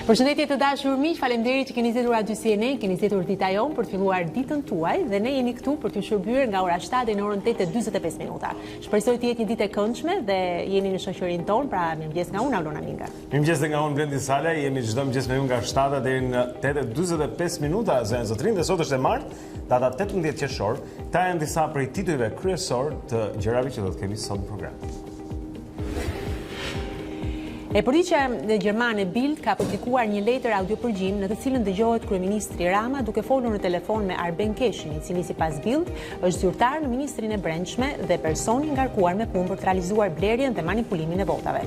Përshëndetje të dashur miq, faleminderit që keni zgjedhur aty CNN, keni zgjedhur Dita Jonë për të filluar ditën tuaj dhe ne jemi këtu për t'ju shërbyer nga ora 7 deri në orën 8:45 minuta. Shpresoj të jetë një ditë e këndshme dhe jeni në shoqërinë tonë, pra mirëmëngjes nga unë Alona Minga. Mirëmëngjes nga unë Blendi Sala, jemi çdo mëngjes me ju nga 7 deri në 8:45 minuta zonë zotrin dhe sot është e martë, data 18 qershor. Këta janë disa prej titujve kryesor të gjërave që do të kemi sot në program. E përditja gjermane Bild ka publikuar një letër audiopërgjim në të cilën dëgjohet kryeministri Rama duke folur në telefon me Arben Keshin, i cili sipas Bild është zyrtar në Ministrinë e Brendshme dhe personi ngarkuar me punë për të realizuar blerjen dhe manipulimin e votave.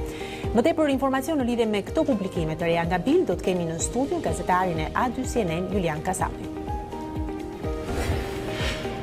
Më tepër informacion në lidhje me këto publikime të reja nga Bild do të kemi në studio gazetarin e A2 CNN Julian Kasapi.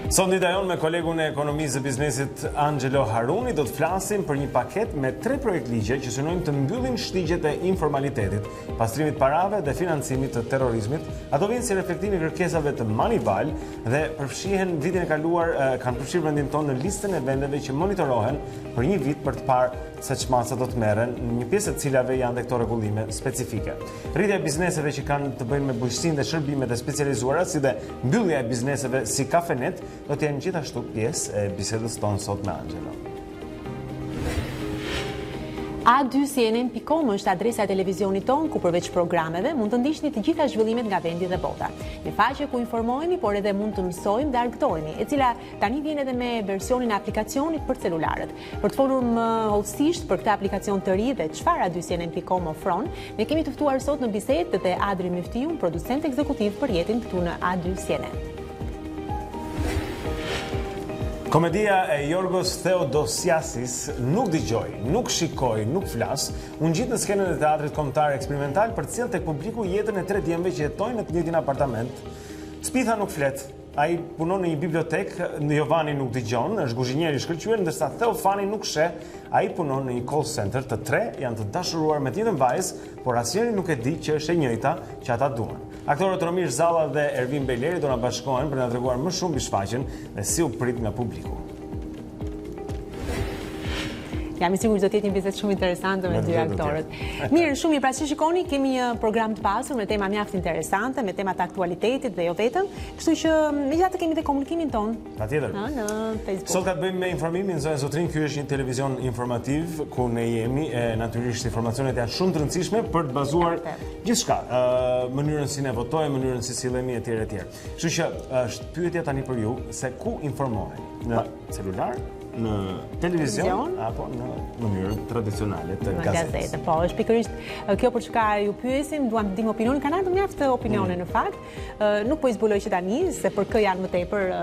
Sot Dita Jonë me kolegun e ekonomisë dhe biznesit Angelo Haruni do të flasim për një paket me 3 projekt ligje që synojnë të mbyllin shtigjet e informalitetit, pastrimit parave dhe financimit të terrorizmit. Ato vinë si reflektimi i kërkesave të Manival dhe përfshihen vitin e kaluar kanë përfshirë vendin tonë në listën e vendeve që monitorohen për një vit për të parë se çmasa do të merren, një pjesë e cilave janë dhe këto rregullime specifike. Rritja e bizneseve që kanë të bëjnë me bujqësinë dhe shërbimet e specializuara, si dhe mbyllja e bizneseve si kafenet, do të jenë gjithashtu pjesë e bisedës tonë sot me Angelo. A2CNN.com është adresa e televizionit ton ku përveç programeve mund të ndiqni të gjitha zhvillimet nga vendi dhe bota. Një faqe ku informohemi, por edhe mund të mësojmë dhe argëtohemi, e cila tani vjen edhe me versionin e aplikacionit për celularët. Për të folur më hollësisht për këtë aplikacion të ri dhe çfarë A2CNN.com ofron, ne kemi të ftuar sot në bisedë dhe Adri Myftiu, producent ekzekutiv për jetën këtu në A2CNN. Komedia e Yorgos Theodosiasis Nuk dëgjoj, nuk shikoj, nuk flas, unë gjitë në skenën e teatrit kombëtar eksperimental për të cilë tek publiku jetën e 3 djemve që jetojnë në të njëjtin apartament. Spitha nuk flet, ai punon në një bibliotek, Jovani nuk dëgjon, është kuzhinier i shkëlqyer, ndërsa Theofani nuk sheh, ai punon në një call center. Të 3 janë të dashuruar me të njëjtën vajzë, por asnjëri nuk e di që është e njëjta që ata duan. Aktorët Romir Zalla dhe Ervin Bejleri do na bashkohen për na treguar më shumë mbi shfaqjen dhe si u prit nga publiku. Jam i sigurt do të jetë një bisedë shumë interesante me dy aktorët. Mirë, shumë mirë, pra që shikoni, kemi një program të pasur me tema mjaft interesante, me tema të aktualitetit dhe jo vetëm, kështu që megjithatë kemi dhe komunikimin ton. Patjetër. Në Facebook. Sot ka të bëjmë me informimin, zonë zotrin, ky është një televizion informativ ku ne jemi, natyrisht informacionet janë shumë të rëndësishme për të bazuar gjithçka, mënyrën si ne votojmë, mënyrën si sillemi etj etj. Kështu që është pyetja tani për ju se ku informohen? Në celular, në televizion apo në mënyrë tradicionale të gazetës. Po, është pikërisht kjo për çka ju pyesim, duam të dim opinionin, kanë ardhur mjaft opinione në fakt. Nuk po i zbuloj që tani se për kë janë më tepër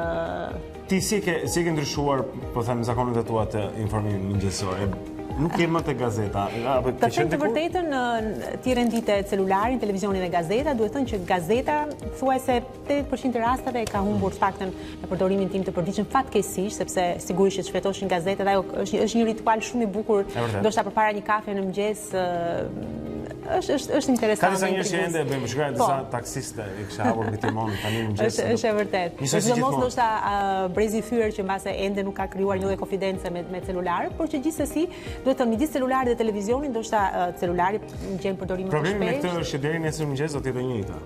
Ti si ke ndryshuar, po them, zakonet e tua të informimit mëngjesor? Nuk je më te gazeta. Të them të vërtetën, ti rendite celularin, televizionin dhe gazeta, duhet thënë që gazeta thuajse 80% të rasteve ka humbur të paktën në përdorimin tim të përditshëm fatkeqësisht, sepse sigurisht që shfletoshin gazetat, ajo është një ritual shumë i bukur, ndoshta përpara një kafe në mëngjes, është interesant. Ka disa njerëz që ende bëjmë shkruajnë disa taksistë i kisha hapur mbi timon tani në mëngjes. Është e vërtet. Sidomos ndoshta brezi i thyer që mbase ende nuk ka krijuar një lloj konfidencë me celularët, por që gjithsesi duhet të midis celularit dhe televizionit, ndoshta celulari gjen përdorimin më shpesh. Problemi me këtë është që deri nesër mëngjes do të jetë e njëjta.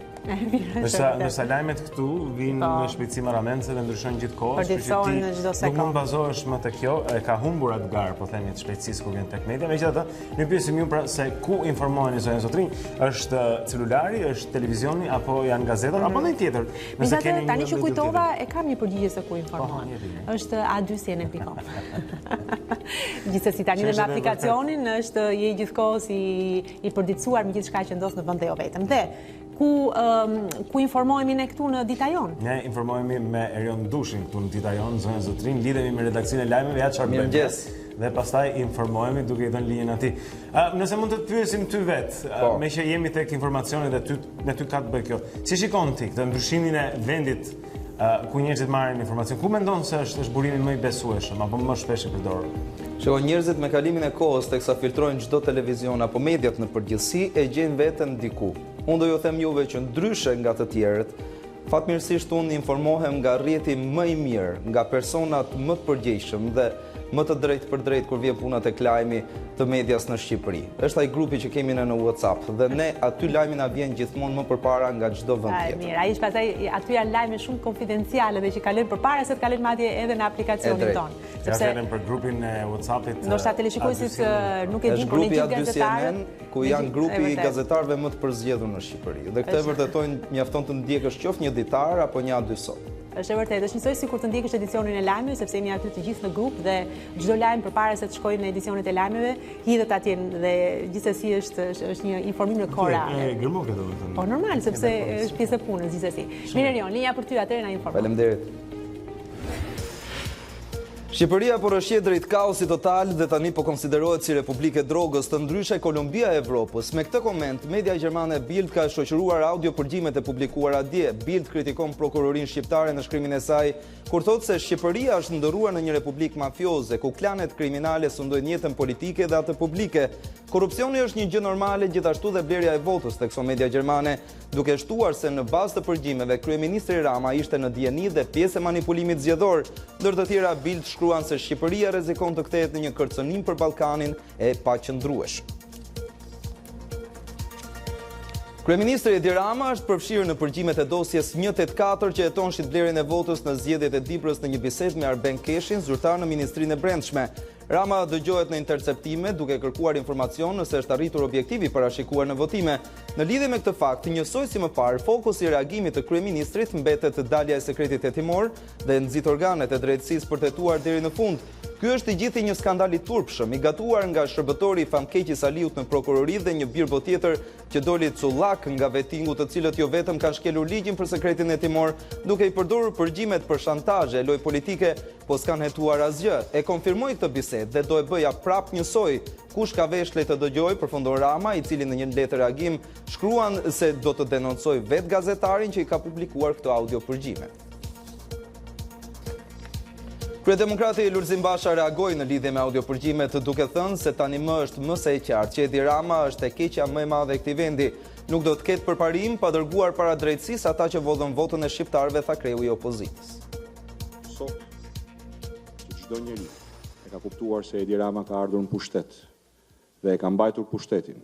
Nësa lajmet këtu vinë me shpejtësi marramense dhe ndryshojnë gjithkohë, kështu që ti nuk mund bazohesh më te kjo, e ka humbur atë garë, po themi, të shpejtësisë kur vjen tek media. Megjithatë, ne pyesim ju pra se ku informoheni zonë zotrin, është celulari, është televizioni apo janë gazetat apo ndonjë tjetër. Nëse keni tani që kujtova, e kam një përgjigje se ku informohen. Është A2CNN.com. Gjithsesi tani me aplikacionin është je gjithkohës i përditësuar me gjithçka që ndos në vend dhe jo vetëm. Dhe ku informohemi ne këtu në Dita Jonë? Ne informohemi me Erion Dushin këtu në Dita Jonë, zonë zotrin, lidhemi me redaksionin e lajmeve, ja çfarë bëjmë. Dhe pastaj informohemi duke i dhënë linjën atij. Nëse mund të të pyesim ty vetë, me që jemi tek informacionet dhe me ty ka të bëjë kjo. Si shikon ti këtë ndryshimin e vendit ku njerëzit marrin informacion? Ku mendon se është burimi më i besueshëm apo më shpesh i përdorur? Shiko, njerëzit me kalimin e kohës teksa filtrojnë çdo televizion apo mediat në përgjithësi e gjejnë veten diku. Unë do ju them juve që ndryshe nga të tjerët, fatmirësisht unë informohem nga rrjeti më i mirë, nga personat më të përgjegjshëm dhe më të drejtë për drejtë kur vjen puna tek lajmi të medias në Shqipëri. Është ai grupi që kemi në WhatsApp dhe ne aty lajmi na vjen gjithmonë më përpara nga çdo vend tjetër. Mirë, ai pastaj aty janë lajme shumë konfidenciale dhe që kalojnë përpara se të kalojnë madje edhe në aplikacionin tonë. Sepse për grupin e WhatsAppit. Ndoshta televizionistët nuk e dinë, por ne gjithë gazetarët, ku janë grupi i gazetarëve më të përzgjedhur në Shqipëri. Dhe këtë vërtetojnë mjafton të ndjekësh qoftë një ditar apo një A2 sot. Është e vërtetë, është njësoj sikur të ndjekësh edicionin e lajmeve, sepse jemi aty të gjithë në grup dhe çdo lajm përpara se të shkojë në edicionet e lajmeve, hidhet atje dhe gjithsesi është një informim në kohë reale. Gërmoke domethënë. Po normal, sepse është pjesë e punës gjithsesi. Mirë Rion, linja për ty atëherë na informon. Faleminderit. Shqipëria po rrëshqet drejt kaosit total dhe tani po konsiderohet si republike drogës, të ndryshe Kolumbia e Evropës. Me këtë koment, media gjermane Bild ka shoqëruar audio përgjimet e publikuara dje. Bild kritikon prokurorinë shqiptare në shkrimin e saj, kur thotë se Shqipëria është ndërruar në një republikë mafioze, ku klanet kriminale sundojnë jetën politike dhe atë publike. Korrupsioni është një gjë normale, gjithashtu dhe blerja e votës, tekso media gjermane, duke shtuar se në bazë të përgjimeve kryeministri Rama ishte në dieni dhe pjesë e manipulimit zgjedhor, ndër të tjera Bild shkruan se Shqipëria rrezikon të kthehet në një kërcënim për Ballkanin e paqëndrueshëm. Kryeministri Edi Rama është përfshirë në përgjimet e dosjes 184 që heton shitblerjen e votës në zgjedhjet e Dibrës në një bisedë me Arben Keshin, zyrtar në Ministrinë e Brendshme. Rama dëgjohet në interceptime duke kërkuar informacion nëse është arritur objektivi parashikuar në votime. Në lidhje me këtë fakt, njësoj si më parë, fokusi i reagimit të kryeministrit mbetet dalja e sekretit hetimor dhe nxit organet e drejtësisë për të hetuar deri në fund. Ky është i gjithë një skandal i turpshëm, i gatuar nga shërbëtori i famkeqi Saliut në prokurori dhe një birbo tjetër që doli cullak nga vettingu, të cilët jo vetëm kanë shkelur ligjin për sekretin hetimor, duke i përdorur përgjimet për shantazhe e lojë politike, po s'kan hetuar asgjë. E konfirmoi këtë bisedë dhe do e bëja prap njësoj. Kush ka vesh le të dëgjoj, përfundon Rama, i cili në një letër reagim shkruan se do të denoncoj vetë gazetarin që i ka publikuar këtë audio përgjime. Kryedemokrati Lulzim Basha reagoi në lidhje me audiopërgjimet duke thënë se tani më është më se e qartë që Edi Rama është e keqja më e madhe e këtij vendi. Nuk do të ketë përparim pa dërguar para drejtësisë ata që vodhën votën e shqiptarëve, tha kreu i opozitës. Sot që çdo njeri e ka kuptuar se Edi Rama ka ardhur në pushtet dhe e ka mbajtur pushtetin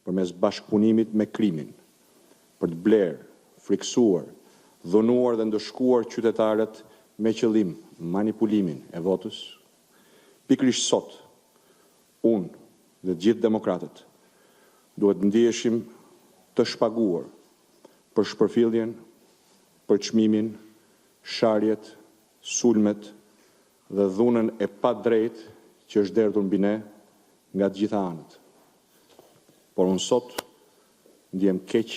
përmes bashkëpunimit me krimin për të blerë, friksuar, dhunuar dhe ndëshkuar qytetarët me qëllim manipulimin e votës, pikërisht sot, unë dhe gjithë demokratët duhet ndiheshim të shpaguar për shpërfilljen, për çmimin, sharjet, sulmet dhe dhunën e padrejtë që është derdhur mbi ne nga të gjitha anët. Por unë sot ndihem keq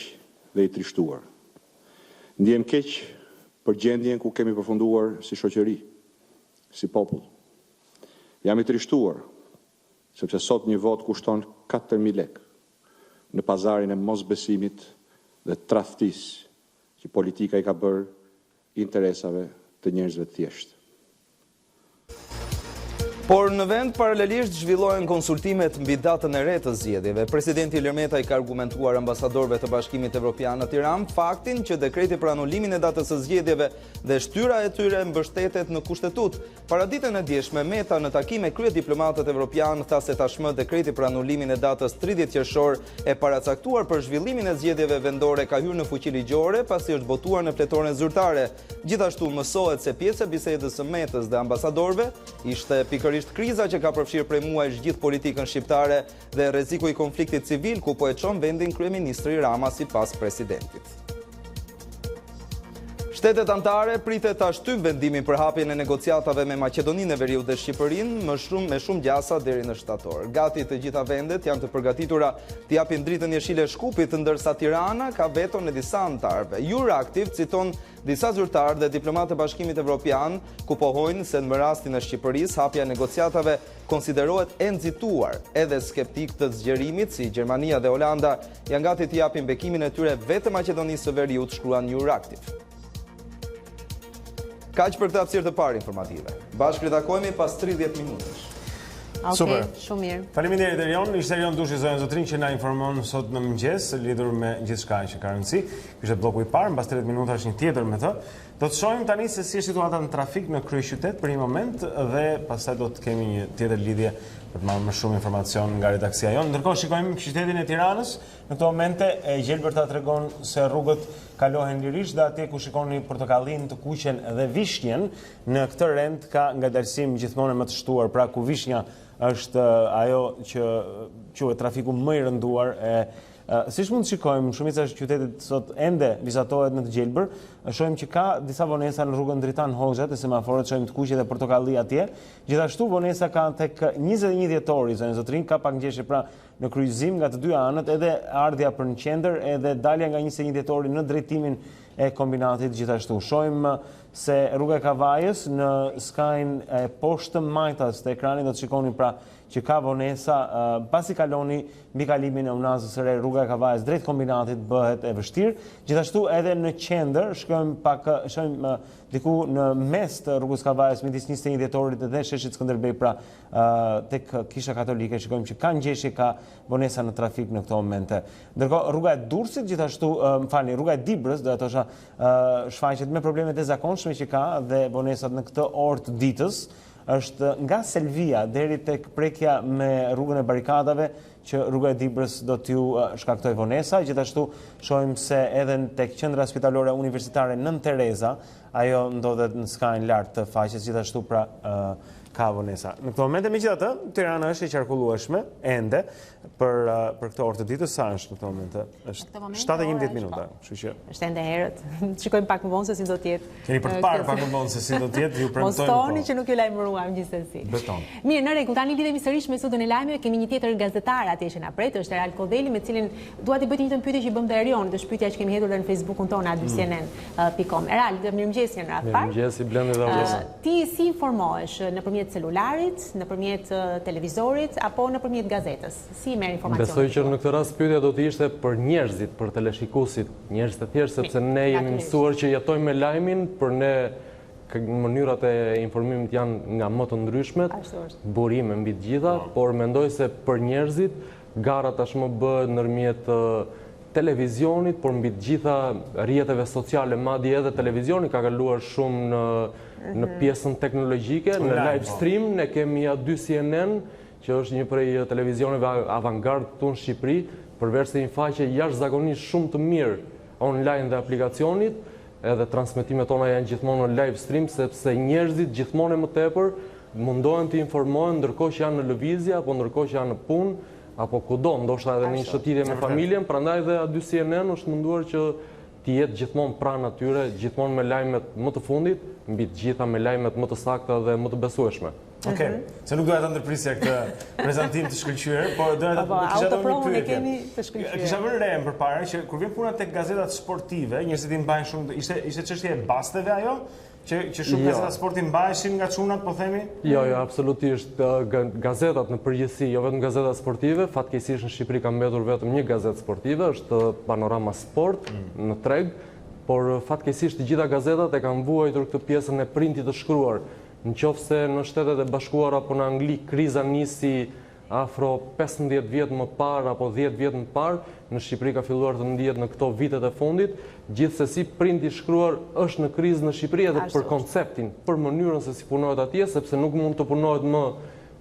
dhe i trishtuar. Ndihem keq për gjendjen ku kemi përfunduar si shoqëri, si popull. Jam i trishtuar, sepse sot një vot kushton 4.000 lekë në pazarin e mosbesimit dhe tradhtisë që politika i ka bërë interesave të njerëzve të thjeshtë. Por në vend paralelisht zhvillohen konsultimet mbi datën e re të zgjedhjeve. Presidenti Ilir Meta i ka argumentuar ambasadorëve të Bashkimit Evropian në Tiranë faktin që dekreti për anullimin e datës së zgjedhjeve dhe shtyra e tyre mbështetet në kushtetut. Paraditën e djeshme, Meta në takim me kryediplomatët evropian tha se tashmë dekreti për anullimin e datës 30 qershor e paracaktuar për zhvillimin e zgjedhjeve vendore ka hyrë në fuqi ligjore pasi është botuar në fletoren zyrtare. Gjithashtu mësohet se pjesë e bisedës së Metës dhe ambasadorëve ishte pikërisht kriza që ka përfshirë prej muajsh gjithë politikën shqiptare dhe rreziku i konfliktit civil ku po e çon vendin kryeministri Rama sipas presidentit. Shtetet anëtare pritet ta shtyjnë vendimin për hapjen e negociatave me Maqedoninë e Veriut dhe Shqipërinë me shumë gjasa deri në shtator. Gati të gjitha vendet janë të përgatitura të japin dritën jeshile Shkupit, ndërsa Tirana ka veton e disa anëtarëve. Euroactiv citon disa zyrtarë dhe diplomatë të Bashkimit Evropian ku pohojnë se në rastin e Shqipërisë hapja e negociatave konsiderohet e nxituar. Edhe skeptik të zgjerimit si Gjermania dhe Holanda janë gati të japin bekimin e tyre vetëm Maqedonisë së Veriut, shkruan Euroactiv. Kaq për këtë hapësirë të parë informative. Bashkë ritakojmë pas 30 minutash. Super. Shumë mirë. Faleminderit Erion, ishte Erion Dushi zonën zotrin që na informon sot në mëngjes lidhur me gjithçka që ka rëndësi. Ishte bloku i parë, mbas 30 minuta është një tjetër me të. Do të shohim tani se si është situata në trafik në kryeqytet për një moment dhe pastaj do të kemi një tjetër lidhje për të marrë më shumë informacion nga redaksia jonë. Ndërkohë shikojmë qytetin e Tiranës. Në këto momente e Gjelbërta tregon se rrugët kalohen lirisht dhe atje ku shikoni portokallin, të kuqen dhe vishnjen, në këtë rend ka ngadalësim gjithmonë më të shtuar, pra ku vishnja është ajo që quhet trafiku më i rënduar siç mund të shikojmë, shumica e qytetit sot ende vizatohet në të gjelbër. Shohim që ka disa vonesa në rrugën Dritan Hoxha, te semaforët shohim të kuqe dhe portokalli atje. Gjithashtu vonesa ka tek 21 dhjetori, zonë zotrin, ka pak ngjeshje pra në kryqëzim nga të dy anët, edhe ardhja për në qendër, edhe dalja nga 21 dhjetori në drejtimin e kombinatit gjithashtu. Shohim se rruga e Kavajës në skajnë e poshtë majtas të ekranin do të shikoni pra që ka vonesa pasi kaloni mbi kalimin e Unazës së Re, rruga e Kavajës drejt kombinatit bëhet e vështirë. Gjithashtu edhe në qendër shohim diku në mes të rrugës Kavajës midis 21 dhjetorit dhe sheshit Skënderbej pra tek Kisha Katolike shikojmë që ka ngjeshje, ka vonesa në trafik në këto momente. Ndërkohë rruga e Durrësit gjithashtu, rruga e Dibrës do të thosha shfaqet me probleme të zakonshme që ka dhe vonesat në këtë orë të ditës është nga Selvia deri tek prekja me rrugën e barikadave që rruga e Dibrës do t'ju shkaktoj vonesa. Gjithashtu shohim se edhe tek qendra spitalore universitare Nën Tereza ajo ndodhet në skajnë lart të faqes, gjithashtu pra ka vonesa. Në këtë moment megjithatë Tirana është e qarkullueshme ende për këtë orë të ditës. Sa është në këtë moment? Është 17 minuta, kështu që është ende herët. Shikojmë pak më vonë se si do të jetë. Keni për të parë pak më vonë se si do të jetë, ju premtojmë. Mostoni që nuk ju lajmëruam gjithsesi. Beton. Mirë, në rregull, tani lidhemi sërish me sudën e lajmeve. Kemi një tjetër gazetar atje që na pret, është Eral Kodeli, me cilin dua t'i bëj një pyetje që i bëm te Erion, të shpytja që kemi hedhur në Facebookun tonë @cnn.com. Eral, mirëmëngjes në radhë parë. Mirëmëngjes, i blendi dhe Ti si informohesh nëpërmjet celularit, nëpërmjet televizorit apo nëpërmjet gazetës? Si merr informacion? Besoj që në këtë rast pyetja do të ishte për njerëzit, për teleshikuesit, njerëz të tjerë, sepse ne jemi mësuar që jetojmë me lajmin, për ne mënyrat e informimit janë nga më të ndryshmet, burime mbi të gjitha, por mendoj se për njerëzit gara tashmë bëhet ndërmjet televizionit, por mbi të gjitha rrjeteve sociale, madje edhe televizioni ka kaluar shumë në pjesën teknologjike, në live stream. Ne kemi A2 CNN, që është një prej televizioneve avantgard këtu në Shqipëri, përveç se një faqe jashtëzakonisht shumë të mirë online dhe aplikacionit, edhe transmetimet tona janë gjithmonë në live stream, sepse njerëzit gjithmonë më tepër mundohen të informohen ndërkohë që janë në lëvizje, apo ndërkohë që janë në punë, apo kudo, ndoshta edhe në një shëtitje me familjen. Prandaj dhe A2 CNN është munduar që të jetë gjithmonë pranë atyre, gjithmonë me lajmet më të fundit, mbi të gjitha me lajmet më të sakta dhe më të besueshme. Okej, se nuk doja ta ndërprisja këtë prezantim të shkëlqyer, por doja ta kisha dhënë një pyetje. Kisha vënë re përpara që kur vjen puna tek gazetat sportive, njerëzit i mbajnë shumë, ishte çështje e basteve ajo, që shumë gazetat sporti mbaheshin nga çunat, po themi? Jo, absolutisht. Gazetat në përgjithësi, jo vetëm gazetat sportive, fatkeqësisht në Shqipëri ka mbetur vetëm një gazetë sportive, është Panorama Sport në treg, por fatkeqësisht të gjitha gazetat e kanë vuajtur këtë pjesën e printit të shkruar. Nëse në Shtetet e Bashkuara apo në Angli kriza nisi afro 15 vjet më parë apo 10 vjet më parë, në Shqipëri ka filluar të ndihet në këto vitet e fundit. Gjithsesi printi i shkruar është në krizë në Shqipëri edhe për konceptin, për mënyrën se si punohet atje, sepse nuk mund të punohet më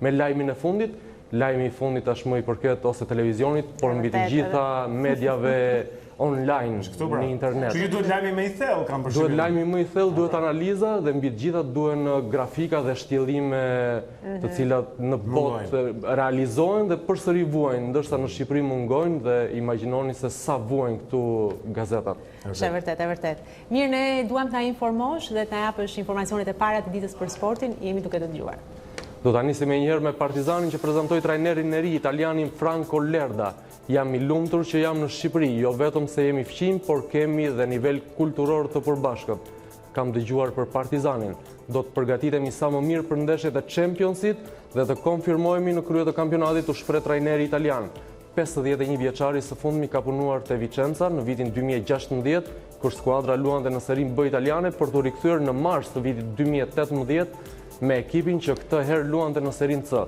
me lajmin e fundit. Lajmi i fundit tashmë i përket ose televizionit, por mbi të gjitha mediave online në internet. Që duhet lajmi më i thellë, kam përshtypjen. Duhet lajmi më i thellë, duhet analiza dhe mbi të gjitha duhen grafika dhe shtjellime të cilat në botë realizohen dhe përsëri vuajnë, ndërsa në Shqipëri mungojnë dhe imagjinoni se sa vuajnë këtu gazetat. Është vërtet, e vërtet. Mirë, ne duam ta informosh dhe ta japësh informacionet e para të ditës për sportin, jemi duke të dëgjuar. Do ta nisim njëherë me Partizanin që prezantoi trajnerin e ri, italianin Franco Lerda. Jam i lumtur që jam në Shqipëri, jo vetëm se jemi fqinj, por kemi dhe nivel kulturor të përbashkët. Kam dëgjuar për Partizanin. Do të përgatitemi sa më mirë për ndeshjet e Championsit dhe të konfirmohemi në krye të kampionatit, u shpreh trajneri italian. 51 vjeçari së fundmi ka punuar te Vicenza në vitin 2016, kur skuadra luante në Serie B italiane për të rikthyer në mars të vitit 2018 me ekipin që këtë herë luante në Serie C.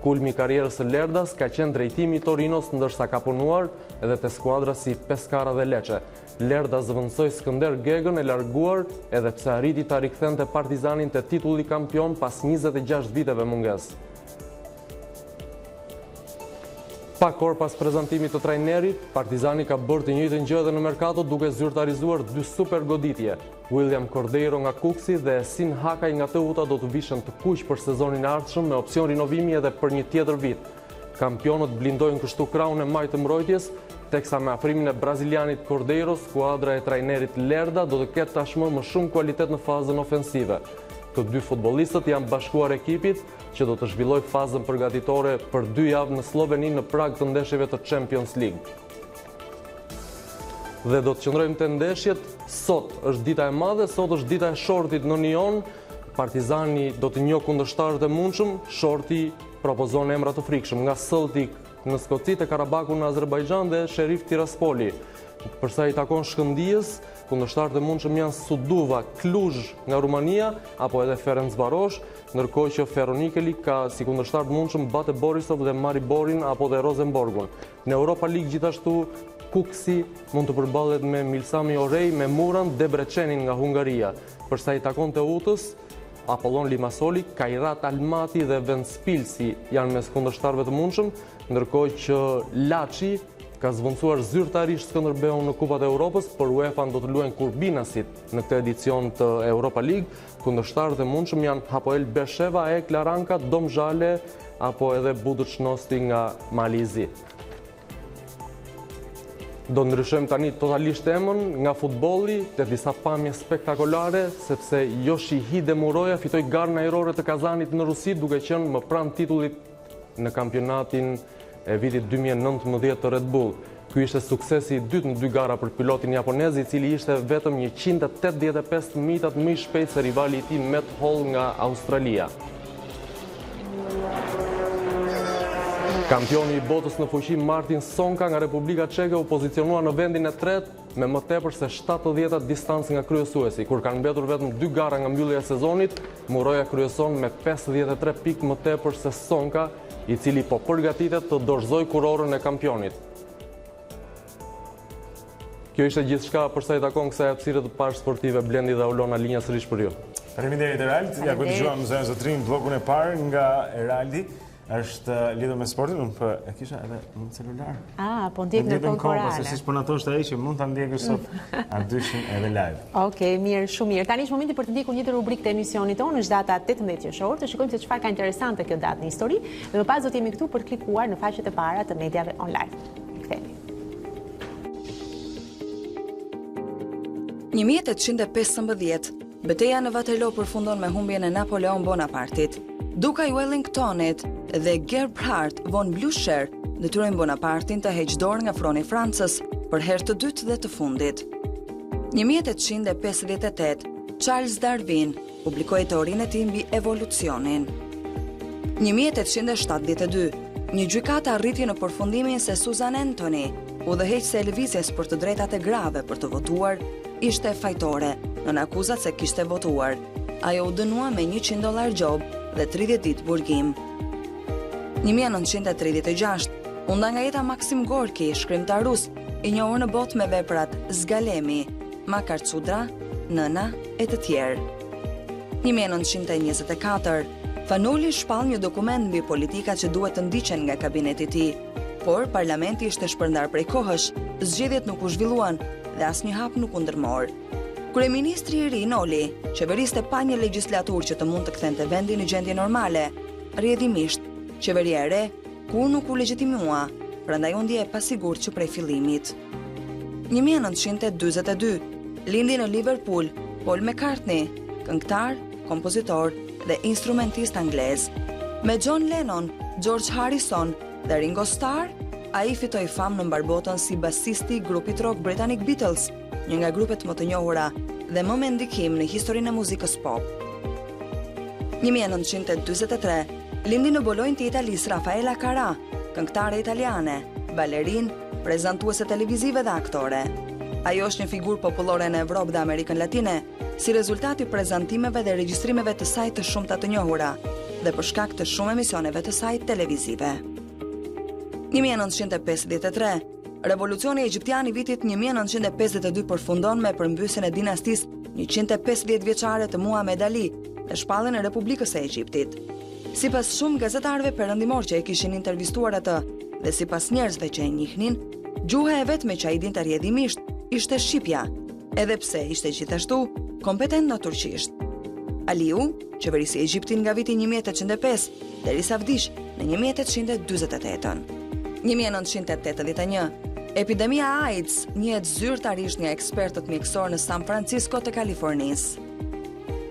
Kulmi i karrierës së Lerdas ka qenë drejtimi i Torinos, ndërsa ka punuar edhe te skuadra si Pescara dhe Lecce. Lerda zëvendësoi Skënder Gegën e larguar edhe pse arriti ta rikthente Partizanin te titulli kampion pas 26 viteve mungesë. Pak orë pas prezantimit të trajnerit, Partizani ka bërë të njëjtën gjë edhe në merkato duke zyrtarizuar 2 super goditje. William Cordeiro nga Kuksi dhe Sin Hakaj nga Teuta do të vishën të kuq për sezonin e ardhshëm me opsion rinovimi edhe për një tjetër vit. Kampionët blindojnë kështu kraun e majtë të mbrojtjes, teksa me afrimin e brazilianit Cordeiro, skuadra e trajnerit Lerda do të ketë tashmë më shumë kualitet në fazën ofensive. Të dy futbollistët janë bashkuar ekipit që do të zhvilloj fazën përgatitore për 2 javë në Sloveni në prag të ndeshjeve të Champions League. Dhe do të qëndrojmë te ndeshjet. Sot është dita e madhe, sot është dita e Shortit në Union. Partizani do të njohë kundërshtarët e mundshëm, Shorti propozon emra të frikshëm nga Celtic në Skoci, te Karabaku në Azerbajxhan dhe Sheriff Tiraspoli. Përsa i takon Shkëndijës, kundërshtarët e mundshëm janë Suduva, Cluj nga Rumania apo edhe Ferencvarosh, ndërkohë që Feronikeli ka si kundërshtar të mundshëm Bate Borisov dhe Mariborin apo dhe Rosenborgun. Në Europa League gjithashtu Kuksi mund të përballet me Milsami Orej, me Muran, Debrecenin nga Hungaria. Përsa i takon Teutës, Apollon Limassoli, Kairat Almaty dhe Ventspilsi janë mes kundërshtarëve të mundshëm, ndërkohë që Laçi ka zvendësuar zyrtarisht Skënderbeun në Kupat e Europës, por UEFA do të luajnë kurbinasit në këtë edicion të Europa League. Kundërshtarët e mundshëm janë Hapoel Beersheva, AEK Laranka, Domzhale apo edhe Budućnosti nga Malizi. Do ndryshojmë tani totalisht emën nga futbolli te disa pamje spektakolare, sepse Yoshihide Muroja fitoi garën ajrore të Kazanit në Rusi duke qenë më pranë titullit në kampionatin e vitit 2019 të Red Bull. Ky ishte suksesi i dytë në 2 gara për pilotin japonez, i cili ishte vetëm 185 mitat më i shpejt se rivali i tij Matt Hall nga Australia. Kampioni i botës në fuqi Martin Sonka nga Republika Çeke u pozicionua në vendin e 3 me më tepër se 70 distancë nga kryesuesi. Kur kanë mbetur vetëm 2 gara nga mbyllja e sezonit, Muroja kryeson me 53 pikë më tepër se Sonka, i cili po përgatitet të dorëzoj kurorën e kampionit. Kjo ishte gjithçka për sa i takon kësaj hapësire të parë sportive. Blendi dhe Olona, linja sërish për ju. Faleminderit Erald. Ja ku dëgjuam zërin zotrin bllokun e parë nga Eraldi. Është lidhur me sportin, unë e kisha edhe në celular. Po ndjek në konkorale. Se siç po na thoshte ai që mund ta ndjekësh sot dyshim edhe live. Okej, mirë, shumë mirë. Tani është momenti për të ndjekur një rubrikë të emisionit tonë, është data 18 qershor, të shikojmë se çfarë ka interesante kjo datë në histori, dhe më pas do të jemi këtu për të klikuar në faqet e para të mediave online. Kthehemi. 1815, betejë në Waterloo përfundon me humbjen e Napoleon Bonapartit. Duka i Wellingtonit dhe Gerhard von Blücher detyrojnë Bonapartin të heqë dorë nga froni i Francës për herë të dytë dhe të fundit. 1858, Charles Darwin publikoi teorinë e tij mbi evolucionin. 1872, një gjykata arriti në përfundimin se Susan Anthony, udhëheqëse e lëvizjes për të drejtat e grave për të votuar, ishte fajtore në akuzat se kishte votuar. Ajo u dënua me $100 gjob dhe 30 ditë burgim. 1936, u nda nga jeta Maksim Gorki, shkrimtar rus, i njohur në botë me veprat Zgalemi, Makarcudra, Nëna e të tjerë. 1924, Fanoli shpall një dokument mbi politikat që duhet të ndiqen nga kabineti i tij, por parlamenti ishte shpërndar prej kohësh, zgjedhjet nuk u zhvilluan dhe asnjë hap nuk u ndërmor. Kryeministri i ri Noli qeveriste pa një legjislaturë që të mund të kthente vendin në gjendje normale. Rrjedhimisht, qeveria e re kur nuk u legjitimua, prandaj u ndje e pasigurt që prej fillimit. 1942, lindi në Liverpool Paul McCartney, këngëtar, kompozitor dhe instrumentist anglez. Me John Lennon, George Harrison dhe Ringo Starr, ai fitoi famë në mbarbotën si basisti i grupit rock britanik Beatles, një nga grupet më të njohura dhe më me ndikim në historinë e muzikës pop. 1943, lindi në Bolonjë të Italisë Rafaela Carrà, këngëtare italiane, balerin, prezantuese televizive dhe aktore. Ajo është një figurë popullore në Evropë dhe Amerikën Latine, si rezultati prezantimeve dhe regjistrimeve të saj të shumta të njohura. dhe për shkak të shumë emisioneve të saj televizive. 1953, revolucioni egjiptian I vitit 1952 përfundon me përmbysjen e dinastisë 150 vjeçare të Muhamed Ali dhe shpalljen e Republikës së Egjiptit. Sipas shumë gazetarëve perëndimor që e kishin intervistuar atë dhe sipas njerëzve që e njihnin, gjuha e vetme që ai dinte rrjedhimisht ishte shqipja, edhe pse ishte gjithashtu kompetent në turqisht. Aliu qeverisi Egjiptin nga viti 1805 derisa vdiq në 1848. 1981, epidemia AIDS njihet zyrtarisht nga ekspertët mjekësor në San Francisco të Kalifornisë.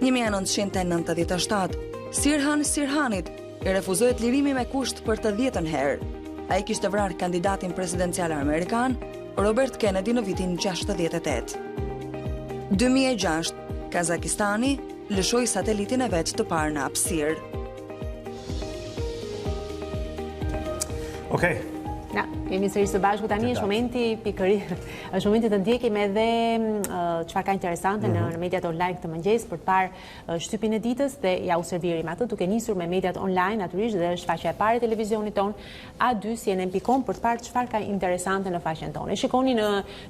1997, Sirhan Sirhanit I refuzohet lirimi me kusht për të 10ën herë. Ai kishte vrarë kandidatin presidencial amerikan Robert Kennedy në vitin 68. 2006, Kazakistani lëshoi satelitin e vet të parë në hapësirë. Okej. Na, jemi sërish së bashku tani, është momenti të ndjekim edhe çfarë ka interesante në mediat online këtë mëngjes për të parë shtypin e ditës dhe ja u servirim atë duke nisur me mediat online natyrisht dhe është faqja e parë e televizionit ton a2cnn.com për të parë çfarë ka interesante në faqen tonë. Shikoni në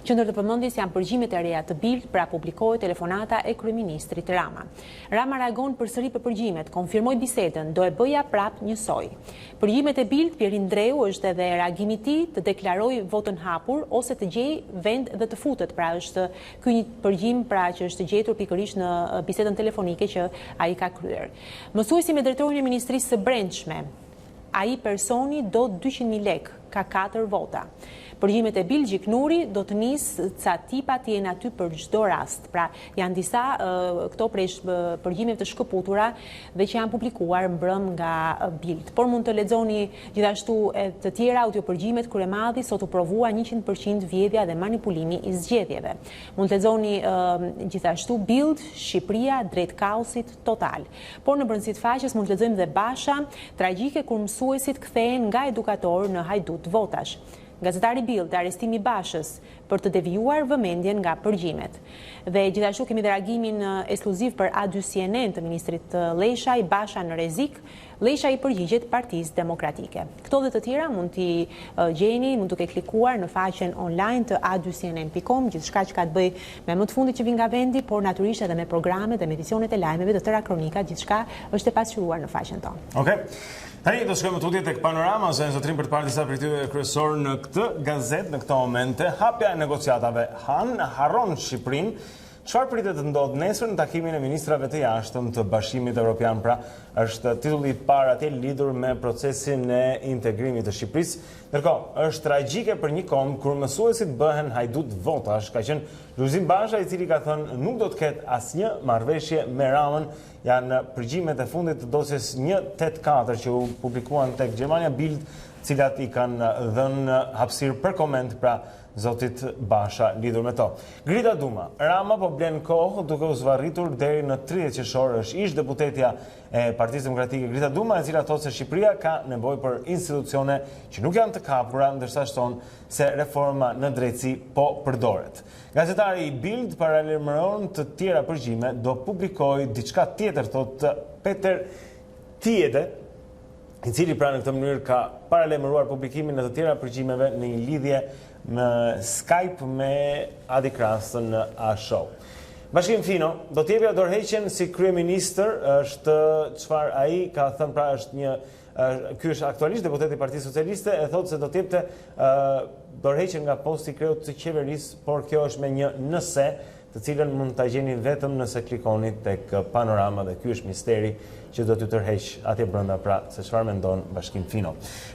qendër të përmendjes janë përgjimet e reja të Bild pra publikohet telefonata e kryeministrit Rama. Rama reagon përsëri për përgjimet, konfirmoi bisedën, do e bëja prap njësoj. Përgjimet e Bild, Pierin Dreu është edhe reagimi I tij të deklaroj votën hapur ose të gjej vend dhe të futet. Pra është ky një përgjim pra që është gjetur pikërisht në bisedën telefonike që ai ka kryer. Mësuesi me drejtorin e Ministrisë së Brendshme, ai personi do 200.000 lekë, ka 4 vota. Përgjimet e Bil Gjiknuri do të nisë ca tipa të jenë aty për çdo rast. Pra janë disa këto prej përgjimeve të shkëputura dhe që janë publikuar mbrëm nga Bild. Por mund të lexoni gjithashtu të tjera audiopërgjimet kur e madhi sot u provua 100% vjedhja dhe manipulimi I zgjedhjeve. Mund të lexoni gjithashtu Bild Shqipëria drejt kaosit total. Por në brendësi të faqes mund të lexojmë dhe Basha tragjike kur mësuesit kthehen nga edukator në hajdut votash. Gazetari Bild, arrestimi Bashës për të devijuar vëmendjen nga përgjimet. Dhe gjithashtu kemi dhe reagimin ekskluziv për A2CNN të ministrit Leshaj, Basha në rrezik, Leshaj I përgjigjet Partisë Demokratike. Këto dhe të tjera mund t'i gjeni, mund të klikuar në faqen online të a2cnn.com, gjithçka që ka të bëj me më të fundit që vjen nga vendi, por natyrisht edhe me programet dhe me edicionet e lajmeve të tëra kronika, gjithçka është e pasqyruar në faqen tonë. Okej. Tani do shkojmë tutje tek Panorama, ose zotrim për të parë disa prej tyre kryesor në këtë gazetë në këto momente. Hapja e negociatave harron Shqipërinë. Çfarë pritet të ndodhë nesër në takimin e ministrave të jashtëm të Bashkimit Evropian? Pra, është titulli I parë atje lidhur me procesin e integrimit të Shqipërisë. Ndërkohë, është tragjike për një kom kur mësuesit bëhen hajdut votash, ka qenë Luzim Basha I cili ka thënë nuk do të ketë asnjë marrëveshje me Ramën. Janë përgjimet e fundit të dosjes 184 që u publikuan tek Gjermania Bild, cilat I kanë dhënë hapësirë për koment pra zotit Basha lidhur me to. Grida Duma, Rama po blen kohë duke u zvarritur deri në 30 qershor është ish deputetja e Partisë Demokratike Grida Duma, e cila thotë se Shqipëria ka nevojë për institucione që nuk janë të kapura, ndërsa shton se reforma në drejtësi po përdoret. Gazetari I Bild paralajmëron të tjera përgjime do publikoj diçka tjetër, thotë Peter Tiede, I cili pra në këtë mënyrë ka paralajmëruar publikimin e të tjera përgjimeve në një lidhje në Skype me Adi Krasën në A-Show. Bashkim Fino do t'jepja dorëheqjen si kryeministër, është çfarë ai ka thënë, pra është ky është aktualisht deputeti I Partisë Socialiste, e thotë se do t'jepte dorëheqjen nga posti I kreut të qeverisë, por kjo është me një nëse, të cilën mund ta gjeni vetëm nëse klikoni tek Panorama dhe ky është misteri që do t'ju tërheq atje brenda, pra se çfarë mendon Bashkim Fino.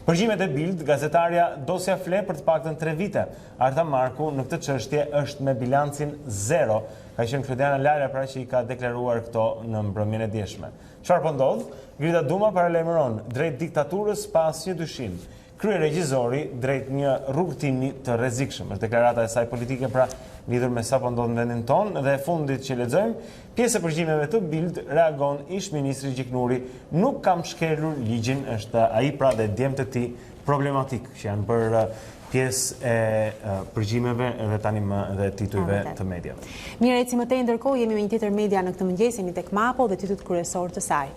Përgjimet e Bild, gazetarja dosja fle për të paktën 3 vite. Arta Marku në këtë çështje është me bilancin 0. Ka qenë Klodiana Lala pra që I ka deklaruar këto në mbrëmjen e djeshme. Çfarë po ndodh? Grida Duma paralajmëron drejt diktaturës pa asnjë dyshim. Kryeregjizori drejt një rrugtimi të rrezikshëm. Është deklarata e saj politike pra lidhur me sa po ndodh në vendin tonë dhe e fundit që lexojmë, pjesë e përgjimeve të Bild reagon ish ministri Gjiknuri, nuk kam shkelur ligjin, është ai pra dhe djemtë të tij problematik që janë bërë pjesë e përgjimeve dhe tani më dhe titujve të mediave. Mirë, eci më tej ndërkohë jemi me një tjetër media në këtë mëngjes, jemi tek Mapo dhe titujt kryesor të saj.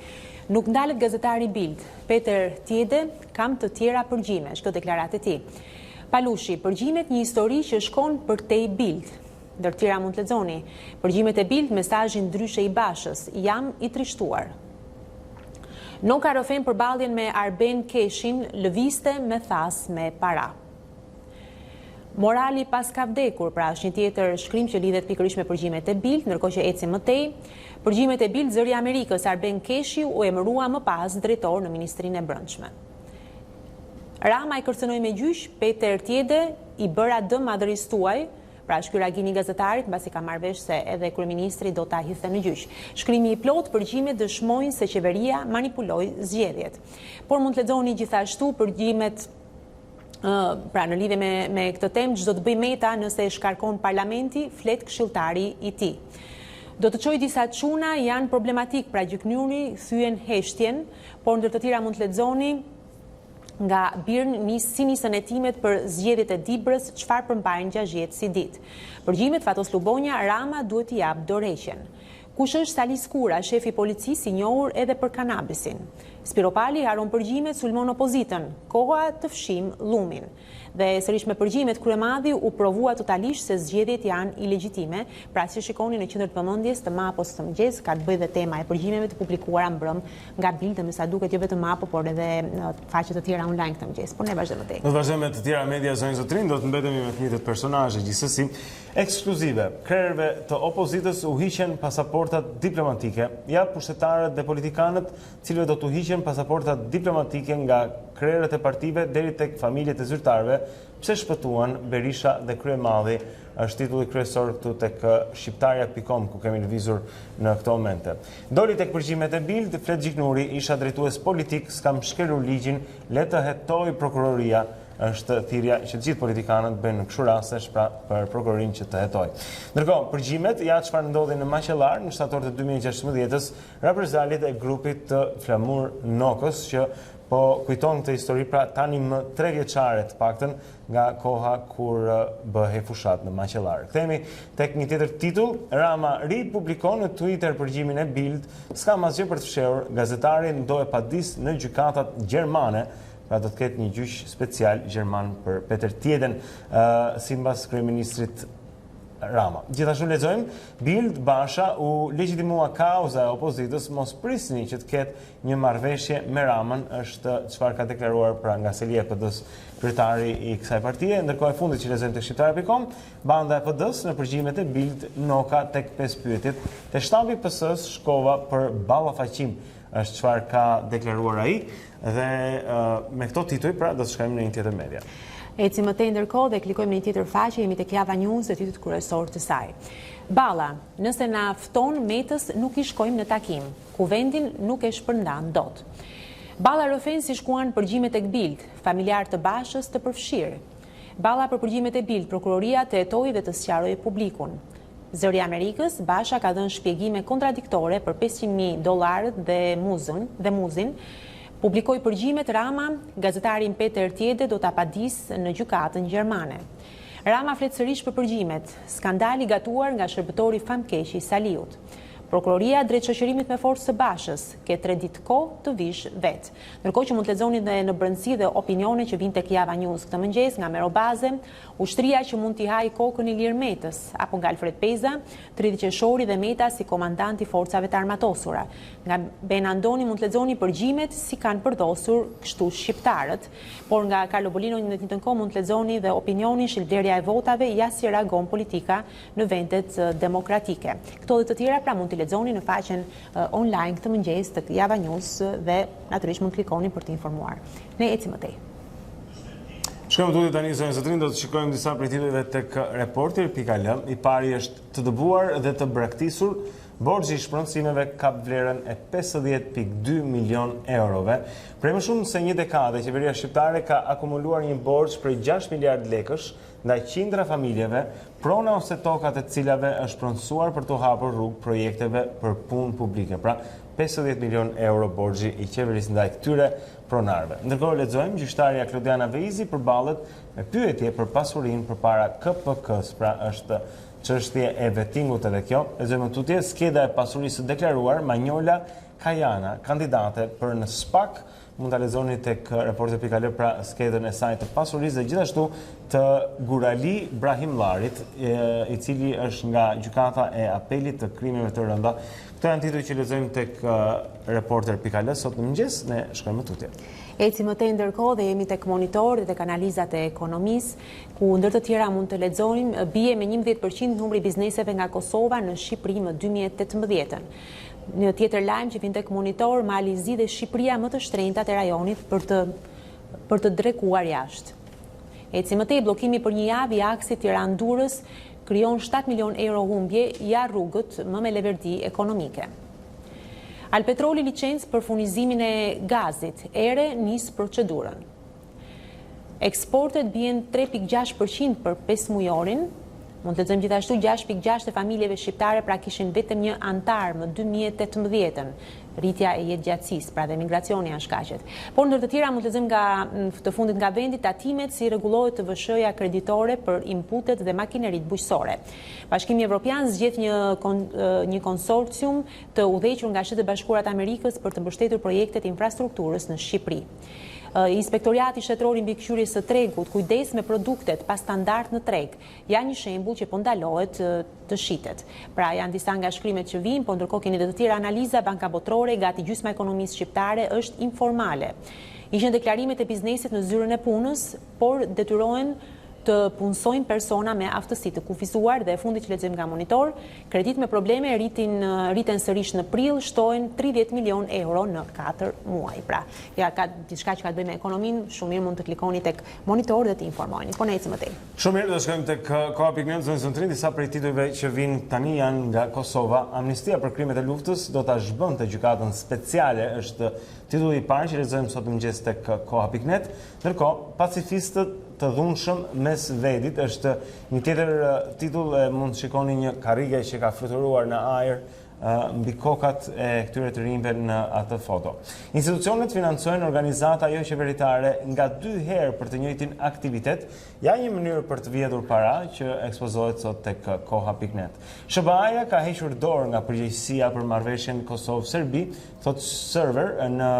Nuk ndalet gazetari Bild. Peter Tjede kam të tjera përgjime, shto deklarat e tij. Palushi, përgjimet një histori që shkon për te i Bild. Ndër tjera mund të lexoni. Përgjimet e Bild, mesazhin ndryshe i Bashës, jam i trishtuar. Noka Rofen përballjen me Arben Keshin lëviste me thas me para. Morali pas ka vdekur, pra është një tjetër shkrim që lidhet pikërisht me përgjimet e Bild, ndërkohë që eci më tej. Përgjimet e Bild, zëri i Amerikës Arben Keshi u emërua më pas drejtor në Ministrinë e Brendshme. Rama i kërcënoi me gjyq, Peter Tjede i bëra dëm madhërisë tuaj, pra është ky reagimi i gazetarit mbasi ka marrë vesh se edhe kryeministri do ta hidhte në gjyq. Shkrimi i plot përgjimet dëshmojnë se qeveria manipuloi zgjedhjet. Por mund të lexoni gjithashtu përgjimet pra në lidhje me këtë temë, çdo të bëj Meta nëse e shkarkon parlamenti, flet këshilltari i tij. Do të çoj disa çuna janë problematik, pra gjyknuri thyen heshtjen, por ndër të tjera mund të lexoni nga Birn si nisën hetimet për zgjedhjet e Dibrës, çfarë përmbajnë 60 si ditë. Përgjimet Fatos Lubonja, Rama duhet t'i jap dorëheqjen. Kush është Salis Kura, shefi policisë i njohur edhe për kanabisin. Spiropali haron përgjimet, sulmon opozitën, koha të fshim llumin. Dhe sërish me përgjimet, Kryemadhi u provua totalisht se zgjedhjet janë ilegjitime, pra si shikoni në qendër të vëmendjes të Mapos të mëngjes, ka të bëjë dhe tema e përgjimeve të publikuara mbrëm nga Bild, me sa duket jo vetëm Mapo, por edhe faqe të tjera online këtë mëngjes. Por ne vazhdojmë tek. Do të vazhdojmë me të tjera media zonjë zotrin, do të mbetemi me të njëjtat personazhe gjithsesi. Ekskluzive, krerëve të opozitës u hiqen pasaportat diplomatike, ja pushtetarët dhe politikanët, cilëve do të hiqen pasaportat diplomatike nga krerët e partive deri tek familjet e zyrtarëve, pse shpëtuan Berisha dhe Kryemadhi, është titulli kryesor këtu tek shqiptarja.com, ku kemi lëvizur në këto momente. Doli tek përgjimet e Bild, flet gjyknuri, isha drejtues politik, s'kam shkelur ligjin, le të hetoj prokuroria, është thirrja që gjithë politikanët bëjnë në kështu rastesh pra për prokurorin që të hetoj. Ndërkohë, përgjimet ja çfarë ndodhi në Maqellar në shtator të 2016-s, reprezalit e grupit të Flamur Nokës që po kujton këtë histori, pra tani më 3 vjeçare të paktën nga koha kur bëhej fushat në Maqellar. Kthehemi tek një tjetër titull, Rama ripublikon në Twitter përgjimin e Bild, s'ka asgjë për të fshehur, gazetari ndohet padis në gjykatat gjermane. Pra do të ketë një gjyq special gjerman për Peter Tjeden, sipas kryeministrit Rama. Gjithashtu lexojmë, Bild Basha u legjitimua kauza e opozitës, mos prisni që të ketë një marrëveshje me Ramën, është çfarë ka deklaruar pra nga selia e PD-s kryetari i kësaj partie. Ndërkohë e fundit që lexojmë tek shqiptarja.com, banda e PD-s në përgjimet e Bild noka tek 5 pyetjet, te shtabi i PS-s shkova për ballafaqim, është çfarë ka deklaruar ai. Dhe me këto tituj, pra, do të shkojmë në një tjetër media. Eci më tej ndërkohë dhe klikojmë në një tjetër faqe, jemi tek Java News dhe titulli kryesor të saj. Balla, nëse na fton Metës nuk i shkojmë në takim, kuvendin nuk e shpërndan dot. Balla Rofen si shkuan përgjimet tek Bild, familjar të Bashës të përfshirë. Balla për përgjimet e Bild, prokuroria të hetoi dhe të sqarojë publikun. Zëri i Amerikës, Basha ka dhënë shpjegime kontradiktore për $500,000 dhe muzin. Publikoi përgjimet Rama, gazetarin Peter Tjede do ta padis në gjykatën gjermane. Rama flet sërish për përgjimet, skandali gatuar nga shërbëtori famkeq i Saliut. Prokuroria drejt shoqërimit me forcë së Bashës, ke 3 ditë kohë të vish vet. Ndërkohë që mund të lexoni dhe në brendësi dhe opinione që vijnë tek Java News këtë mëngjes nga Merobaze, ushtria që mund t'i hajë kokën i lirë Metës, apo nga Alfred Peza, 30 qershori dhe Meta si komandant i forcave të armatosura. Nga Ben Andoni mund të lexoni përgjimet si kanë përdosur kështu shqiptarët, por nga Carlo Bolino në të njëjtën kohë mund të lexoni dhe opinionin shilderja e votave ja si reagon politika në vendet demokratike. Këto dhe të tjera pra mund të lexoni në faqen online këtë mëngjes të Java News dhe natyrisht mund të klikoni për të informuar. Ne ecim më tej. Shkojmë tuti tani zonjë zotrin, do të shikojmë disa prej titujve tek Reporter.al. I pari është të dëbuar dhe të braktisur, borxhi i shpronësimeve ka vlerën e 50.2 milion eurove. Prej më shumë se një dekade, qeveria shqiptare ka akumuluar një borxh prej 6 miliard lekësh ndaj qindra familjeve, prona ose tokat e cilave është shpronësuar për të hapur rrugë projekteve për punë publike. Pra, 50 milion euro borxhi i qeverisë ndaj këtyre pronarëve. Ndërkohë lexojmë gjyqtarja Klodiana Veizi përballet me pyetje për pasurinë përpara KPK-s, pra është çështje e vettingut edhe kjo. Lexojmë tutje, skeda e pasurisë së deklaruar, Manjola Kajana, kandidate për në SPAK. Mund ta lexoni tek reporter.al pra skedën e saj të pasurisë dhe gjithashtu të Gurali Brahimllarit, i cili është nga gjykata e apelit të krimeve të rënda. Këto janë titujt që lexojmë tek reporter.al sot në mëngjes, ne shkojmë tutje. Eci më tej ndërkohë dhe jemi tek Monitor dhe tek analizat e ekonomisë, ku ndër të tjera mund të lexojmë bie me 11% numri bizneseve nga Kosova në Shqipëri më 2018. Një tjetër lajm që vjen tek Monitor, Mali Zi dhe Shqipëria më të shtrenjtat e rajonit për të drekuar jashtë. Eci më tej, bllokimi për një javë i aksit Tiranë-Durrës krijon 7 milion euro humbje ja rrugët më me leverdi ekonomike. Alpetroli licencë për furnizimin e gazit, ere nis procedurën. Eksportet bien 3.6% për 5 mujorin. Mund të lexojmë gjithashtu 6.6 e familjeve shqiptare pra kishin vetëm një antar më 2018-ën. Rritja e jetëgjatësisë, pra dhe migracioni janë shkaqet. Por ndër të tjera mund të lexojmë nga të fundit nga vendi tatimet si rregullohet TVSH-ja kreditore për inputet dhe makineritë bujqësore. Bashkimi Evropian zgjedh një konsorcium të udhëhequr nga Shtetet e Bashkuara të Amerikës për të mbështetur projektet e infrastrukturës në Shqipëri. Inspektoriati Shtetëror i Mbikëqyrjes së Tregut, kujdes me produktet pa standard në treg, janë një shembull që po ndalohet të shitet. Pra janë disa nga shkrimet që vijnë, po ndërkohë keni edhe të tjera analiza. Banka Botërore, gati gjysma e ekonomisë shqiptare është informale. Ishin deklarimet e biznesit në zyrën e punës, por detyrohen të punsojnë persona me aftësi të kufizuar dhe e fundit që lexojmë nga Monitor, kredit me probleme rriten sërish në prill, shtohen 30 milion euro në 4 muaj. Pra, ja ka diçka që ka të bëjë me ekonominë, shumë mirë mund të klikoni tek Monitor dhe të informoheni. Po ne ecim më tej. Shumë mirë, do shkojmë tek koha.net, zonën disa prej titujve që vinë tani janë nga Kosova. Amnistia për krimet e luftës do ta zhbënte gjykatën speciale, është titulli i parë që lexojmë sot mëngjes tek koha.net. Ndërkohë, pacifistët të dhunshëm mes vedit është një tjetër titull, mund të shikoni një karrige që ka fluturuar në ajër mbi kokat e këtyre të rinjve në atë foto. Institucionet financojnë organizata jo qeveritare nga 2 herë për të njëjtin aktivitet, ja një mënyrë për të vjedhur para që ekspozohet sot tek koha.net. SBA-ja ka hequr dorë nga përgjegjësia për marrëveshjen Kosovë-Serbi, thot server në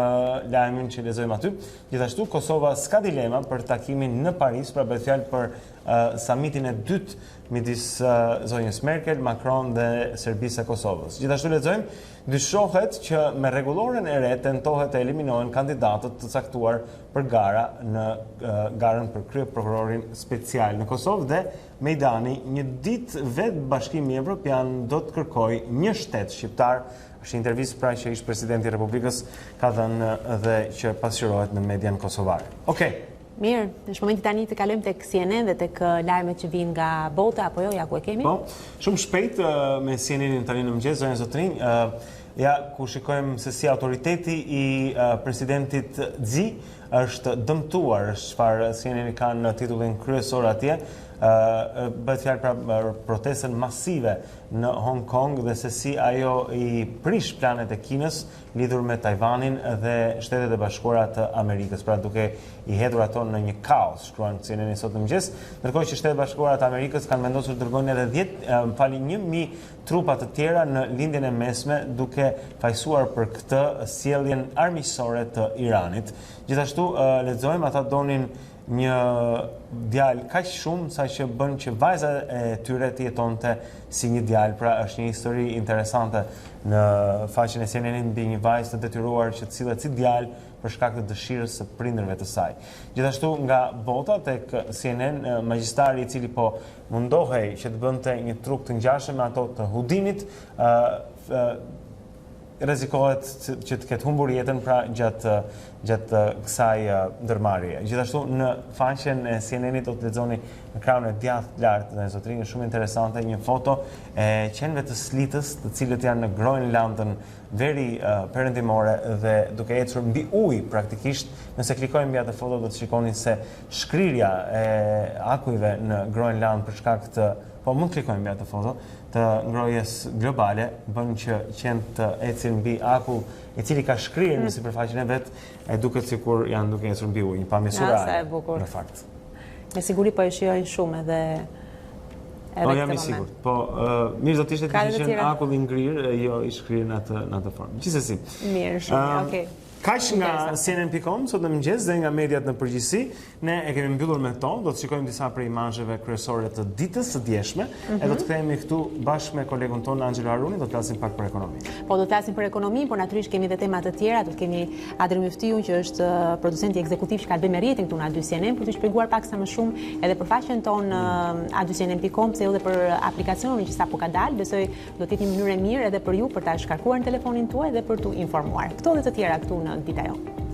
lajmin që lexojmë aty. Gjithashtu Kosova s'ka dilema për takimin në Paris, pra bëhet fjalë për summitin e dytë midis zonjës Merkel, Macron dhe Serbisë e Kosovës. Gjithashtu lexojmë, dyshohet që me rregulloren e re tentohet të eliminohen kandidatët të caktuar për garën për kryeprokurorin special në Kosovë dhe Mejdani. Një ditë vetë Bashkimi Evropian do të kërkojë një shtet shqiptar. Është intervistë pra që ish presidenti i Republikës ka dhënë dhe që pasqyrohet në median kosovare. Okej. Mirë, është momenti tani të kalojmë tek CNN dhe tek lajmet që vijnë nga bota, apo jo, ja ku e kemi? Po, shumë shpejt me CNN-in tani në mëngjes, zonja Zotrin, ja ku shikojmë se si autoriteti i presidentit Xi është dëmtuar, çfarë CNN-i kanë në titullin kryesor atje. Bëhet fjalë për protestën masive në Hong Kong dhe se si ajo i prish planet e Kinës lidhur me Tajvanin dhe Shtetet e Bashkuara të Amerikës, pra duke i hedhur ato në një kaos, shkruan CNN sot në mëngjes, ndërkohë që Shtetet e Bashkuara të Amerikës kanë vendosur të dërgojnë edhe 1.000 trupa të tjera në lindjen e mesme, duke fajsuar për këtë sjelljen armiqësore të Iranit. Gjithashtu lexojmë ata donin një djalë kaq shumë sa që bën që vajza e tyre të jetonte si një djalë. Pra është një histori interesante në faqen e CNN-it mbi një vajzë të detyruar që të sillet si djalë për shkak të dëshirës së prindërve të saj. Gjithashtu nga bota tek CNN, magjistari i cili po mundohej që të bënte një truk të ngjashëm me ato të Hudinit, rrezikohet që të ketë humbur jetën pra gjatë kësaj ndërmarrjeje. Gjithashtu në faqen e CNN-it do të lexoni në krahun e djathtë lart dhe zotrinë shumë interesante një foto e qenëve të slitës, të cilët janë në Groenlandën veri perëndimore dhe duke ecur mbi ujë praktikisht. Nëse klikojmë mbi atë foto do të shikoni se shkrirja e akujve në Groenland për shkak të mund të klikojmë mbi atë foto të ngrohjes globale bën që qenë të ecin mbi akull i cili ka shkrirë në sipërfaqen e vet, e duket sikur janë duke ecur mbi ujë, një pamje surreale në fakt. Me siguri po e shijojnë shumë edhe Po jam i sigurt. Po mirë do të ishte të kishin akull i ngrirë, jo i shkrirë në atë formë. Gjithsesi. Mirë, shumë, okay. Kaq nga CNN.com sot në mëngjes dhe nga mediat në përgjithësi, ne e kemi mbyllur me to, do të shikojmë disa prej imazheve kryesore të ditës së djeshme, e do të kthehemi këtu bashkë me kolegun tonë Angelo Haruni, do të flasim pak për ekonomi. Po do të flasim për ekonomi, por natyrisht kemi edhe tema të tjera, do të kemi Adri Myftiun që është producenti ekzekutiv që ka të bëjë me rrjetin këtu në A2CNN për të shpjeguar pak sa më shumë edhe për faqen tonë A2CNN.com, se edhe për aplikacionin që sapo ka dalë, besoj do të jetë një mënyrë e mirë edhe për ju për ta shkarkuar në telefonin tuaj dhe për t'u informuar. Këto dhe të tjera këtu në Dita Jonë.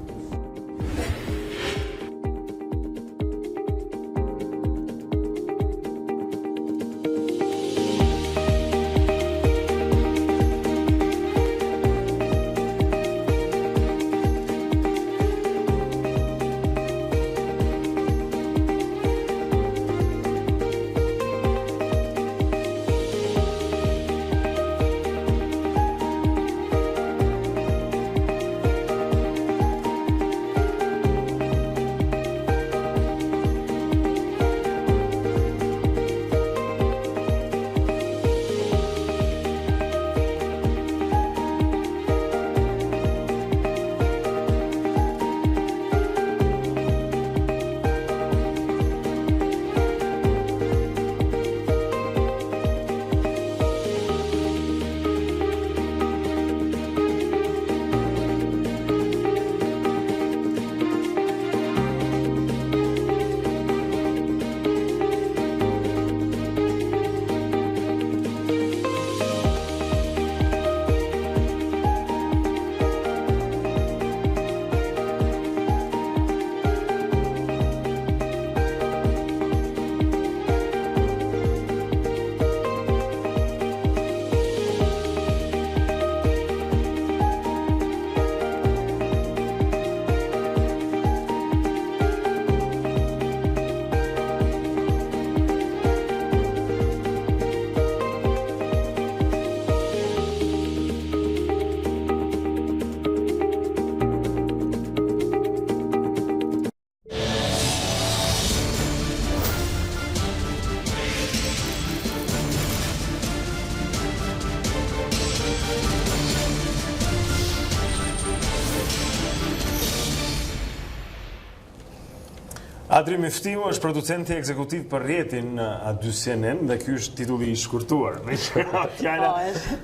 Adri Myftiu është producenti ekzekutiv për rrjetin A2CNN dhe ky është titulli i shkurtuar. Me fjala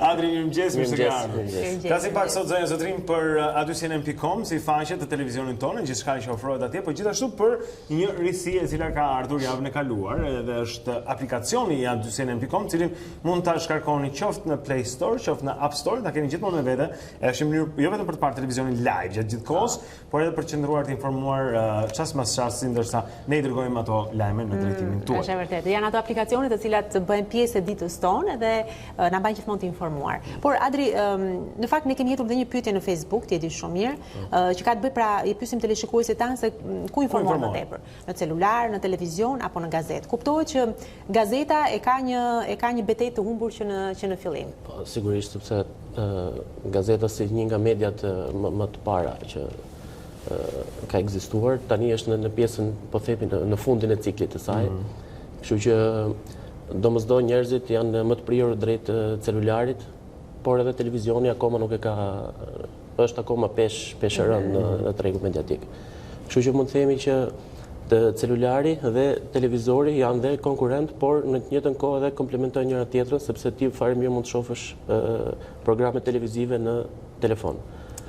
Adri, mirëmëngjes, mirë se ke ardhur. Flasim pak sot zonja zotrim për A2CNN.com si faqe të televizionit tonë, gjithçka që ofrohet atje, por gjithashtu për një risi e cila ka ardhur javën e kaluar, dhe është aplikacioni i A2CNN.com, cilin mund ta shkarkoni qoftë në Play Store, qoftë në App Store, ta keni gjithmonë me vete. Është një mënyrë jo vetëm për të parë televizionin live gjatë gjithë kohës, por edhe për të qëndruar të informuar çast pas çasti, ndërsa ne i dërgojmë ato lajme në drejtimin tuaj. Është vërtet. Janë ato aplikacione të cilat bëjnë pjesë e ditës tonë dhe na bajnë gjithmonë të informuar. Por Adri, në fakt ne kemi jetur dhe një pyetje në Facebook, ti e di shumë mirë, që ka të bëjë pra i pyesim teleshikuesit tanë se ku informohen më tepër, në celular, në televizion apo në gazetë. Kuptohet që gazeta e ka një betejë të humbur që në fillim. Po, sigurisht sepse gazeta si një nga mediat më të para që ka ekzistuar, tani është në pjesën, po themi, në fundin e ciklit të saj. Kështu që domosdoshmë njerëzit janë më të prirur drejt celularit, por edhe televizioni akoma nuk është akoma peshë rënd në tregun mediatik. Kështu që mund të themi që celulari dhe televizori janë dhe konkurrent, por në të njëjtën kohë edhe komplementojnë njëra tjetrën, sepse ti fare mirë mund të shohësh programe televizive në telefon.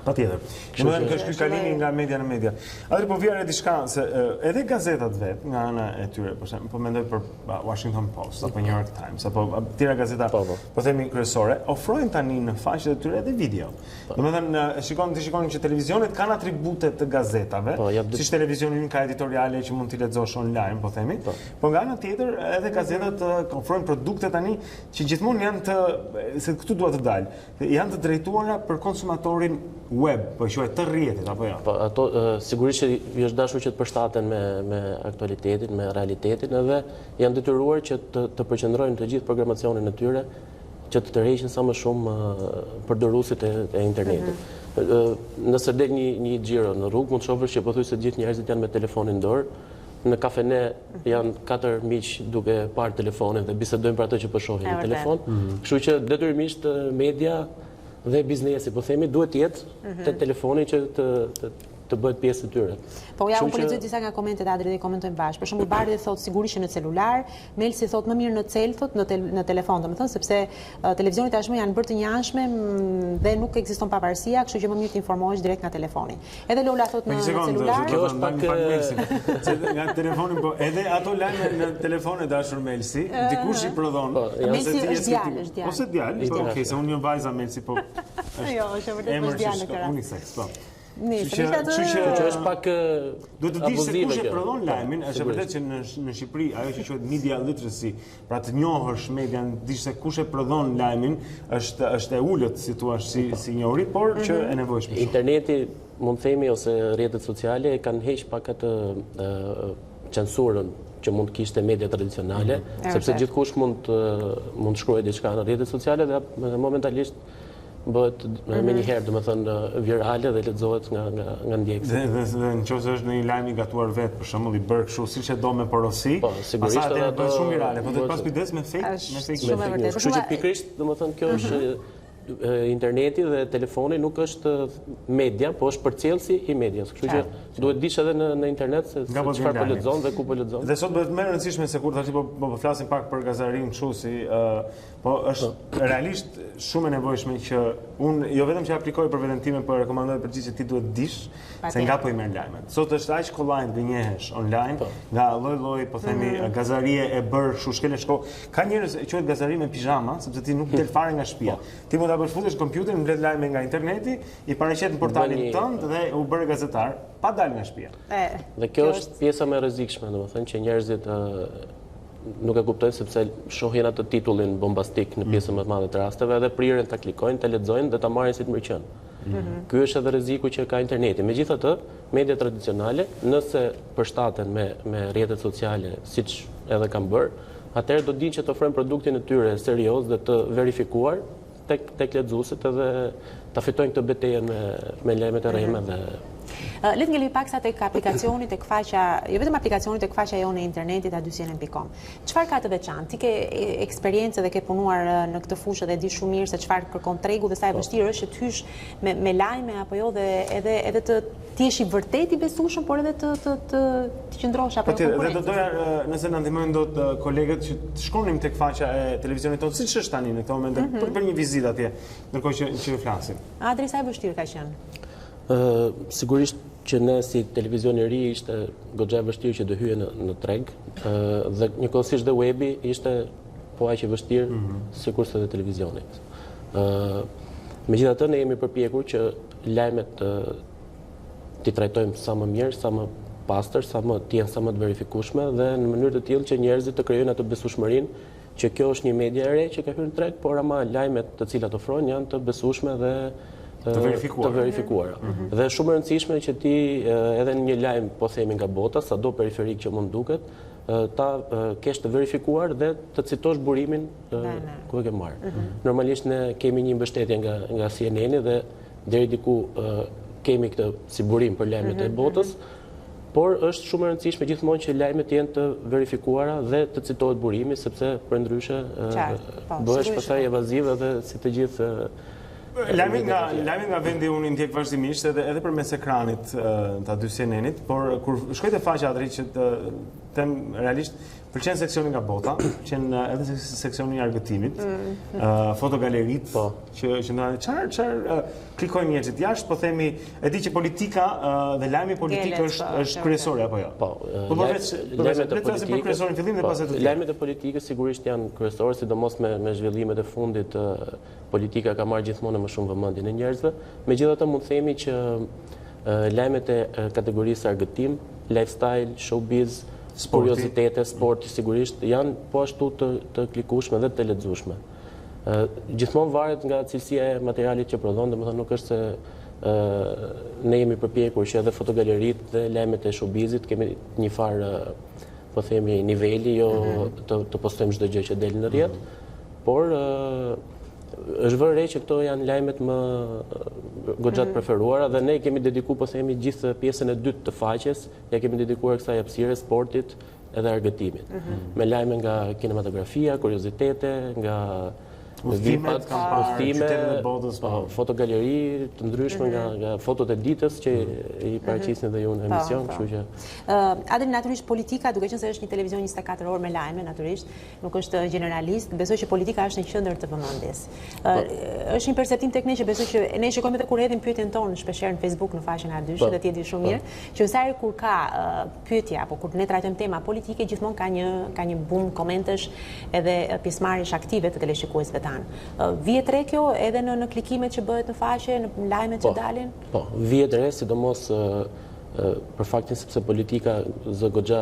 Patjetër. Domethënë kjo është kalimi nga media në media. Atëherë po vjen diçka se edhe gazetat vet nga ana e tyre, për shembull, po mendoj për Washington Post apo New York Times apo tjera gazeta, po themi kryesore, ofrojnë tani në faqet e tyre edhe video. Domethënë shikoni që televizionet kanë atribute të gazetave, siç televizioni ka editoriale që mund t'i lexosh online, po themi. Po nga ana tjetër edhe gazetat ofrojnë produkte tani që gjithmonë janë se këtu dua të dalë. Janë të drejtuara për konsumatorin web, po quhet të rrjetit apo jo? Po ato sigurisht që është dashur që të përshtaten me aktualitetin, me realitetin, edhe janë detyruar që të përqendrojnë të gjithë programacionin e tyre që të tërheqin sa më shumë përdoruesit e internetit. Nëse del një xhiro në rrugë, mund të shohësh që pothuajse të gjithë njerëzit janë me telefonin në dorë, në kafene janë 4 miq duke parë telefonin dhe bisedojnë për ato që po shohin në telefon. Kështu që detyrimisht media dhe biznesi, po themi, duhet të jetë te telefoni që të bëhet pjesë e tyre. Po ja, unë po lexoj disa nga komentet Adri dhe komentojmë bashkë. Për shembull Bardhi thotë sigurisht që në celular, Melsi thotë më mirë në cel, thotë në telefon, domethënë sepse televizionit tashmë janë bërë të njanshme dhe nuk ekziston pavarësia, kështu që më mirë të informohesh direkt nga telefoni. Edhe Lola thotë në celular. Kjo është pak nga telefoni, po edhe ato lajme në telefon e dashur Melsi, dikush i prodhon. Melsi është djalë, Ose djalë, po okej, se unë jam vajza Melsi, po. Jo, është vërtet djalë në këtë rast. Po. Që është pak duhet të dish se kush e prodhon lajmin, është vërtet që në Shqipëri ajo që quhet media literacy, pra të njohësh median, dish se kush e prodhon lajmin, është e ulët, si thua, si njohuri, por që e nevojshme. Interneti, mund të themi, ose rrjetet sociale kanë heq pak atë censurën që mund të kishte media tradicionale, sepse gjithkush mund të shkruajë diçka në rrjetet sociale dhe momentalisht bëhet me njëherë, domethënë virale dhe lexohet nga ndjekësit. Dhe nëse është në një lajm i gatuar vetë, për shembull i bërë kështu siç e do me porosi, pastaj atë bëhet shumë virale, por të pas kujdes me fake news. Kështu që pikërisht, domethënë kjo është interneti dhe telefoni nuk është media, po është përcjellësi i medias. Kështu që duhet dish edhe në internet se çfarë po lexon dhe ku po lexon. Dhe sot bëhet më e rëndësishme se kur tash po flasim pak për gazarin kështu si po është realisht shumë e nevojshme që unë jo vetëm që aplikoj për veten time, por rekomandoj përgjithësisht që ti duhet dish se nga po i merr lajmet. Sot është aq kollaj të gënjehesh online nga lloj-lloj, po themi gazarie e bërë kështu shkelë shko. Ka njerëz që quhet gazari me pijama, sepse ti nuk del fare nga shtëpia. Ti mund ta bësh futesh kompjuterin, mbledh lajme nga interneti, i paraqet në portalin tënd dhe u bërë gazetar pa dalë nga shtëpia. Dhe kjo është pjesa më e rrezikshme, domethënë që njerëzit nuk e kuptojnë sepse shohin atë titullin bombastik në pjesën më të madhe të rasteve dhe priren ta klikojnë, ta lexojnë dhe ta marrin si të mëlqen. Ky është edhe rreziku që ka interneti. Megjithatë, media tradicionale, nëse përshtaten me rrjetet sociale, siç edhe kanë bërë, atëherë do dinë që të ofrojnë produktin e tyre serioz dhe të verifikuar tek lexuesit edhe ta fitojnë këtë betejë me lajmet e rreme dhe Le të ngeli pak sa tek aplikacioni, tek faqja, jo vetëm aplikacioni, tek faqja jonë e internetit adycjenen.com. Çfarë ka të veçantë? Ti ke eksperiencë dhe ke punuar në këtë fushë dhe di shumë mirë se çfarë kërkon tregu dhe sa e vështirë është që të hysh me lajme apo jo dhe edhe të jesh i vërtet i besueshëm, por edhe të qëndrosh apo jo. Dhe do doja nëse na ndihmojnë dot kolegët që të shkonim tek faqja e televizionit tonë, siç është tani në këtë moment, për një vizitë atje, ndërkohë që flasim. Adri, sa e vështirë ka qenë? Sigurisht që ne si televizion i ri ishte goxha e vështirë që të hyje në treg dhe njëkohësisht dhe webi ishte po aq i vështirë sikurse dhe televizioni. Megjithatë ne jemi përpjekur që lajmet t'i trajtojmë sa më mirë, sa më pastër, të jenë sa më të verifikueshme dhe në mënyrë të tillë që njerëzit të krijojnë atë besueshmërinë që kjo është një media e re që ka hyrë në treg, por ama lajmet të cilat ofrojnë janë të besueshme dhe të verifikuara. Dhe shumë e rëndësishme që ti edhe në një lajm, po themi nga bota, sado periferik që mund duket, ta kesh të verifikuar dhe të citosh burimin ku e ke marrë. Normalisht ne kemi një mbështetje nga CNN dhe deri diku kemi këtë si burim për lajmet e botës, por është shumë e rëndësishme gjithmonë që lajmet jenë të verifikuara dhe të citohet burimi, sepse përndryshe bëhesh pastaj evaziv edhe si të gjithë. Lajmi nga vendi unë i ndjek vazhdimisht edhe përmes ekranit të adycjenenit, por kur shkoj te faqja Adri që të them realisht, pëlqen seksioni nga bota, pëlqen edhe seksioni i argëtimit, fotogaleritë, që ndonë çfarë klikojnë njerëzit jashtë, po themi, e di që politika dhe lajmi politik është kryesor apo jo. Po, lajmet e politikës sigurisht janë kryesorë, sidomos me zhvillimet e fundit, politika ka marrë gjithmonë më shumë vëmendjen e njerëzve. Megjithatë mund të themi që lajmet e kategorisë argëtim, lifestyle, showbiz, kuriozitete, sporti sigurisht janë po ashtu të klikueshme dhe të lexueshme. Gjithmonë varet nga cilësia e materialit që prodhon, domethënë nuk është se ne jemi përpjekur që edhe fotogaleritë dhe lajmet e showbizit kemi një farë, po themi, niveli, jo të postojmë çdo gjë që del në rrjet, por është vërë re që këto janë lajmet më goxha të preferuara dhe ne kemi dedikuar, po themi, gjithë pjesën e dytë të faqes, ja kemi dedikuar kësaj hapësire, sportit edhe argëtimit. Me lajme nga kinematografia, kuriozitete, nga Udhëtimet, qytetet e botës, fotogaleri të ndryshme nga fotot e ditës që i paraqisin dhe ju në emision, kështu që Adri, natyrisht politika, duke qenë se është një televizion 24 orë me lajme, natyrisht, nuk është generalist, besoj që politika është në qendër të vëmendjes. Është një perceptim tek ne që besoj që ne shikojmë edhe kur hedhim pyetjen tonë shpeshherë në Facebook në faqen e A2 dhe ti e di shumë mirë, që sa herë kur ka pyetje apo kur ne trajtojmë tema politike, gjithmonë ka një bum komentesh edhe pjesëmarrjesh aktive të teleshikuesve tanë. Vihet re kjo edhe në klikimet që bëhet në faqe, në lajmet që dalin? Po, vihet re, sidomos për faktin sepse politika zë goxha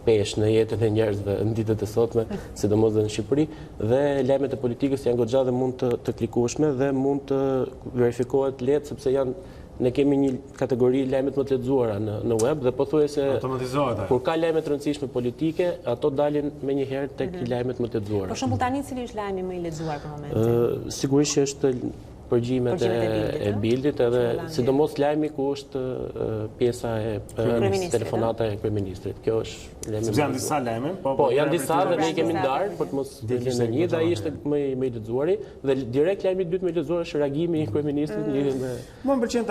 pesh në jetën e njerëzve në ditët e sotme, sidomos dhe në Shqipëri, dhe lajmet e politikës janë goxha dhe mund të klikueshme dhe mund të verifikohet lehtë sepse ne kemi një kategori lajmet më të lexuara në web dhe pothuajse kur ka lajme të rëndësishme politike, ato dalin menjëherë tek lajmet më të lexuara. Për shembull tani cili është lajmi më i lexuar për momentin? Sigurisht që është përgjimet e Bildit edhe sidomos lajmi ku është pjesa e telefonata e kryeministrit. Kjo është lajmi. Sepse janë disa lajme, po janë disa dhe ne i kemi ndarë për të mos lënë në një dhe ai ishte më i lexuari dhe direkt lajmi i dytë më i lexuar është reagimi i kryeministrit në lidhje me. Më pëlqen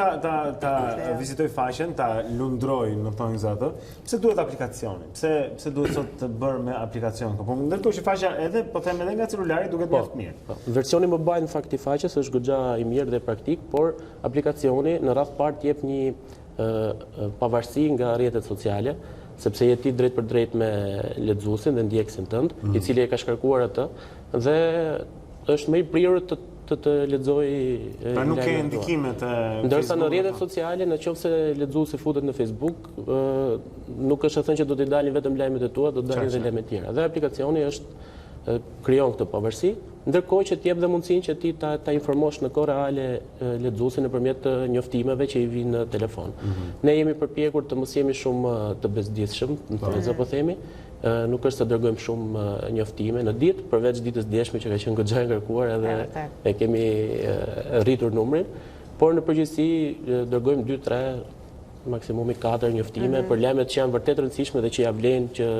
ta vizitoj faqen, ta lundroj në thonjë atë. Pse duhet aplikacioni? Pse duhet sot të bërë me aplikacion? Po ndërkohë që faqja edhe po them edhe nga celulari duket mjaft mirë. Versioni mobile në fakt i faqes është goxha i mirë dhe praktik, por aplikacioni në radh parë jep një pavarësi nga rrjetet sociale, sepse je ti drejt për drejt me lexuesin dhe ndjekësin tënd, i cili e ka shkarkuar atë dhe është më i prirur të lexojë. Pra nuk ke ndikimet e ndërsa në rrjetet sociale, nëse lexuesi futet në Facebook, nuk është e thënë që do t'i dalin vetëm lajmet e tua, do të dalin edhe lajme të tjera. Dhe aplikacioni krijon këtë pavarësi, ndërkohë që t'jep dhe mundësinë që ti ta informosh në kohë reale lexuesin nëpërmjet njoftimeve që i vinë në telefon. Ne jemi përpjekur të mos jemi shumë të bezdisshëm, po themi, nuk është të dërgojmë shumë njoftime në ditë, përveç ditës djeshme që ka qenë goxha e ngarkuar edhe e kemi rritur numrin, por në përgjithësi dërgojmë 2-3, maksimumi 4 njoftime për lajmet që janë vërtet rëndësishme dhe që ja vlen që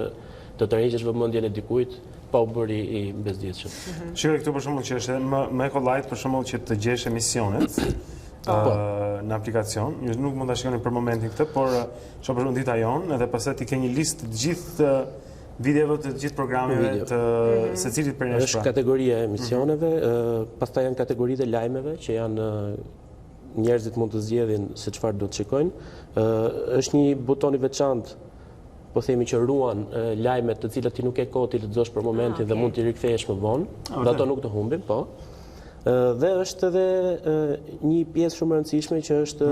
të tërheqësh vëmendjen e dikujt pa u bërë i bezdisshëm. Shikoj këtu për shembull që është më ekollajt për shembull që të gjesh emisionet në aplikacion. Ju nuk mund ta shikoni për momentin këtë, por shoh për shembull Dita Jonë edhe pastaj ti ke një listë të gjithë videove të gjithë programeve të secilit për ne. Është kategoria e emisioneve, pastaj janë kategoritë e lajmeve që janë njerëzit mund të zgjedhin se çfarë do të shikojnë. Është një buton i veçantë, po themi që ruan lajmet të cilat ti nuk ke kohë ti lexosh për momentin dhe mund t'i rikthesh më vonë, dhe ato nuk të humbin, po. Dhe është edhe një pjesë shumë e rëndësishme që është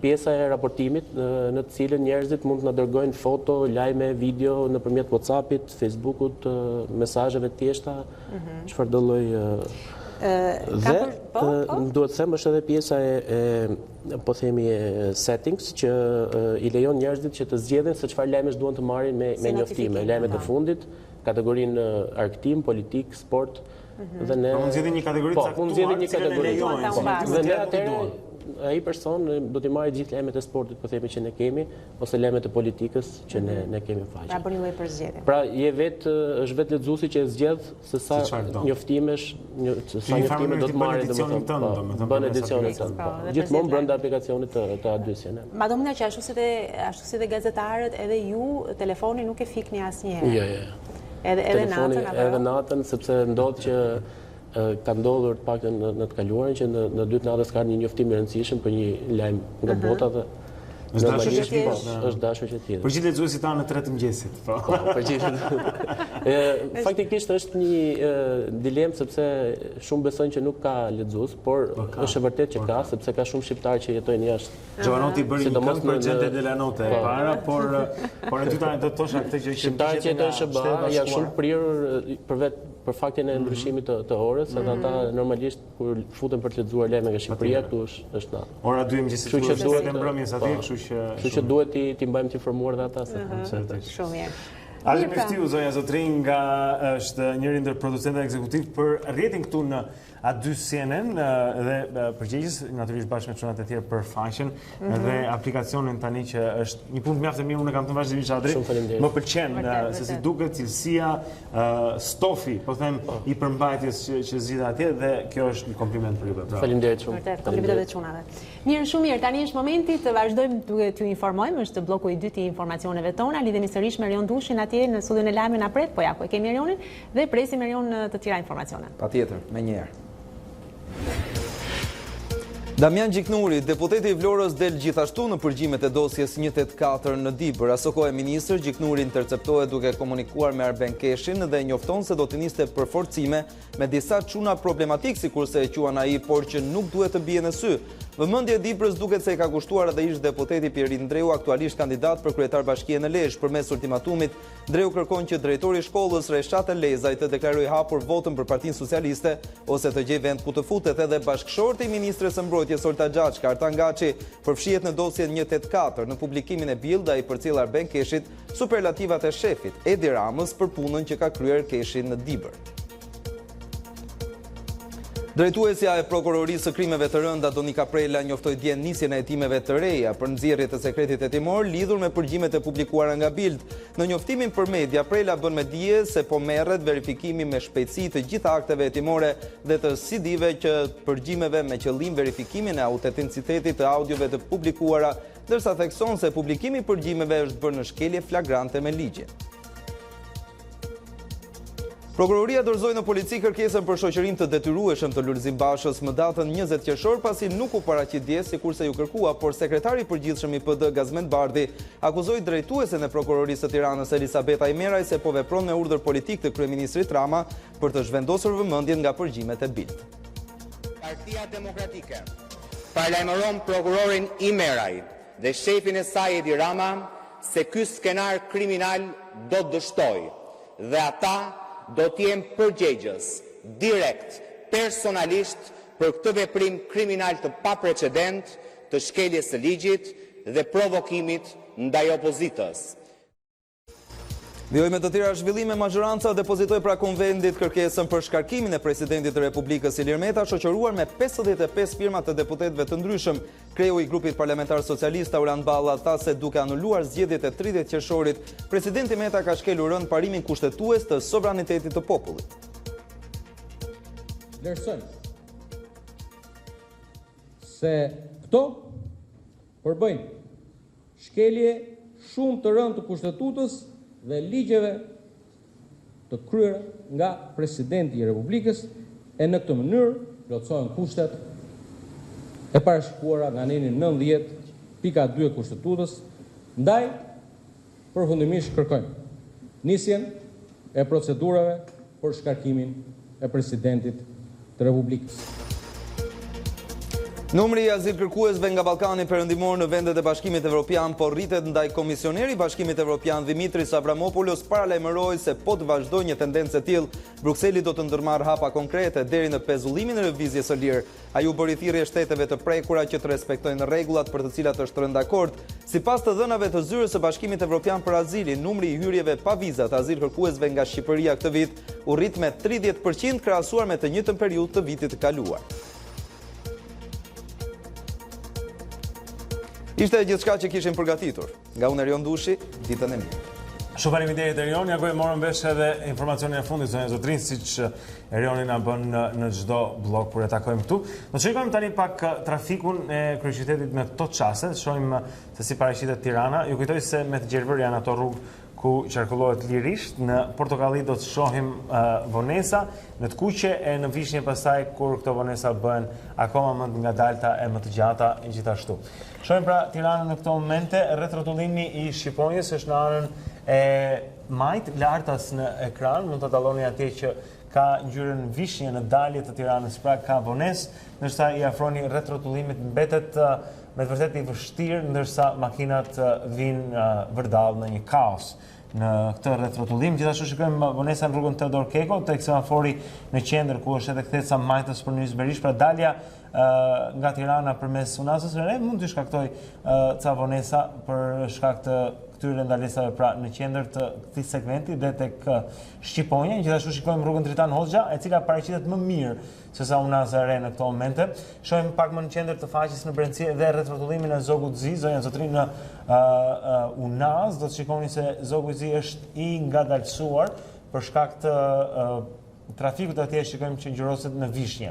pjesa e raportimit në të cilën njerëzit mund të na dërgojnë foto, lajme, video nëpërmjet WhatsAppit, Facebookut, mesazheve të thjeshta, çfarëdo lloj dhe duhet të them është edhe pjesa e po themi settings që i lejon njerëzit që të zgjedhin se çfarë lajmesh duan të marrin me njoftime, lajmet e fundit, kategorinë argëtim, politik, sport dhe ne mund zgjedhin një kategori caktuar dhe ne atëherë ai person do t'i marrë gjithë lajmet e sportit, po themi që ne kemi, ose lajmet e politikës që ne kemi në faqe. Pra bëni lloj përzgjedhje. Pra është vetë lexuesi që zgjedh se sa njoftimesh, sa njoftime do të marrë domethënë. Bën edicionin tënd. Gjithmonë brenda aplikacionit të A2-s. Ma do që ashtu si dhe gazetarët, edhe ju telefoni nuk e fikni asnjëherë. Jo. Edhe natën apo? Edhe natën, sepse ndodh që ka ndodhur të paktën në të kaluarin që në 2 natës ka një njoftim i rëndësishëm për një lajm nga bota dhe është dashur që tjetër. Për gjithë lexuesit tanë në 3 të mëngjesit. Po, për gjithë. Faktikisht është një dilemë sepse shumë besojnë që nuk ka lexues, por është e vërtetë që ka, sepse ka shumë shqiptarë që jetojnë jashtë. Giovanoti bëri një këngë për Gjente Delanote e para, por e dyta do të thosha këtë që shqiptarët që jetojnë në SBA janë shumë prirur për faktin e ndryshimit të orës, edhe ata normalisht kur futen për të lexuar lajme nga Shqipëria, këtu është natë. Ora 2 mëngjesit është mbrëmjes atje, kështu që duhet t'i mbajmë të informuar dhe ata se. Shumë mirë. Ashtë Miftiu, zonja Zotrin, është njëri ndër producentët ekzekutiv për rrjetin këtu në A2 CNN dhe përgjegjës natyrisht bashkë me çunat e tjerë për faqen dhe aplikacionin tani që është një punë mjaft e mirë, unë kam të vazhdimisht Adri. Më pëlqen se si duket, cilësia, stofi, po them, i përmbajtjes që zgjidhet atje dhe kjo është një kompliment për ju. Faleminderit shumë. Vërtet, komplimentet e çunave. Mirë, shumë mirë. Tani është momenti të vazhdojmë duke t'ju informojmë, është bloku i dytë i informacioneve tona. Lidhemi sërish me Erion Dushin atje në studion e lajmeve na pret, po ja ku e kemi Erionin dhe presim Erion të tjera informacione. Patjetër, me njëherë. Damian Gjiknuri, deputeti i Vlorës, del gjithashtu në përgjimet e dosjes 184 në Dibër. Aso kohë ministër, Gjiknuri interceptohet duke komunikuar me Arben Keshin dhe njofton se do të niste përforcime me disa çuna problematik, sikurse e quan ai, por që nuk duhet të bie në sy. Vëmendja e Dibrës duket se e ka kushtuar edhe ish deputeti Pierin Ndreu, aktualisht kandidat për kryetar bashkie në Lezhë. Përmes ultimatumit, Ndreu kërkon që drejtori i shkollës Reshat Lezaj të deklarojë hapur votën për Partinë Socialiste ose të gjejë vend ku të futet. Edhe bashkëshorti i ministres së mbrojtjes Olta Gjaçka, Artan Gaçi, përfshihet në dosjen 184 në publikimin e Bild, ai përcjell Arben Keshit superlativat e shefit Edi Ramës për punën që ka kryer Keshi në Dibër. Drejtuesja e prokurorisë së krimeve të rënda Donika Prela njoftoi dje nisjen e hetimeve të reja për nxjerrjet e sekretit hetimor lidhur me përgjimet e publikuara nga Bild. Në njoftimin për media, Prela bën me dije se po merret verifikimi me shpejtësi të gjitha akteve hetimore dhe të CD-ve që përgjimeve me qëllim verifikimin e autenticitetit të audiove të publikuara, ndërsa thekson se publikimi i përgjimeve është bërë në shkelje flagrante me ligjin. Prokuroria dorëzoi në polici kërkesën për shoqërim të detyrueshëm të Lulzim Bashës më datën 20 qershor, pasi nuk u paraqit dje sikurse ju kërkua, por sekretari i përgjithshëm i PD Gazmend Bardhi akuzoi drejtuesen e prokurorisë së Tiranës Elisabeta Imeraj se po vepron me urdhër politik të kryeministrit Rama për të zhvendosur vëmendjen nga përgjimet e Bild. Partia Demokratike paralajmëron prokurorin Imeraj dhe shefin e saj Edi Rama se ky skenar kriminal do të dështojë dhe ata do t'jem përgjegjës, direkt, personalisht, për këtë veprim kriminal të paprecedent, të shkeljes së ligjit dhe provokimit ndaj opozitës. Vjoj me të tjera zhvillime, majoranca depozitoi pra konvendit kërkesën për shkarkimin e presidentit të Republikës Ilir Meta, shoqëruar me 55 firma të deputetëve të ndryshëm. Kreu i grupit parlamentar socialista Uran Balla tha se duke anuluar zgjedhjet e 30 qershorit, presidenti Meta ka shkelur rënd parimin kushtetues të sovranitetit të popullit. Vlerësojmë se këto përbëjnë shkelje shumë të rëndë të kushtetutës dhe ligjeve të kryera nga presidenti i Republikës, e në këtë mënyrë plotësohen kushtet e parashikuara nga aneni 90.2 e kushtetutës. Ndaj, përfundimisht kërkojmë nisjen e procedurave për shkarkimin e presidentit të Republikës. Numri i azil kërkuesve nga Ballkani Perëndimor në vendet e Bashkimit Evropian po rritet, ndaj komisioneri i Bashkimit Evropian Dimitris Avramopoulos paralajmëroi se po të vazhdojë një tendencë e tillë, Brukseli do të ndërmarrë hapa konkrete deri në pezullimin e lëvizjes së lirë. Ai u bëri thirrje shteteve të prekura që të respektojnë rregullat për të cilat është rënë dakord. Sipas të dhënave të zyrës së Bashkimit Evropian për azilin, numri i hyrjeve pa viza të azil kërkuesve nga Shqipëria këtë vit u rrit me 30% krahasuar me të njëjtën periudhë të vitit të kaluar. Ishte gjithçka që kishim përgatitur. Nga unë Erion Dushi, ditën e mirë. Shumë faleminderit Erion, ja ku e morëm vesh edhe informacionin e fundit zonja Zotrin, siç Erioni na bën në çdo blog kur e takojmë këtu. Do shikojmë tani pak trafikun e kryeqytetit në këto çaste, shohim se si paraqitet Tirana. Ju kujtoj se me të gjervër janë ato rrugë ku qarkullohet lirisht. Në Portokalli do të shohim vonesa, në të kuqe e në Vishnje pastaj kur këto vonesa bëhen akoma më të ngadalta e më të gjata gjithashtu. Shohim pra Tiranën në këto momente, rrethrotullimi i shqiponjës është në anën e majt, lartas në ekran, mund të dalloni atje që ka ngjyrën vishnje në dalje të Tiranës, pra ka vonesë, ndërsa i afroni rrethotullimit mbetet me të vërtetë i vështirë, ndërsa makinat vinë vërdall në një kaos në këtë rrethotullim. Gjithashtu shikojmë vonesa në rrugën Teodor Keko, tek semafori në qendër ku është edhe ktheca Majtës për Nys Berish, pra dalja nga Tirana përmes Unazës së Re mund të shkaktoj ca vonesa për shkak të këtyre ndalesave pra në qendër të këtij segmenti dhe tek Shqiponja. Gjithashtu shikojmë rrugën Dritan Hoxha, e cila paraqitet më mirë se sa Unaza e Re në këto momente. Shohim pak më në qendër të faqes në Brendësi dhe rreth rrotullimin e Zogut Zi, zonja Zotrin në Unaz, do të shikoni se Zogu Zi është i ngadalësuar për shkak të trafikut atje shikojmë që ngjyroset në Vishnje.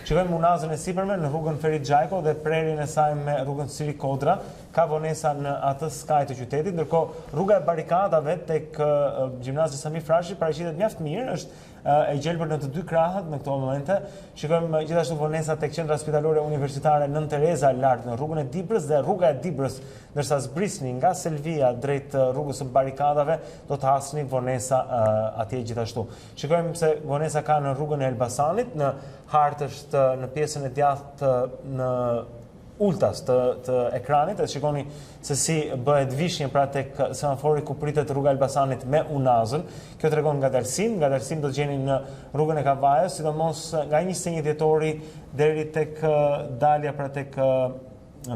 Shikojmë Unazën e sipërme në rrugën Ferit Xhajko dhe prerjen e saj me rrugën Siri Kodra, ka vonesa në atë skaj të qytetit, ndërkohë rruga e barikadave tek gjimnazi Sami Frashi paraqitet mjaft mirë, është e gjelbër në të dy krahët në këto momente. Shikojmë gjithashtu vonesa tek qendra spitalore universitare Nën Tereza lart në rrugën e Dibrës dhe rruga e Dibrës, ndërsa zbrisni nga Selvia drejt rrugës së barikadave, do të hasni vonesa atje gjithashtu. Shikojmë se vonesa ka në rrugën e Elbasanit, në hartë është në pjesën e djathtë në ultas të ekranit, e shikoni se si bëhet vishnje pra tek semafori ku pritet rruga Elbasanit me Unazën. Kjo tregon ngadalësim do të gjeni në rrugën e Kavajës, sidomos nga 21 dhjetori deri tek dalja pra tek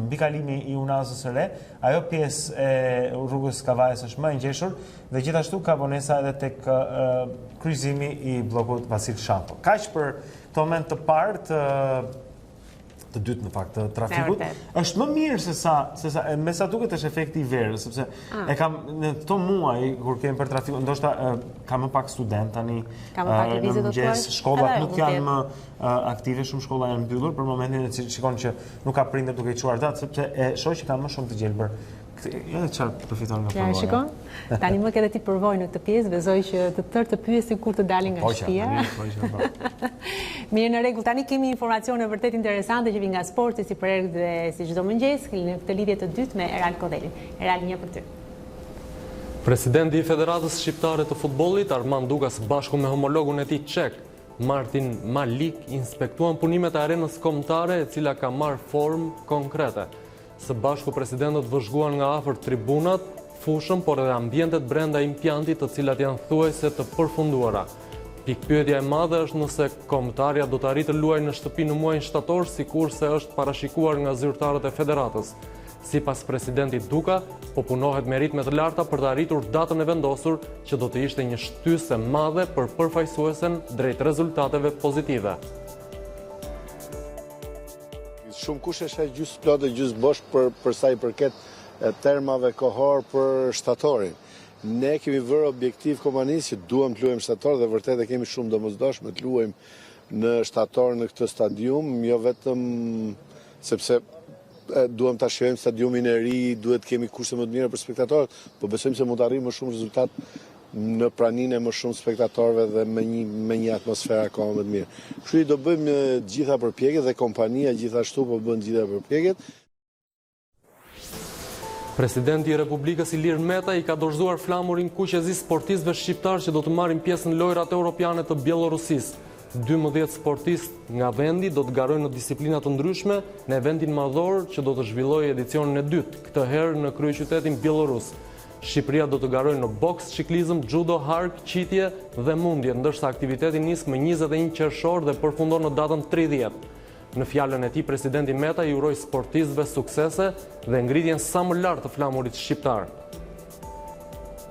mbikalimi i Unazës së Re. Ajo pjesë e rrugës Kavajës është më e ngjeshur dhe gjithashtu ka vonesa edhe tek kryqëzimi i bllokut Vasil Shapo. Kaq për këtë moment të parë të dytë në fakt të trafikut, është më mirë se sa me sa duket është efekti i verës, sepse e kam në këto muaj kur kemi për trafikun, ndoshta ka më pak student tani, në mëngjes shkollat nuk janë më aktive, shumë shkolla janë mbyllur për momentin e shikon që nuk ka prindër duke i çuar datë, sepse e shoh që ka më shumë të gjelbër. Ja çfarë përfiton nga përvoja. Shikon? Tani më ke edhe ti përvojë në këtë pjesë, besoj që të tërë të pyesin kur të dalin nga shtëpia. Mirë, në rregull, tani kemi informacione vërtet interesante që vijnë nga sporti si për erë dhe si çdo mëngjes në këtë lidhje të dytë me Eral Kodelin. Eral, një për ty. Presidenti i Federatës Shqiptare të Futbollit, Armand Dukas, bashku me homologun e tij çek, Martin Malik, inspektuan punimet e arenës kombëtare, e cila ka marrë formë konkrete. Së bashku presidentët vëzhguan nga afër tribunat, fushën, por edhe ambientet brenda impiantit, të cilat janë thuajse të përfunduara. Pikpyetja e madhe është nëse kombëtarja do të arritë të luajë në shtëpi në muajin shtator, sikurse është parashikuar nga zyrtarët e federatës. Sipas presidentit Duka, po punohet me ritme të larta për të arritur datën e vendosur, që do të ishte një shtysë e madhe për përfaqësuesen drejt rezultateve pozitive. Shumë kush është gjysmë plot dhe gjysmë bosh për sa i përket termave kohor për shtatorin. Ne kemi vërë objektiv kompanisë që duhem të luajmë shtator dhe vërtet e kemi shumë domosdoshme të luajmë në shtator në këtë stadium, jo vetëm sepse duhem ta shijojmë stadiumin e ri, duhet kemi kushte më të mira për spektatorët, por besojmë se mund të arrijmë më shumë rezultat në praninë e më shumë spektatorëve dhe me një atmosferë akoma më të mirë. Kështu do bëjmë gjitha përpjekjet dhe kompania gjithashtu po bën gjitha përpjekjet. Presidenti i Republikës Ilir Meta i ka dorëzuar flamurin kuqezi sportistëve shqiptar që do të marrin pjesë në lojrat europiane të Bielorusisë. 12 sportistë nga vendi do të garojnë në disiplina të ndryshme në eventin madhor që do të zhvillojë edicionin e dytë, këtë herë në kryeqytetin bielorus. Shqipëria do të garojë në boks, ciklizëm, judo, hark, qitje dhe mundje, ndërsa aktiviteti nis më 21 qershor dhe përfundon në datën 30. Në fjalën e tij, presidenti Meta i uroi sportistëve suksese dhe ngritjen sa më lart të flamurit shqiptar.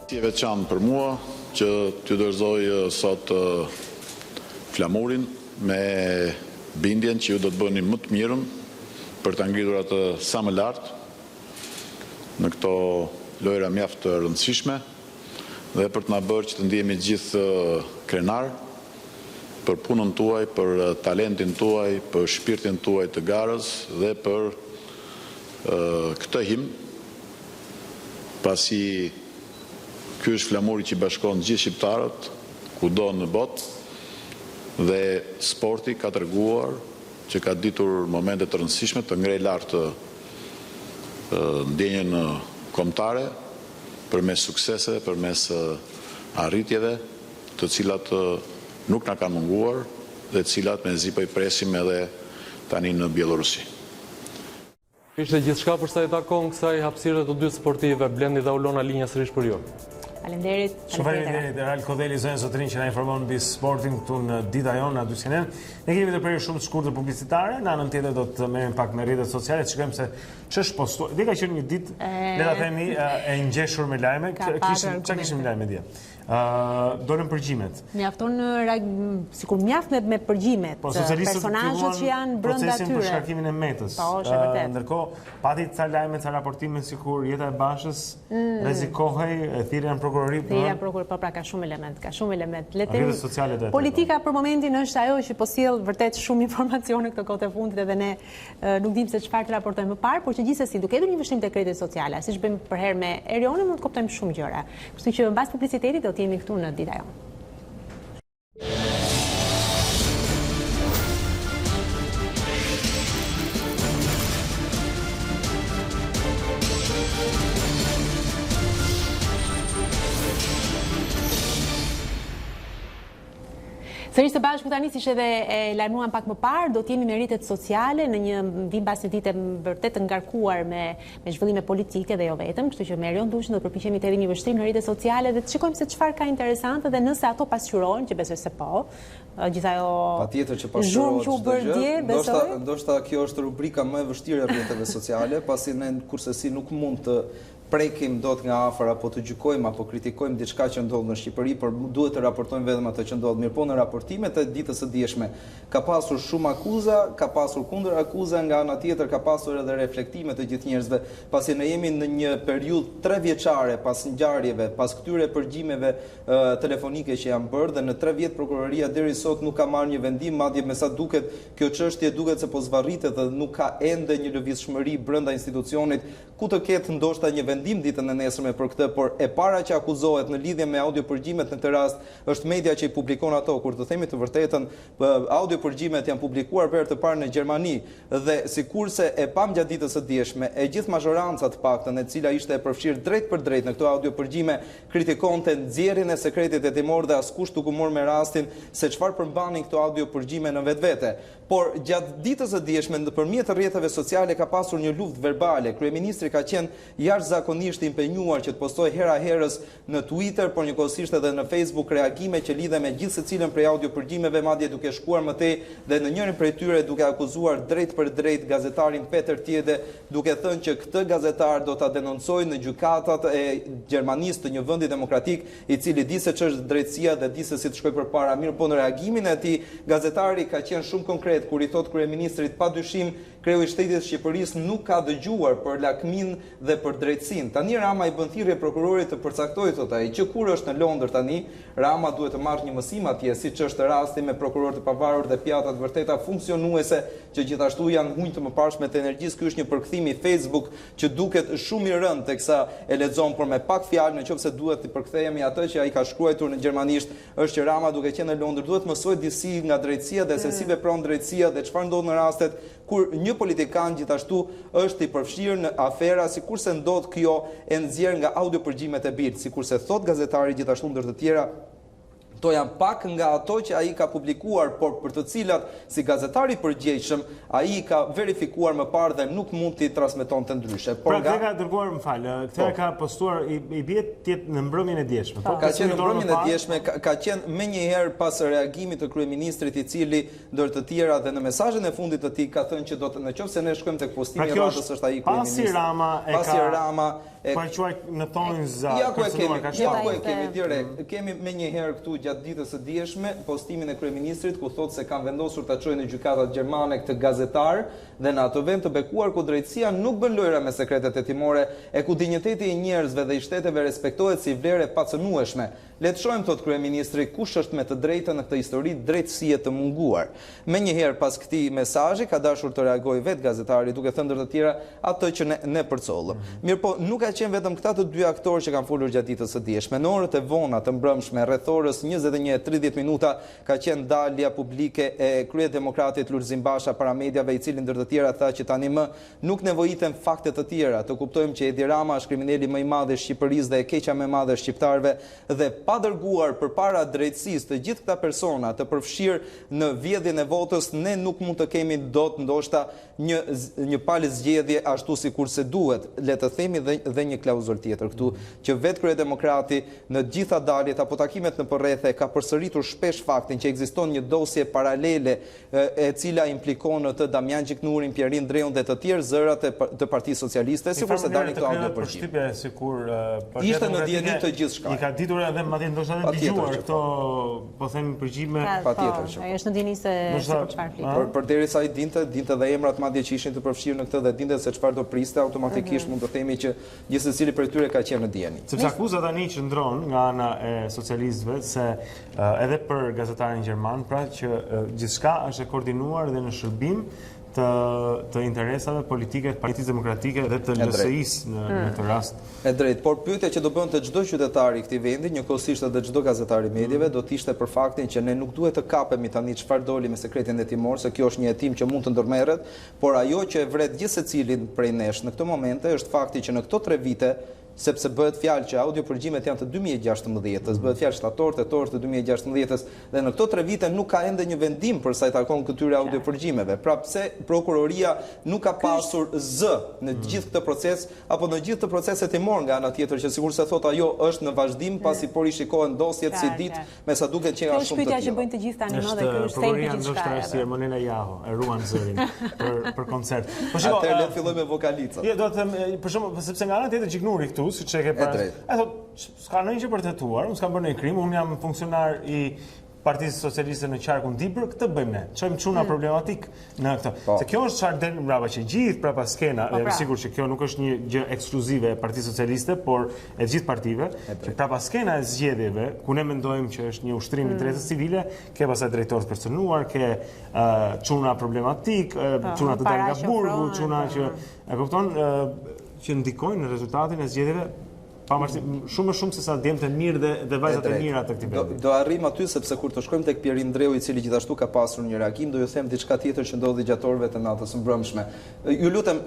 Si veçantë për mua që t'ju dorëzoj sot flamurin me bindjen që ju do të bëni më të mirën për ta ngritur atë sa më lart në këto lojra mjaft të rëndësishme dhe për të na bërë që të ndihemi gjithë krenar për punën tuaj, për talentin tuaj, për shpirtin tuaj të garës dhe për këtë him, pasi ky është flamuri që bashkon gjithë shqiptarët kudo në botë dhe sporti ka treguar që ka ditur momente të rëndësishme të ngrej lart ndjenjen kombëtare përmes sukseseve, përmes arritjeve, të cilat nuk na kanë munguar dhe të cilat mezi po i presim edhe tani në Bielorusi. Ishte gjithçka për sa i takon kësaj hapësire të dy sportive, Blendi dhe Ulona, linja sërish për ju. Faleminderit. Faleminderit Eral Kodeli, zonja Zotrin që na informon mbi sportin këtu në Dita Jonë na 49. Ne kemi të prerë shumë të shkurtër publicitare, në anën tjetër do të merrem pak me rrjetet sociale, të shikojmë se ç'është postuar. Dhe ka qenë një ditë, le ta themi, e ngjeshur me lajme. Çfarë kishim lajme dje? Dolën përgjimet. Mjafton sikur mjaft me përgjimet. Personazhet që janë brenda atyre. Procesin për shkarkimin e Metës. Po, është vërtet. Ndërkohë, pati ca lajme, ca raportime sikur Jeta e Bashës rrezikohej, e thirrën prokurori. Thirrja prokurori, po pra ka shumë element. Le të themi sociale do. Politika për momentin është ajo që po sjell vërtet shumë informacione këtë kohë të fundit edhe ne nuk dimë se çfarë të raportojmë më parë, por që gjithsesi duke hedhur një vështrim te kreditet sociale, siç bëjmë për herë me Erionin, mund të kuptojmë shumë gjëra. Kështu që mbas publicitetit do të jemi këtu në Dita Jonë. Sërish së bashku tani, siç edhe e lajmëruam pak më parë, do të jemi me rrjetet sociale në një vim pas një dite vërtet të ngarkuar me zhvillime politike dhe jo vetëm, kështu që me Erion Dushën do të përpiqemi të hedhim një vështrim në rrjetet sociale dhe të shikojmë se çfarë ka interesante dhe nëse ato pasqyrojnë, që besoj se po, gjithë ajo patjetër që pasqyrohet çdo gjë. Besoj. Ndoshta kjo është rubrika më e vështirë e rrjeteve sociale, pasi ne kurse nuk mund të prekim dot nga afër apo të gjykojmë apo kritikojmë diçka që ndodh në Shqipëri, por duhet të raportojmë vetëm atë që ndodh. Mirë po, në raportimet e ditës së dieshme ka pasur shumë akuza, ka pasur kundër akuza, nga ana tjetër ka pasur edhe reflektime të gjithë njerëzve, pasi ne jemi në një periudhë 3 vjeçare pas ngjarjeve, pas këtyre përgjimeve telefonike që janë bërë dhe në 3 vjet prokuroria deri sot nuk ka marrë një vendim, madje me sa duket kjo çështje duket se po zvarritet dhe nuk ka ende një lëvizshmëri brenda institucionit ku të ketë ndoshta një vendim ditën e nesërme për këtë, por e para që akuzohet në lidhje me audiopërgjimet në këtë rast është media që i publikon ato, kur të themi të vërtetën, audiopërgjimet janë publikuar për të parë në Gjermani dhe sikurse e pam gjatë ditës së dieshme, e gjithë mazhoranca të paktën e cila ishte e përfshirë drejt për drejt në këto audiopërgjime kritikonte nxjerrjen e sekretit hetimor dhe askush nuk u mor me rastin se çfarë përmbanin këto audiopërgjime në vetvete. Por gjatë ditës së dieshme nëpërmjet rrjeteve sociale ka pasur një luftë verbale. Kryeministri ka qenë jashtëzakonisht i impenjuar që të postojë hera herës në Twitter, por njëkohësisht edhe në Facebook reagime që lidhen me gjithë secilën prej audiopërgjimeve, madje duke shkuar më tej dhe në njërin prej tyre duke akuzuar drejt për drejt gazetarin Peter Tiede, duke thënë që këtë gazetar do ta denoncojë në gjykatat e Gjermanisë të një vendi demokratik, i cili di se ç'është drejtësia dhe di se si të shkojë përpara. Mirë, po në reagimin e tij gazetari ka qenë shumë konkret kur i thot kryeministrit padyshim kreu i shtetit të Shqipërisë nuk ka dëgjuar për lakmin dhe për drejtësinë. Tani Rama i bën thirrje prokurorit të përcaktojë, thot ai, që kur është në Londër tani, Rama duhet të marrë një mësim atje, siç është rasti me prokurorët e pavarur dhe pjata të vërteta funksionuese që gjithashtu janë hunjë të mëparshme të energjisë. Ky është një përkthim i Facebook që duket shumë i rënd teksa e lexon, por me pak fjalë, nëse duhet të përkthehemi atë që ai ka shkruar në gjermanisht, është që Rama duke qenë në Londër duhet mësoj disi nga drejtësia dhe se si vepron drejtësia dhe çfarë ndodh në rastet kur një politikan gjithashtu është i përfshirë në afera, sikurse ndodh kjo e nxjerr nga audiopërgjimet e BIRT, sikurse thot gazetari gjithashtu ndër të tjera. To janë pak nga ato që ai ka publikuar, por për të cilat si gazetari i përgjegjshëm ai ka verifikuar më parë dhe nuk mund t'i transmetonte ndryshe. Por pra, ka dërguar, më fal, këtë ka postuar i bie në mbrëmjen e dieshme. Po, ka qenë në mbrëmjen e dieshme, ka qenë menjëherë pas reagimit të kryeministrit, i cili ndër të tjera dhe në mesazhin e fundit të tij ka thënë që do të nëse ne shkojmë tek postimi i radhës është ai kryeministri. Pasi Rama e ka quaj në tonin za. Ja ku e kemi direkt. Kemi menjëherë këtu gjatë ditës së dieshme postimin e kryeministrit ku thotë se kanë vendosur ta çojnë në gjykatat gjermane këtë gazetar dhe në atë vend të bekuar ku drejtësia nuk bën lojra me sekretet hetimore e ku dinjiteti i njerëzve dhe i shteteve respektohet si vlerë e pacënueshme. Le të shohim, thot kryeministri, kush është me të drejtën në këtë histori drejtësie të munguar. Menjëherë pas këtij mesazhi ka dashur të reagojë vetë gazetari duke thënë ndër të tjera atë që ne përcollëm. Mirë po, nuk ka qenë vetëm këta të dy aktorë që kanë folur gjatë ditës së dieshme. Në orët e vona të mbrëmshme, rreth orës 21:30 ka qenë dalja publike e kryedemokratit Lulzim Basha para mediave, i cili ndër të tjera tha që tani më nuk nevojiten fakte të tjera. Të kuptojmë që Edi Rama është kriminali më i madh i Shqipërisë dhe e keqja më e madhe e shqiptarëve, dhe pa dërguar përpara drejtësisë të gjithë këta persona të përfshirë në vjedhjen e votës, ne nuk mund të kemi dot ndoshta një palë zgjedhje ashtu sikurse duhet. Le të themi dhe një klauzul tjetër këtu, që vetë kryedemokrati në gjitha daljet apo takimet në përrethe ka përsëritur shpesh faktin që ekziston një dosje paralele e cila implikon të Damian Gjiknurin, Pjerin Dreun dhe të tjerë zërat të Partisë Socialiste, sikurse dalin këto audio përgjigje. Ishte në dieni të gjithë shkaj. I ka ditur edhe madje ndoshta edhe dëgjuar këto, po them përgjigjime. Patjetër që. Ai është në dieni se për çfarë flet. Përderisa ai dinte dhe emrat madje që ishin të përfshirë në këtë dhe dinte se çfarë do priste, automatikisht mund të themi që gjithsesi prej tyre ka qenë në dieni. Sepse akuza tani qëndron nga ana e socialistëve se edhe për gazetarin gjerman, pra që gjithçka është e koordinuar dhe në shërbim të interesave politike të Partisë Demokratike dhe të LSI-s në këtë rast. E drejt, por pyetja që do bënte çdo qytetar i këtij vendi, njëkohësisht edhe çdo gazetar i mediave, do të ishte për faktin që ne nuk duhet të kapemi tani çfarë doli me sekretin hetimor, se kjo është një hetim që mund të ndërmerret, por ajo që e vret gjithë secilin prej nesh në këtë momente është fakti që në këto 3 vite, sepse bëhet fjalë që audiopërgjimet janë të 2016-ës, bëhet fjalë shtator, tetor të 2016-ës, dhe në këto 3 vite nuk ka ende një vendim për sa i takon këtyre audiopërgjimeve. Pra pse prokuroria nuk ka pasur zë në gjithë këtë proces, apo në gjithë të proceset e morë nga ana tjetër, që sikur se thot ajo është në vazhdim, pasi por i shikohen dosjet si ditë, me sa duket që janë shumë të tilla. Kjo është pyetja që bëjnë të gjithë tani më dhe ky është thelbi i gjithçka. Është si Monela Jaho, e ruan zërin për koncert. Po shiko, atëherë le të fillojmë me vokalicën. Jo, do të them, për shembull, sepse nga ana tjetër Gjiknuri këtu, siç e ke parë. Ai thotë, s'ka ndonjë gjë për të tetuar, unë s'kam bërë ndonjë krim, unë jam funksionar i Partisë Socialiste në qarkun Dibër, këtë bëjmë ne. Çojmë çuna problematik në këtë. Se kjo është çfarë del mbrapa që gjithë prapa skena, dhe jam sigurt që kjo nuk është një gjë ekskluzive e Partisë Socialiste, por e gjithë partive, që prapa skena e zgjedhjeve, ku ne mendojmë që është një ushtrim i drejtës civile, ke pastaj drejtorë të personuar, ke çuna problematik, çuna të dalë nga burgu, çuna që e kupton që ndikojnë në rezultatin e zgjedhjeve shumë më shumë se sa djemtë e mirë dhe vajzat e mira të këtij vendi. Do arrim aty sepse kur të shkojmë tek Pjerin Dreu, i cili gjithashtu ka pasur një reagim, do ju them diçka tjetër që ndodhi gjatë orëve të natës së mbrëmshme. Ju lutem,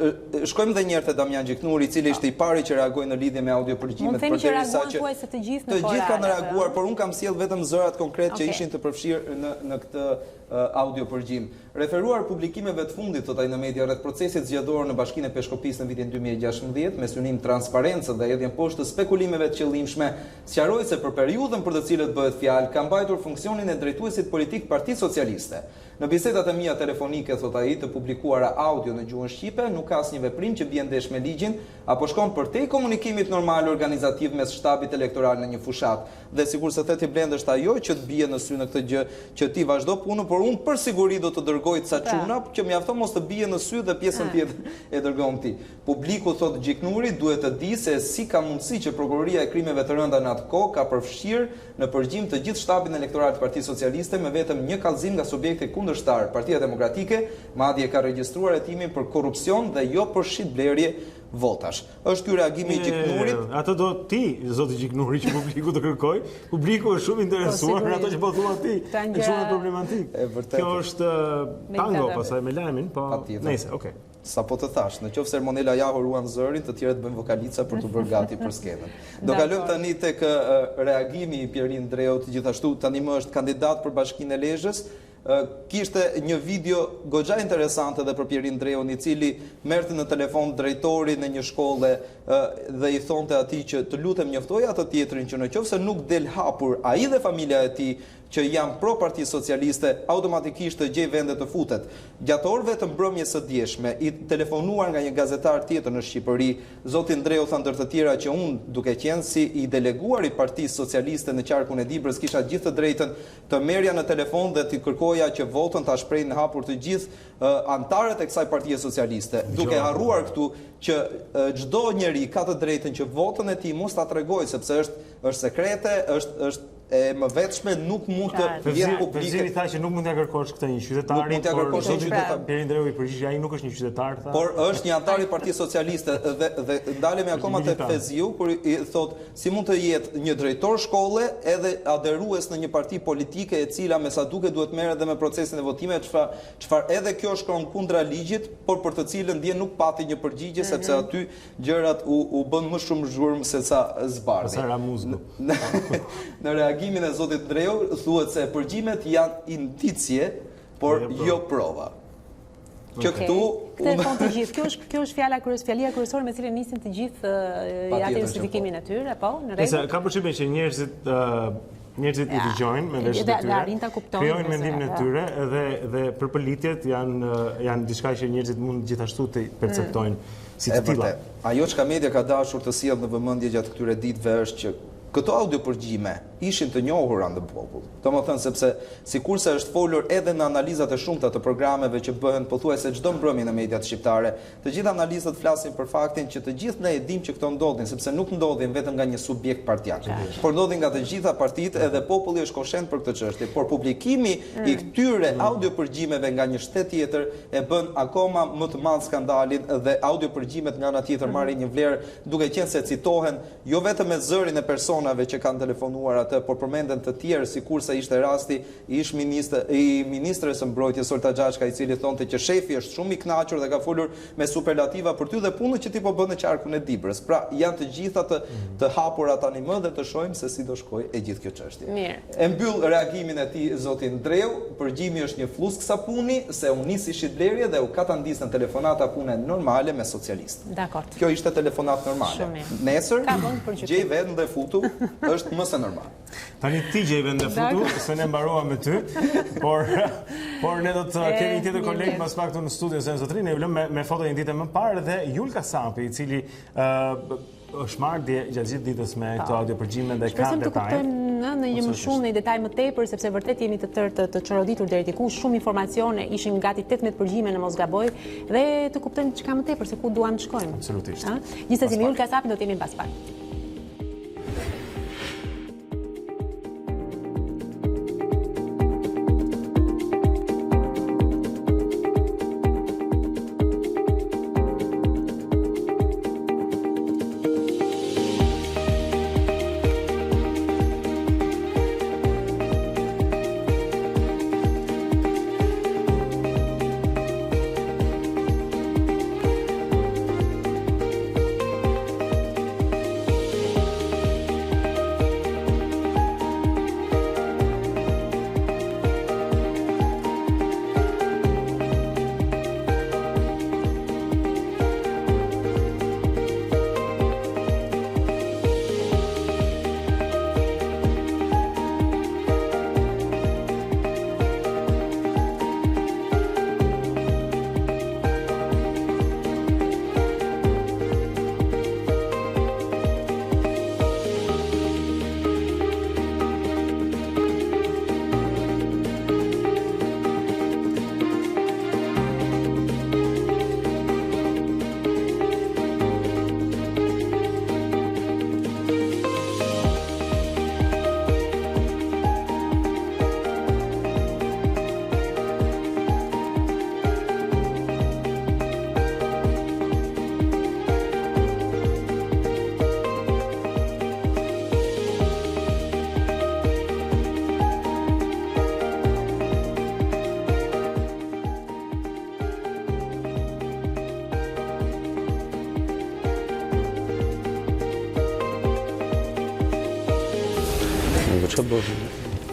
shkojmë edhe një herë te Damian Gjiknuri, i cili ishte i pari që reagoi në lidhje me audiopërgjimet, përderisa që të gjithë kanë reaguar, por unë kam sjell vetëm zërat konkret që ishin të përfshirë në këtë audiopërgjim. Referuar publikimeve të fundit, thot ai në media, rreth procesit zgjedhor në Bashkinë e Peshkopis në vitin 2016, me synim transparencë dhe hedhjen poshtë të spekulimeve të qëllimshme, sqaroi se për periudhën për të cilët bëhet fjalë ka mbajtur funksionin e drejtuesit politik Partisë Socialiste. Në bisedat e mia telefonike, thot ai, të publikuara audio në gjuhën shqipe, nuk ka asnjë veprim që bie ndesh me ligjin apo shkon përtej komunikimit normal organizativ mes shtabit elektoral në një fushat. Dhe sigurisht se ti Blend është ajo që të bie në sy në këtë gjë, që ti vazhdo punën, por unë për siguri do të dërgoj ca çuna që mjafton mos të bie në sy dhe pjesën tjetër e dërgom ti. Publiku, thot Gjiknuri, duhet të di se si ka mundësi që prokuroria e krimeve të rënda në atë kohë ka përfshirë në përgjim të gjithë shtabin elektoral të Partisë Socialiste me vetëm një kallëzim nga subjekti kundërshtar, Partia Demokratike, madje ka regjistruar hetimin për korrupsion dhe jo për shitblerje votash. Është ky reagimi i Gjiknurit. Ato do ti, zoti Gjiknuri, që publiku të kërkoj. Publiku është shumë interesuar në ato që po thua ti. Është shumë problematik. Kjo është tango pastaj me lajmin, po nejse, okay. Sa po të thash, në qoftë se Monela Jaho ruan zërin, të tjerët bëjnë vokalica për të bërë gati për skenën. Do kalojmë tani tek reagimi i Pjerin Dreut, gjithashtu tani më është kandidat për Bashkinë e Lezhës. Kishte një video goxha interesante dhe për Pjerin Dreun, i cili merrte në telefon drejtorin në një shkolle dhe i thonte atij që të lutem njoftoja atë tjetrin që nëse nuk del hapur ai dhe familja e tij që janë pro Partisë Socialiste, automatikisht të gjej vende të futet. Gjatë orëve të mbrëmjes së dieshme, i telefonuar nga një gazetar tjetër në Shqipëri, zoti Ndreu tha ndër të tjera që unë, duke qenë si i deleguar i Partisë Socialiste në qarkun e Dibrës, kisha gjithë të drejtën të merrja në telefon dhe të kërkoja që votën ta shprehin hapur të gjithë antarët e kësaj Partie Socialiste, duke harruar këtu që çdo njeri ka të drejtën që votën e tij mos ta tregojë sepse është sekrete, është e mëvetshme nuk mund të jetë publike. Fevziri tha që nuk mund t'ia kërkosh këtë një qytetari, Nuk mund t'ia kërkosh një qytetar. Peri Ndreu i përgjigj, ai nuk është një qytetar, tha. Por është një antar i Partisë Socialiste dhe ndalemi akoma te Feziu kur i thot si mund të jetë një drejtor shkolle edhe aderues në një parti politike e cila me sa duket duhet merret edhe me procesin e votimeve, çfarë edhe kjo shkon kundra ligjit, por për të cilën dje nuk pati një përgjigje sepse aty gjërat u bën më shumë zhurmë se sa zbardhi. Sa ramuzgu. Në reagimin e zotit Dreu thuhet se përgjimet janë indicie, por jo prova. Që këtu këtë fond të gjithë. Kjo është fjalia kryesore me cilën nisin të gjithë identifikimin e tyre, po, në rregull. Ka përshtypjen që njerëzit i dëgjojnë me veshët e tyre, krijojnë mendimin e tyre dhe përpëlitjet janë diçka që njerëzit mund gjithashtu të perceptojnë si të tilla. Ajo çka media ka dashur të sjellë në vëmendje gjatë këtyre ditëve është që këto audio përgjime ishin të njohura në popull. Domethënë sepse sikurse është folur edhe në analizat e shumta të programeve që bëhen pothuajse çdo mbrëmje në mediat shqiptare, të gjithë analistët flasin për faktin që të gjithë ne e dimë që këto ndodhin, sepse nuk ndodhin vetëm nga një subjekt partiak, por ndodhin nga të gjitha partitë edhe populli është koshent për këtë çështje. Por publikimi i këtyre audio përgjimeve nga një shtet tjetër e bën akoma më të madh skandalin dhe audio përgjimet nga ana tjetër marrin një vlerë duke qenë se citohen jo vetëm me zërin e personave që kanë telefonuar atë, por përmenden të tjerë, sikurse ishte rasti i ministres së mbrojtjes Olta Xhaçka, i cili thonte që shefi është shumë i kënaqur dhe ka folur me superlativa për ty dhe punën që ti po bën në qarkun e Dibrës. Pra janë të gjitha të hapura tani më dhe të shohim se si do shkojë e gjithë kjo çështje. Mirë. E mbyll reagimin e tij zoti Ndreu, përgjimi është një flusk sapuni se u nisi shitblerje dhe u katandis në telefonata pune normale me socialistë. Dakor. Kjo ishte telefonat normale. Nesër gjej vetën dhe futu është më se normal. Tani ti gjej vend e futu, se ne mbaruam me ty, por ne do të kemi një tjetër kolegë mas pak në studio se zotrin, ne vlëm me foto një ditë më parë dhe Julka Sapi, i cili është marrë gjatë gjithë ditës me këto audio përgjime dhe ka detaj. Shpresojmë të kuptojmë në një më shumë, në një detaj më tepër, sepse vërtet jeni të tërë të çoroditur deri diku, shumë informacione, ishin gati 18 përgjime në mos gaboj dhe të kuptojmë çka më tepër se ku duam të shkojmë. Absolutisht. Gjithsesi me Julka Sapi do të jemi pas pak.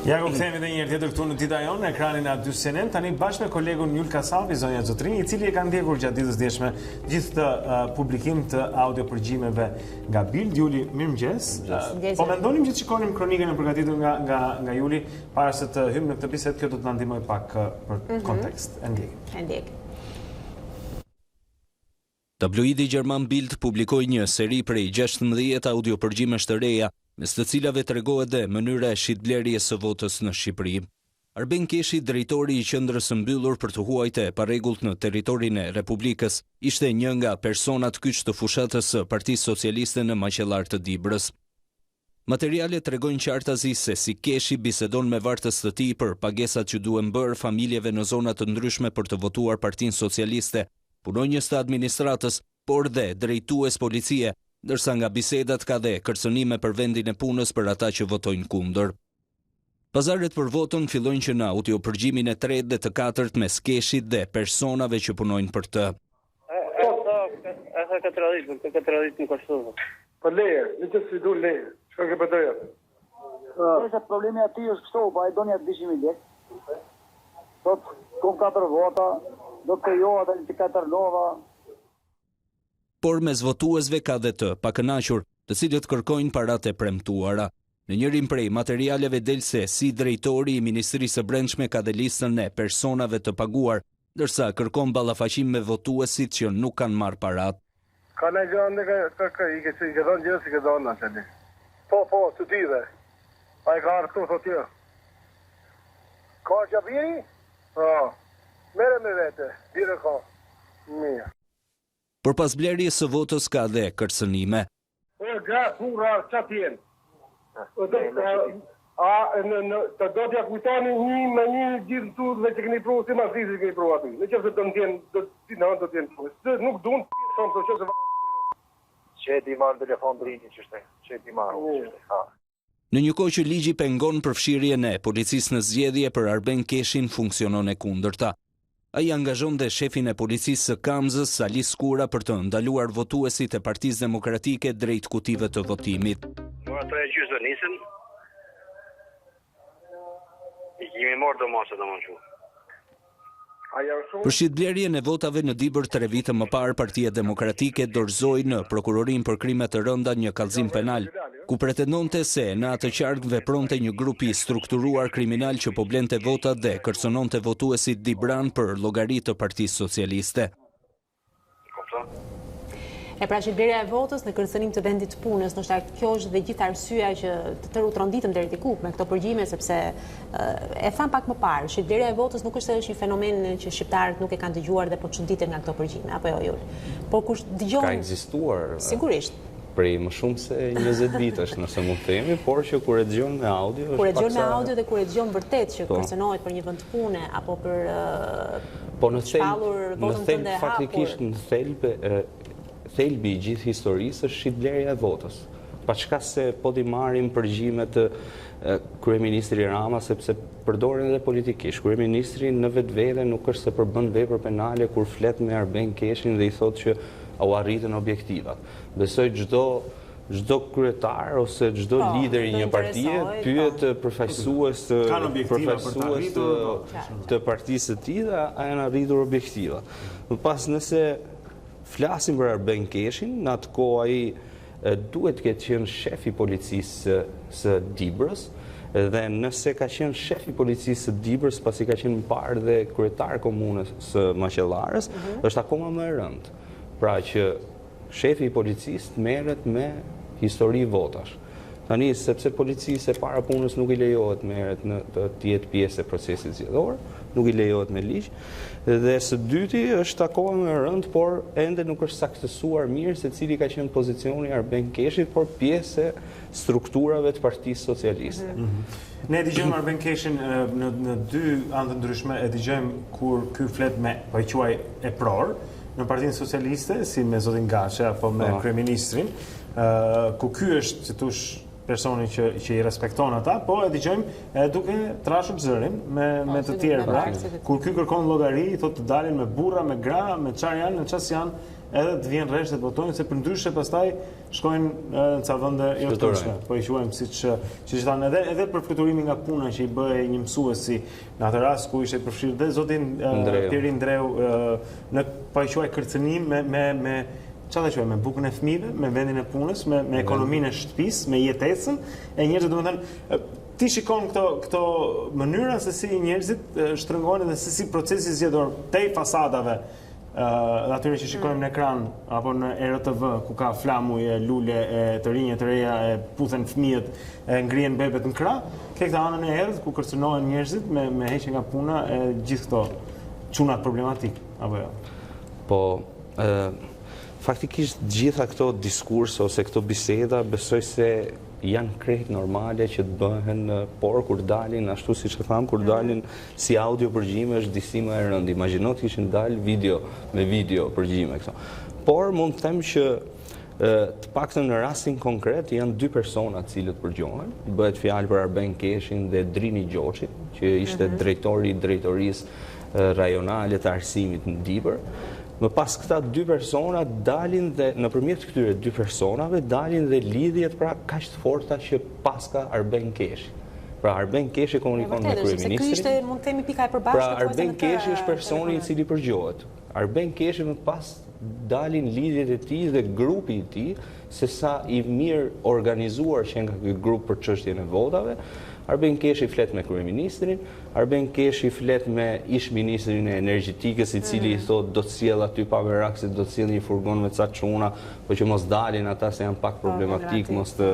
Ja ku kthehemi edhe një herë tjetër këtu në Dita Jonë, në ekranin e A2 CNN, tani bashkë me kolegun Julka Sapi, zonja Zotrini, i cili e ka ndjekur gjatë ditës djeshme gjithë të publikim të audio përgjimeve nga Bild. Juli, mirëmëngjes. Po mendonim që të shikonim kronikën e përgatitur nga Juli para se të hymë në këtë bisedë, kjo do të na ndihmoj pak për kontekst. E ndjek. Tabloidi gjerman Bild publikoi një seri prej 16 audio përgjimesh të reja, mes të cilave tregohet dhe mënyra e shitblerjes së votës në Shqipëri. Arben Keshi, drejtori i qendrës së mbyllur për të huajtë parregullt në territorin e Republikës, ishte një nga personat kyç të fushatës së Partisë Socialiste në Maqellar të Dibrës. Materialet tregojnë qartazi se si Keshi bisedon me vartës të tij për pagesat që duhen bërë familjeve në zona të ndryshme për të votuar Partinë Socialiste, punonjës të administratës, por dhe drejtues policie, ndërsa nga bisedat ka dhe kërcënime për vendin e punës për ata që votojnë kundër. Pazaret për votën fillojnë që në audiopërgjimin e 3 dhe të 4 mes Keshit dhe personave që punojnë për të. Për leje, në që si du leje, që ke përdoja? Nëse problemi ati është kështu, pa e do një 200.000 lekë. Sot, kom 4 vota, do të joha dhe një 4 nova. Por mes votuesve ka dhe të pakënaqur, të cilët kërkojnë parat e premtuara. Në njërin prej materialeve del se si drejtori i Ministrisë së Brendshme ka dhe listën e personave të paguar, ndërsa kërkon ballafaqim me votuesit që nuk kanë marrë parat. Ka në gjënë i ke dhënë gjënë si ke dhënë në qëli. Po, të ti dhe. A i ka artu, thot jo. Ka gjabiri? Po. Mere me vete, bire ka. Mija. Por pas blerjes së votës ka dhe kërcënime. Gratë, hurra, qatë jenë. Të do t'ja kujtoni me një gjithë të dhe që këni pru, si ma si këni pru aty. Në që se të në tjenë, do t'jenë pru. Nuk du në të shumë të që se që e ti marë telefon të rinjë qështë, që e ti marë qështë. Në një kohë që ligji pengon përfshirjen e policisë në zgjedhje për Arben Keshin funksionon e kundërta. Ai angazhon dhe shefin e policisë së Kamzës, Sali Skura, për të ndaluar votuesit e Partisë Demokratike drejt kutive të votimit. Mora 3:30 do nisën. I kemi marrë domosë domoshu. Për shitblerjen e votave në Dibër 3 vite më parë, Partia Demokratike dorëzoi në prokurorin për krime të rënda një kallëzim penal, ku pretendonte se në atë qark vepronte një grup i strukturuar kriminal që po blente votat dhe kërcënonte votuesit dibran për llogari të Partisë Socialiste. E pra shitblerja e votës në kërcënim të vendit të punës, ndoshta kjo është dhe gjithë arsyeja që të tërë u tronditëm deri te me këto përgjime, sepse e tham pak më parë, shitblerja e votës nuk është një fenomen që shqiptarët nuk e kanë dëgjuar dhe po çuditen nga këto përgjime, apo jo Jul. Por kush dëgjon ka ekzistuar sigurisht prej më shumë se 20 vitesh, nëse mund të themi, por që kur e dëgjon me audio kur e dëgjon me audio dhe kur e dëgjon vërtet që kërcënohet për një vend të pune apo për po në thelb faktikisht në thelbi i gjithë historisë është shitblerja e votës. Pa çka se po t'i marrim përgjimet të kryeministri Rama, sepse përdoren edhe politikisht. Kryeministri në vetvete nuk është se përbën vepër penale kur flet me Arben Keshin dhe i thotë që u arritën objektivat. Besoj çdo kryetar ose çdo lider i një partie pyet përfaqësues të partisë së tij dhe a janë arritur objektiva. Më pas nëse flasim për Arben Keshin, në atë kohë ai duhet të ketë qenë shef i policisë së Dibrës, dhe nëse ka qenë shef i policisë së Dibrës, pasi ka qenë më parë dhe kryetar komunës së Maqellarës, është akoma më e rëndë. Pra që shefi i policisë merret me histori votash. Tani, sepse policisë e para punës nuk i lejohet merret në të jetë pjesë e procesit zgjedhor, nuk i lejohet me ligj, dhe së dyti është akoma më rënd, por ende nuk është saktësuar mirë se cili ka qenë pozicioni Arben Keshit, por pjesë e strukturave të Partisë Socialiste. Ne dëgjojmë Arben Keshin në dy anë të ndryshme, e dëgjojmë kur ky flet me quaj e pror në Partinë Socialiste, si me zotin Gaçe apo me kryeministrin, ku ky është që tush personi që i respekton ata, po e dëgjojmë duke trashur zërin me të tjerë, pra, kur ky kërkon llogari, thotë të dalin me burra, me gra, me çfarë janë, në çfarë janë, edhe të vjen rresht të votojnë, se përndryshe pastaj shkojnë në ca vende jo të tërshme, po i quajmë siç thanë, edhe për fluturimin nga puna që i bëhej një mësuesi në atë rast ku ishte përfshirë dhe zotin Pieri Ndreu në po i quaj kërcënim me çfarë quaj, me bukën e fëmijëve, me vendin e punës, me ekonominë e shtëpisë, me jetesën e njerëzve, domethënë ti shikon këto mënyra se si njerëzit shtrëngojnë dhe se si procesi zgjedhor tej fasadave dhe atyre që shikojmë në ekran apo në RTV ku ka flamuje, lule, të rinje, të reja, puthen fëmijët, ngrihen bebet në krah, ke këtë anën e errët ku kërcënohen njerëzit me heqje nga puna e gjithë këto çunat problematik apo jo. Po faktikisht gjitha këto diskurse ose këto biseda besoj se janë krejt normale që të bëhen, por kur dalin, ashtu si që thamë, kur dalin si audio përgjime është disi më e rënd. Imagjino të kishin dalë me video përgjime këto. Por mund të them që të paktën në rastin konkret janë 2 persona të cilët përgjohen. Bëhet fjalë për Arben Keshin dhe Drini Gjoqin, që ishte drejtori i drejtorisë rajonale të arsimit në Dibër. Më pas këta 2 persona dalin dhe nëpërmjet këtyre 2 personave dalin dhe lidhjet pra kaq të forta që paska Arben Keshi. Pra Arben Keshi komunikon me kryeministrin. Mund të themi pika e përbashkët. Pra Arben Keshi është personi i cili përgjohet. Arben Keshi më pas dalin lidhjet e tij dhe grupi i tij se sa i mirë organizuar që nga ky grup për çështjen e votave. Arben Keshi flet me kryeministrin, Arben Keshi flet me ish-ministrin e energjetikës i cili i thot do të sjell aty pa merak se do të sjell një furgon me ca çuna, po që mos dalin ata se janë pak problematik, mos të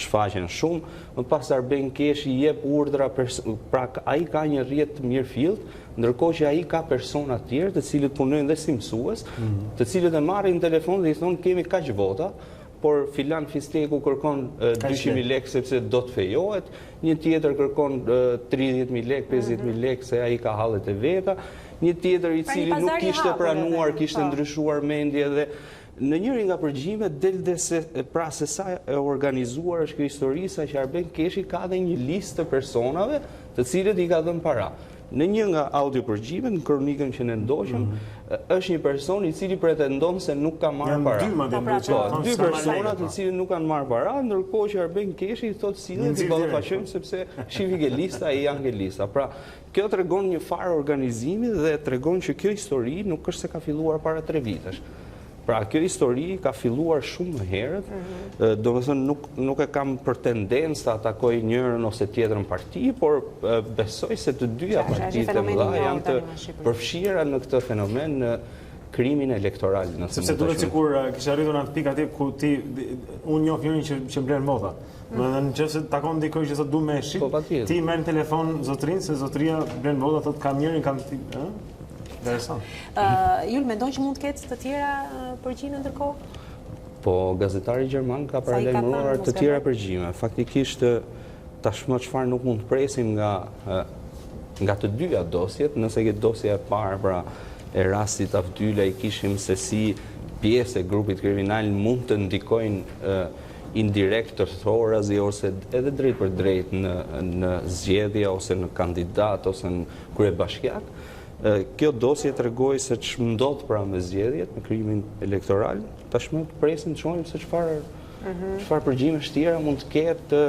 shfaqen shumë. Më pas Arben Keshi jep urdhra, pra ai ka një rrjet të mirëfillt, ndërkohë që ai ka persona të tjerë të cilët punojnë dhe si mësues, të cilët e marrin telefon dhe i thonë kemi kaq vota, por filan Fisteku kërkon 200.000 lekë sepse do të fejohet, një tjetër kërkon 30.000 lekë, 50.000 lekë se ai ka hallet e veta, një tjetër i cili nuk kishte pranuar, kishte ndryshuar mendje dhe në njëri nga përgjimet del dhe se sa e organizuar është kjo histori sa që Arben Keshi ka dhe një listë të personave të cilët i ka dhënë para. Në një nga audio përgjimet, në kronikën që ne ndoqëm, është një person i cili pretendon se nuk ka marrë para. Dy persona të cilët nuk kanë marrë para, ndërkohë që Arben Keshi i thotë sillet i ballafaqojmë sepse shivi ke lista e janë ke lista. Pra, kjo tregon një farë organizimi dhe tregon që kjo histori nuk është se ka filluar para 3 vitesh. Pra, kjo histori ka filluar shumë më herët, do të thënë nuk e kam për tendencë të atakoj njërën ose tjetrën parti, por besoj se të dyja partitë e mëdha janë të përfshira në këtë fenomen në krimin elektoral. Sepse duhet sikur kisha arritur në atë pikë atje ku unë njoh njërin që mbledh vota. Nëse takon dikoj që thotë du me shit, ti merr në telefon zotrin se zotria blen vota, thotë kam njërin, kam ti, Jul, mendon që mund të ketë të tjera përgjime ndërkohë? Po, gazetari gjerman ka paralajmëruar të tjera përgjime. Faktikisht, tashmë çfarë nuk mund të presim nga të dyja dosjet, nëse këtë dosja e parë pra e rastit Avdyla i kishim se si pjesë e grupit kriminal mund të ndikojnë indirekt të thorazi ose edhe drejt për drejt në zgjedhje ose në kandidat ose në kryebashkiak. Kjo dosje tregoi se ç'ndodh pra me zgjedhjet, me krimin elektoral, tashmë presim të shohim se çfarë përgjimesh tjera mund të ketë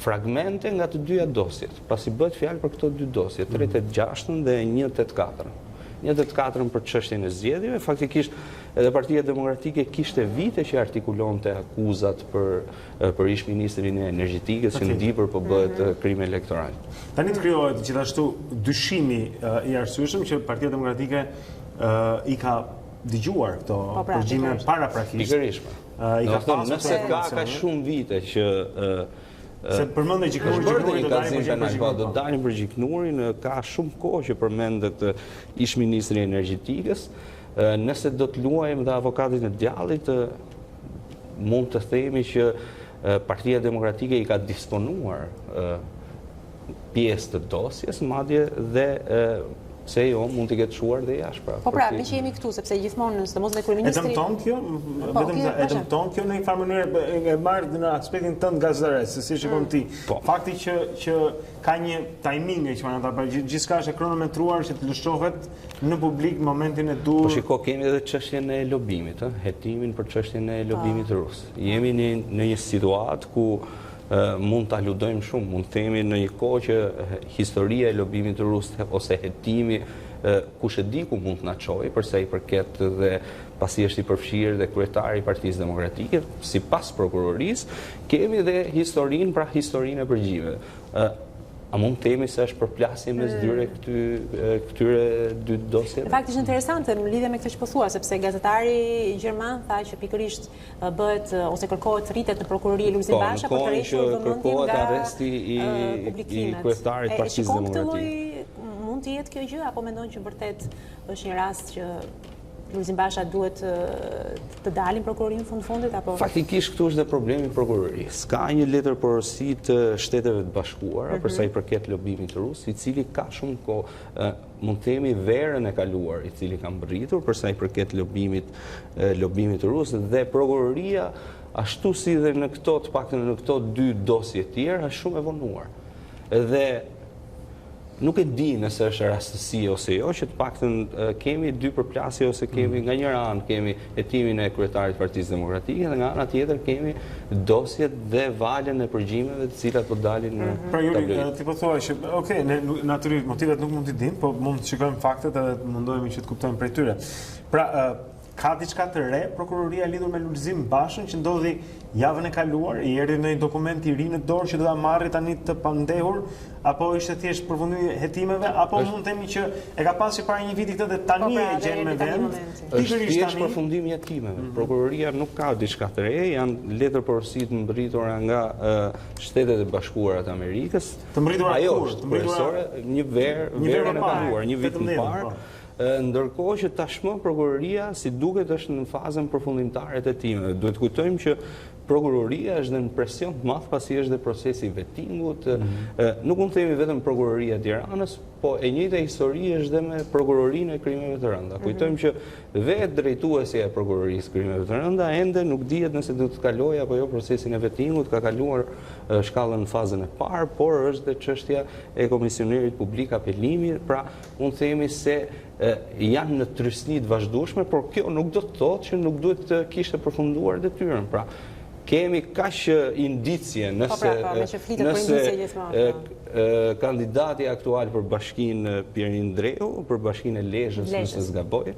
fragmente nga të dyja dosjet, pasi bëhet fjalë për këto 2 dosje, 386 dhe 184. 184 për çështjen e zgjedhjeve, faktikisht edhe Partia Demokratike kishte vite që artikulonte akuzat për ish-ministrin e energjetikës që në Dibër po bëhet krim elektoral. Tani të krijohet gjithashtu dyshimi i arsyeshëm që Partia Demokratike i ka dëgjuar këto përgjime paraprakisht. Pikërisht. I ka thënë nëse ka shumë vite që se përmendë Gjiknurin do dalin për Gjiknurin, ka shumë kohë që përmendet ish-ministri i energjetikës. Nëse do të luajmë dhe avokatin e djallit, mund të themi që Partia Demokratike i ka disponuar pjesë të dosjes, madje dhe se jo mund të ketë shuar dhe jashtë. Po pra, me që jemi këtu, sepse gjithmonë sidomos dhe kryeministri. E dëmton kjo? E dëmton kjo në një farë mënyrë e marrë në aspektin tënd gazetares, se si shikon ti. Fakti që ka një timing që kanë ata, gjithçka është kronometruar që të lëshohet në publik momentin e dur. Po shiko, kemi edhe çështjen e lobimit, hetimin për çështjen e lobimit rus. Jemi në një situatë ku mund të aludojmë shumë, mund të themi në një kohë që historia e lobimit rus ose hetimi, kush e di ku mund të na çojë përsa i përket dhe pasi është i përfshirë dhe kryetari i Partisë Demokratike, sipas prokurorisë, kemi dhe historinë, pra historinë e përgjimeve. A mund të themi se është përplasje mes këtyre 2 dosjeve? Në fakt është interesante në lidhje me këtë që po thua, sepse gazetari gjerman tha që pikërisht bëhet ose kërkohet rritet në prokurori Lulzim Basha për të rreshtur vëmendjen nga arresti i kryetarit të Partisë Demokratike. Mund të jetë kjo gjë apo mendon që vërtet është një rast që Lulzim Basha duhet të dalin prokurorin fundit apo? Faktikisht këtu është dhe problemi i prokurorisë. Ka një letër porosi të Shteteve të Bashkuara për sa i përket lobimit rus, i cili ka shumë kohë, mund të themi verën e kaluar, i cili ka mbërritur për sa i përket lobimit rus, dhe prokuroria ashtu si dhe në këto të paktën në këto 2 dosje tjerë është shumë e vonuar. Dhe nuk e di nëse është rastësi ose jo, që të paktën kemi 2 përplasje ose kemi nga njëra anë kemi hetimin e kryetarit Partisë Demokratike dhe nga ana tjetër kemi dosjet dhe valën e përgjimeve të cilat po dalin në tabloid. Ti po thua që okay, ne natyrisht motivet nuk mund t'i dim, po mund të shikojmë faktet edhe mundohemi që të kuptojmë prej tyre. Pra, ka diçka të re prokuroria lidhur me Lulzim Bashën që ndodhi javën e kaluar, i erdhi në një dokument i ri në dorë që do ta marrë tani të pandehur, apo ishte thjesht përfundimi hetimeve, apo mund të themi që e ka pasur para një viti këtë dhe tani e gjen me vend. Është thjesht përfundimi i hetimeve. Prokuroria nuk ka diçka të re, janë letër porosi të mbërritura nga Shtetet e Bashkuara të Amerikës. Të mbërritura ajo është kryesore, një verë e kaluar, një vit më parë. Ndërkohë që tashmë prokuroria si duket është në fazën përfundimtare të hetimeve. Duhet të kujtojmë që prokuroria është në presion të madh pasi është dhe procesi i vetingut. Nuk mund të themi vetëm prokuroria e Tiranës, po e njëjta histori është dhe me prokurorinë e krimeve të rënda. Kujtojmë që vetë drejtuesja e prokurorisë krimeve të rënda ende nuk dihet nëse do të kalojë apo jo procesin e vetingut, ka kaluar shkallën në fazën e parë, por është dhe çështja e komisionerit publik apelimi, pra mund të themi se janë në trysni të vazhdueshme, por kjo nuk do të thotë që nuk duhet të kishte përfunduar detyrën. Pra, kemi kaq indicje nëse kandidati aktual për bashkinë Pierin Dreu, për bashkinë e Lezhës, nëse zgaboj,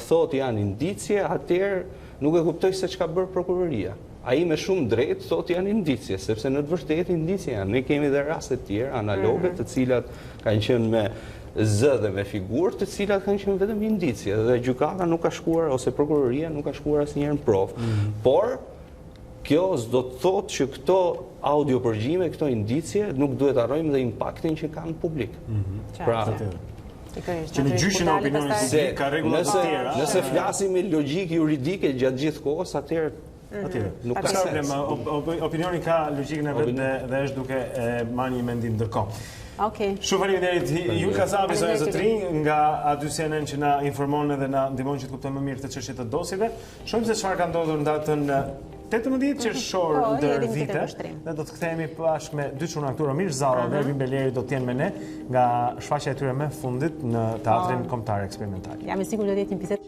thotë janë indicje, atëherë nuk e kuptoj se çka bërë prokuroria. Ai me shumë drejt thotë janë indicje, sepse në të vërtetë indicje janë. Ne kemi dhe raste të tjera analoge, të cilat kanë qenë me zë dhe me figurë, të cilat kanë qenë vetëm indicje, dhe gjykata nuk ka shkuar ose prokuroria nuk ka shkuar asnjëherë në provë. Por kjo s'do të thotë që këto audiopërgjime, këto indicje nuk duhet harrojmë dhe impaktin që kanë publik. Pra, që në gjyshin e opinionit ka rregulla të tjera. Nëse flasim me logjikë juridike gjatë gjithë kohës, atëherë nuk ka sens. Opinioni ka logjikën e vet dhe është duke marrë një mendim ndërkohë. Shumë faleminderit Jul Kazabi, zonja Zotri, nga A2 CNN që na informon dhe na ndihmon që të kuptojmë më mirë këtë çështje të dosjeve. Shohim se çfarë ka ndodhur në datën 18 qershor ndër vite, dhe do të kthehemi bashkë me 2 çuna këtu, Romir Zalla dhe Ervin Beleri do të jenë me ne nga shfaqja e tyre më fundit në Teatrin Kombëtar Eksperimental. Jam e sigurt do të jetë një bisedë.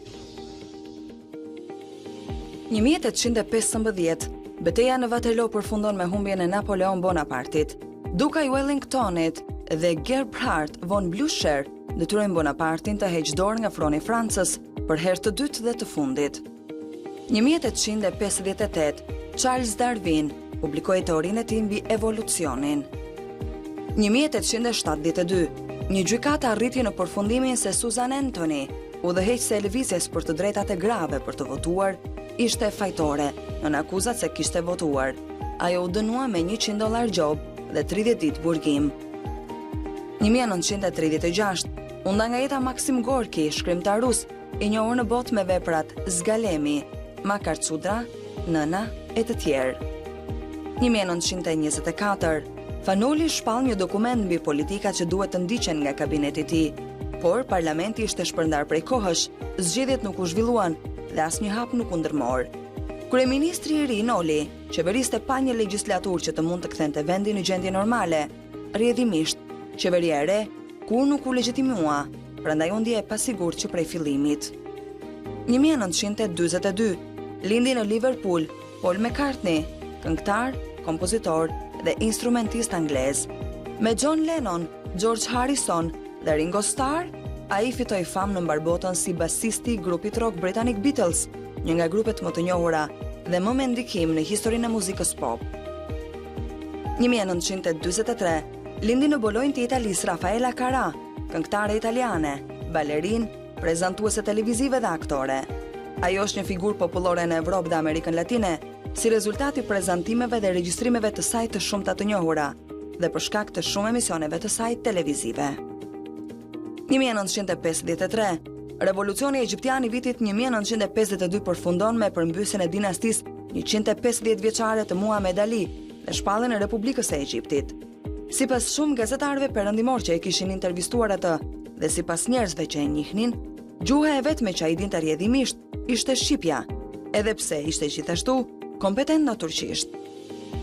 1815, betejë në Waterloo përfundon me humbjen e Napoleon Bonapartit. Duka i Wellingtonit dhe Gerhard von Blücher detyrojnë Bonapartin të heqë dorë nga froni i Francës për herë të dytë dhe të fundit. 1858, Charles Darwin publikoi teorinë e tij mbi evolucionin. 1872, një gjykate arriti në përfundimin se Susan Anthony, udhëheqëse e lëvizjes për të drejtat e grave për të votuar, ishte fajtore në akuzat se kishte votuar. Ajo u dënua me $100 gjob dhe 30 ditë burgim. 1936, u nda nga jeta Maksim Gorki, shkrimtar rus, i njohur në botë me veprat Zgalemi, Makarcudra, Nëna e të tjerë. 1924, Fanoli shpall një dokument mbi politikat që duhet të ndiqen nga kabineti i tij, por parlamenti ishte shpërndar prej kohësh, zgjedhjet nuk u zhvilluan dhe asnjë hap nuk u ndërmor. Kryeministri i ri Noli qeveriste pa një legjislaturë që të mund të kthente vendin në gjendje normale. Rrjedhimisht, qeveria e re kur nuk u legjitimua, prandaj u ndje e pasigurt që prej fillimit. 1942, lindi në Liverpool Paul McCartney, këngëtar, kompozitor dhe instrumentist anglez. Me John Lennon, George Harrison dhe Ringo Starr, ai fitoi famë në mbarbotën si basisti i grupit rock britanik Beatles, një nga grupet më të njohura dhe më me ndikim në historinë e muzikës pop. 1943, lindi në Bolognë të Italisë Rafaela Carrà, këngëtare italiane, balerin, prezantuese televizive dhe aktore. Ajo është një figurë popullore në Evropë dhe Amerikën Latine, si rezultat i prezantimeve dhe regjistrimeve të saj të shumta të njohura dhe për shkak të shumë emisioneve të saj televizive. 1953, Revolucioni egjiptian i vitit 1952 përfundon me përmbysjen e dinastisë 150 vjeçare të Muhamed Ali dhe shpalljen e Republikës së Egjiptit. Sipas shumë gazetarëve perëndimor që e kishin intervistuar atë dhe sipas njerëzve që e njihnin, gjuha e vetme që ai dinte rrjedhimisht ishte shqipja, edhe pse ishte gjithashtu kompetent në turqisht.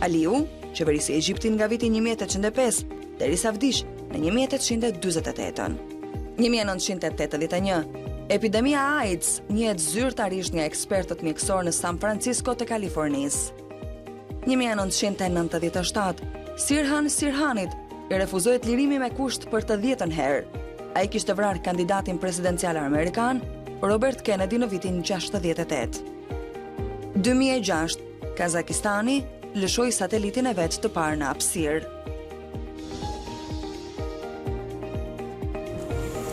Aliu qeverisi Egjiptin nga viti 1805 derisa vdiq në 1848. 1981, epidemia AIDS njihet zyrtarisht nga ekspertët mjekësor në San Francisco të Kalifornisë. 1997, Sirhan Sirhanit i refuzohet lirimi me kusht për të 10ën herë. Ai kishte vrarë kandidatin presidencial amerikan, Robert Kennedy, në vitin 68. 2006, Kazakistani lëshoi satelitin e vet të parë në hapësirë.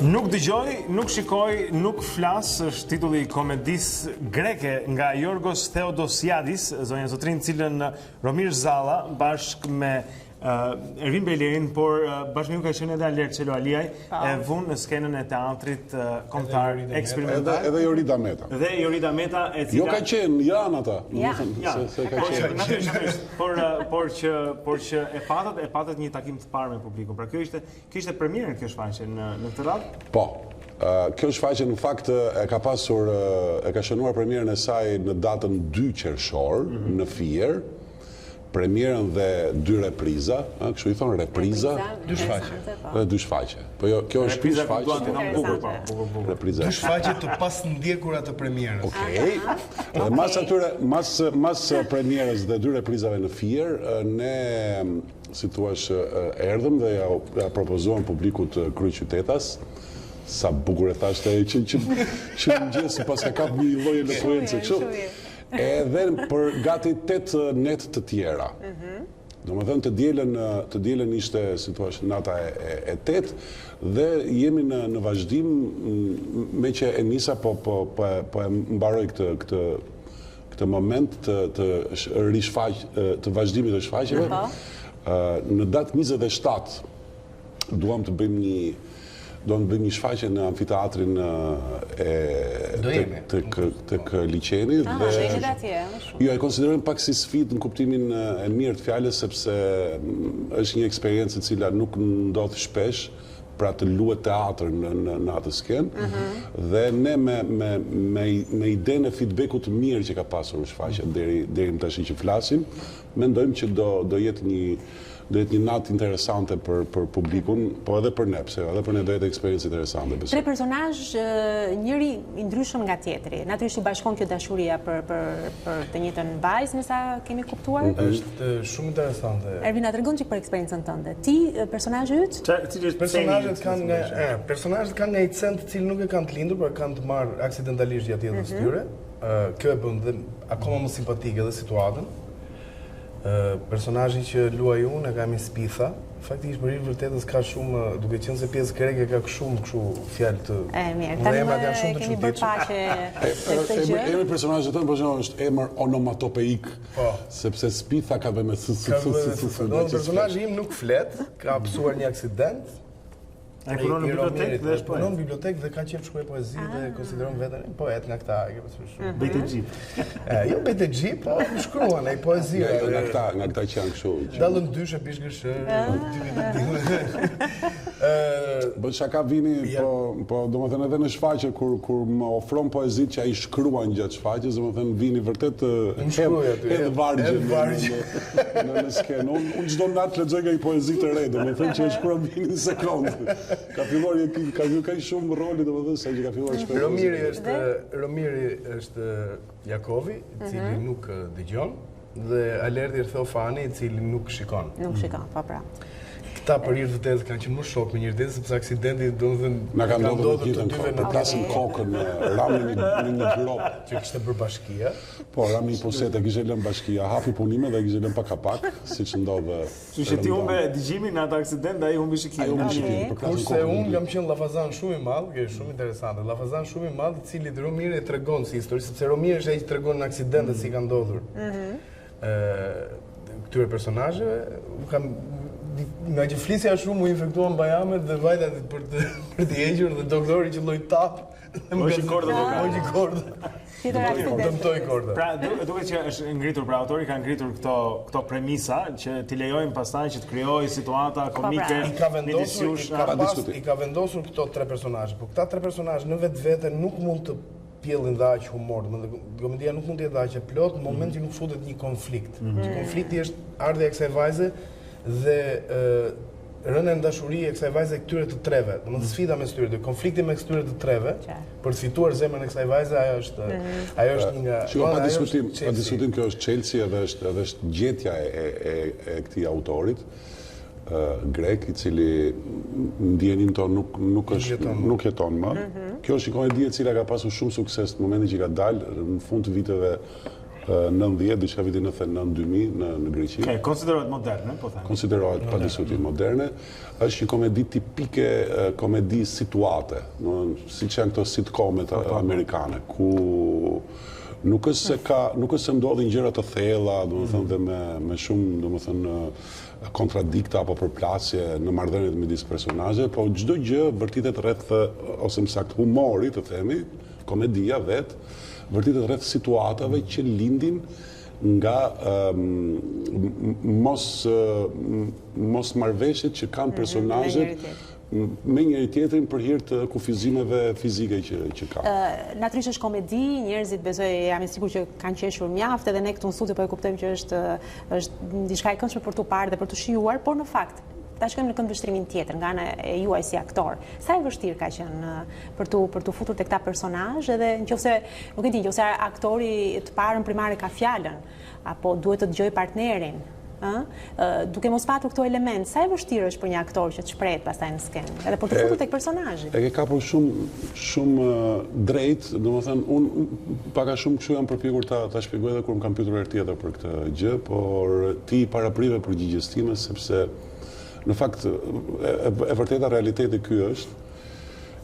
Nuk dëgjoj, nuk shikoj, nuk flas është titulli i komedisë greke nga Yorgos Theodosiadis, zonja zotrin, cilën Romir Zalla bashkë me Ervin Belerin, por bashkë me ju ka qenë edhe Aler Qelo Aliaj, e vunë në skenën e teatrit kombëtar eksperimental. Edhe Jorida Meta. Dhe Jorida Meta, e cila... Jo ka qenë, janë ata. Ja, natyrisht, por që e patët një takim të parë me publikun. Pra kjo ishte premierën kjo shfaqje në këtë radhë? Po. Kjo shfaqje në fakt e ka shënuar premierën e saj në datën 2 qershor në Fier. Premierën dhe 2 repriza, kështu i thonë repriza. 2 shfaqje. 2 shfaqje. Po jo, kjo është 2 shfaqje. Repriza. 2 shfaqje të pas ndjekura të premierës. Okej. Dhe mas atyre, mas premierës dhe 2 reprizave në Fier, ne, si thua, erdhëm dhe ja propozuam publikut kryeqytetas. Sa bukur e thashte që në gjithë pas ka kap një lloj elokuencë kështu. Edhe për gati 8 net të tjera. Do më thënë të dielën ishte situash nata e 8 dhe jemi në vazhdim me që e nisa po e mbaroj këtë moment të vazhdimit të shfaqjeve. Në datë 27 duam të bëjmë një shfaqje në amfiteatrin të liçeni. Jo, e konsiderojmë pak si sfidë në kuptimin e mirë të fjalës, sepse është një eksperiencë e cila nuk ndodh shpesh, pra të luhet teatr në atë skenë. Dhe ne me idenë e feedbackut të mirë që ka pasur shfaqja deri më tash që flasim, mendojmë që do jetë një natë interesante për publikun, po edhe për ne, pse edhe për ne do jetë eksperiencë interesante. 3 personazh, njëri i ndryshëm nga tjetri. Natyrisht i bashkon kjo dashuria për të njëjtën vajzë, me sa kemi kuptuar. Është shumë interesante. Ervin, na tregon çik për eksperiencën tënde. Ti, personazhi yt? Personazhet kanë një cent të cilë nuk e kanë të lindur, por kanë të marrë aksidentalisht gjatë jetës tyre. Kjo e bën dhe akoma më simpatike edhe situatën. Personazhi që luaj unë e kam i Spitha, faktikisht për vërtetës ka shumë, duke qenë se pjesë greke ka shumë kështu fjalë të emrat janë shumë të çuditshëm. Emri personazhit tonë për shembull është emër onomatopeik, sepse Spitha ka bënë personazhi im nuk flet, ka pasur një aksident. Ai punon në bibliotekë dhe është poet. Punon në bibliotekë dhe ka qejf shkruaj poezi dhe konsideron veten poet nga këta, e ke pasur shumë. BTG. Jo BTG, po shkruan ai poezi. Nga këta që janë kështu. Dallën dyshe pishgëshë. Bën shaka vini, po domethënë edhe në shfaqje kur më ofron poezitë që ai shkruan gjatë shfaqjes, domethënë vini vërtet edhe vargje në skenë. Unë çdo natë lexoj nga poezi të re, domethënë që e shkruan vini në sekondë. Ka filluar ka shumë roli domethënë sa që ka filluar shpejt. Romiri është Jakovi, i cili nuk dëgjon, dhe Alerti Rthofani, i cili nuk shikon. Nuk shikon, po pra. Këta për hir të vërtetë kanë qenë më shok me njëri tjetrin sepse aksidenti domethënë na ka ndodhur të dyve në plasën kokën, rami në një grop që kishte bërë bashkia. Po, rami i posete kishte lënë bashkia, hapi punime dhe kishte lënë pak, siç ndodhe. Kështu që ti humbe dëgjimin në atë aksident, ai humbi shikimin. Kurse unë kam qenë llafazan shumë i madh, që është shumë interesante. Llafazan shumë i madh, i cili Romiri e tregon si histori, sepse Romiri është ai që tregon aksidentet si kanë ndodhur. Këtyre personazheve, nga që flisja shumë u infektuan bajamet dhe vajta për t'i hequr dhe doktori që lloj tap Është korda Është korda. Dëmtoj korda. Pra, duket që është ngritur, pra autori ka ngritur këto premisa që t'i lejojnë pastaj që të krijojë situata komike. I ka vendosur këto tre personazhe, por këta tre personazhe në vetvete nuk mund të pjellin dhe aq humor. Komedia nuk mund të jetë aq e plot në moment që nuk futet një konflikt. Konflikti është ardha e kësaj vajze dhe rënë në dashuri e kësaj vajze këtyre të treve. Domethënë sfida mes tyre, konflikti mes këtyre të treve për të fituar zemrën e kësaj vajze, ajo është një nga pa diskutim kjo është Chelsea edhe është gjetja e këtij autorit grek i cili ndjenin ton nuk jeton më. Kjo është një komedi e cila ka pasur shumë sukses në momentin që ka dalë në fund të viteve 90, diçka vitin 99-2000 në Greqi. Konsiderohet moderne, po them. Konsiderohet pa diskutim moderne. Është një komedi tipike, komedi situate, siç janë këto sitcomet amerikane, ku nuk është se ndodhin gjëra të thella, domethënë dhe me shumë, domethënë, kontradikta apo përplasje në marrëdhëniet midis personazheve, po çdo gjë vërtetet rreth, ose më saktë humori, të themi, komedia vetë, vërtetet rreth situatave që lindin nga mos marrëveshjet që kanë personazhet me njëri tjetrin për hir të kufizimeve fizike që kanë. Natyrisht është komedi, njerëzit besoj jam i sigurt që kanë qeshur mjaft, edhe ne këtu në studio po e kuptojmë që është diçka e këndshme për t'u parë dhe për t'u shijuar, por në fakt ta shkojmë në këndvështrimin tjetër, nga ana e juaj si aktor. Sa e vështirë ka qenë për t'u futur te këta personazh, edhe nëse nuk e di, nëse aktori të parën primare ka fjalën, apo duhet të dëgjoj partnerin, duke mos patur këto element, sa e vështirë është për një aktor që të shprehet pastaj në skenë, edhe për të futur tek personazhi. E ke kapur shumë drejt, domethënë unë pak a shumë kështu jam përpjekur ta shpjegoj edhe kur më kam pyetur herë tjetër për këtë gjë, por ti paraprive përgjigjes time sepse në fakt, e vërteta realiteti ky është,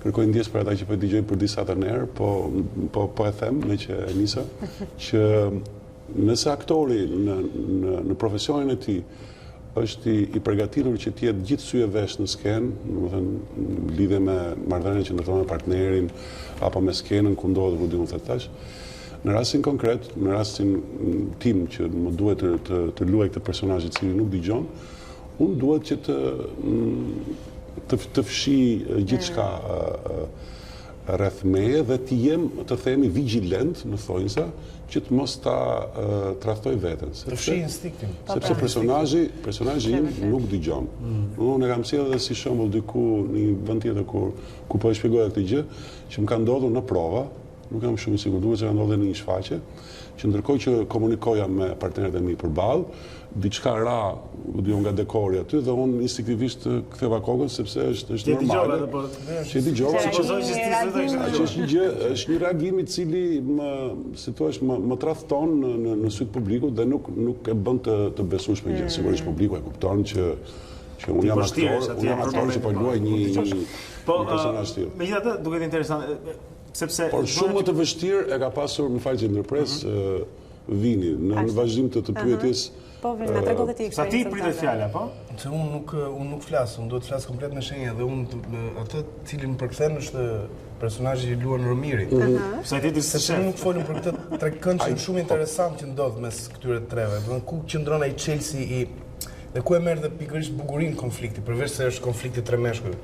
kërkoj ndjes për ata që po dëgjoj për disa të herë, po e them, me që e nisa, që nëse aktori në profesionin e tij është i përgatitur që të jetë gjithë sy e vesh në skenë, domethënë lidhe me marrëdhënien që ndërton me partnerin apo me skenën ku ndodhet, ku diun tash. Në rastin konkret, në rastin tim që më duhet të luaj këtë personazh i cili nuk dëgjon, unë duhet që të fshi gjithçka rreth meje dhe të jem, të themi, vigjilent në thonjza, që të mos ta tradhtoj veten. Të fshi instiktin. Sepse personazhi im nuk dëgjon. Unë e kam sjellë edhe si shembull diku në një vend tjetër ku po e shpjegoja këtë gjë, që më ka ndodhur në prova, nuk jam shumë i sigurt, duhet se ka ndodhur në një shfaqje, që ndërkohë që komunikoja me partnerët e mi përballë, diçka ra nga dekori aty dhe unë instinktivisht ktheva kokën sepse është normale. Që dëgjova, është një reagim i cili më tradhton në sy të publikut dhe nuk e bën të besueshme gjë. Sigurisht publiku e kupton që unë jam aktor që po luaj një personazh tjetër. Megjithatë, duket interesante sepse por shumë më të vështirë e ka pasur, më fal që ndërpres, Vini në vazhdim të pyetjes. Po, na tregon ti Sa ti pritet fjala, po? Se unë nuk flas, unë duhet të flas komplet me shenja dhe unë atë cilin më përkthen është personazhi i luan Romiri. Sa ti di se nuk folëm për këtë trekëndshëm shumë interesant që ndodh mes këtyre treve. Do ku qëndron ai Chelsea dhe ku e merr dhe pikërisht bukurinë konflikti, përveç se është konflikti tremeshkull.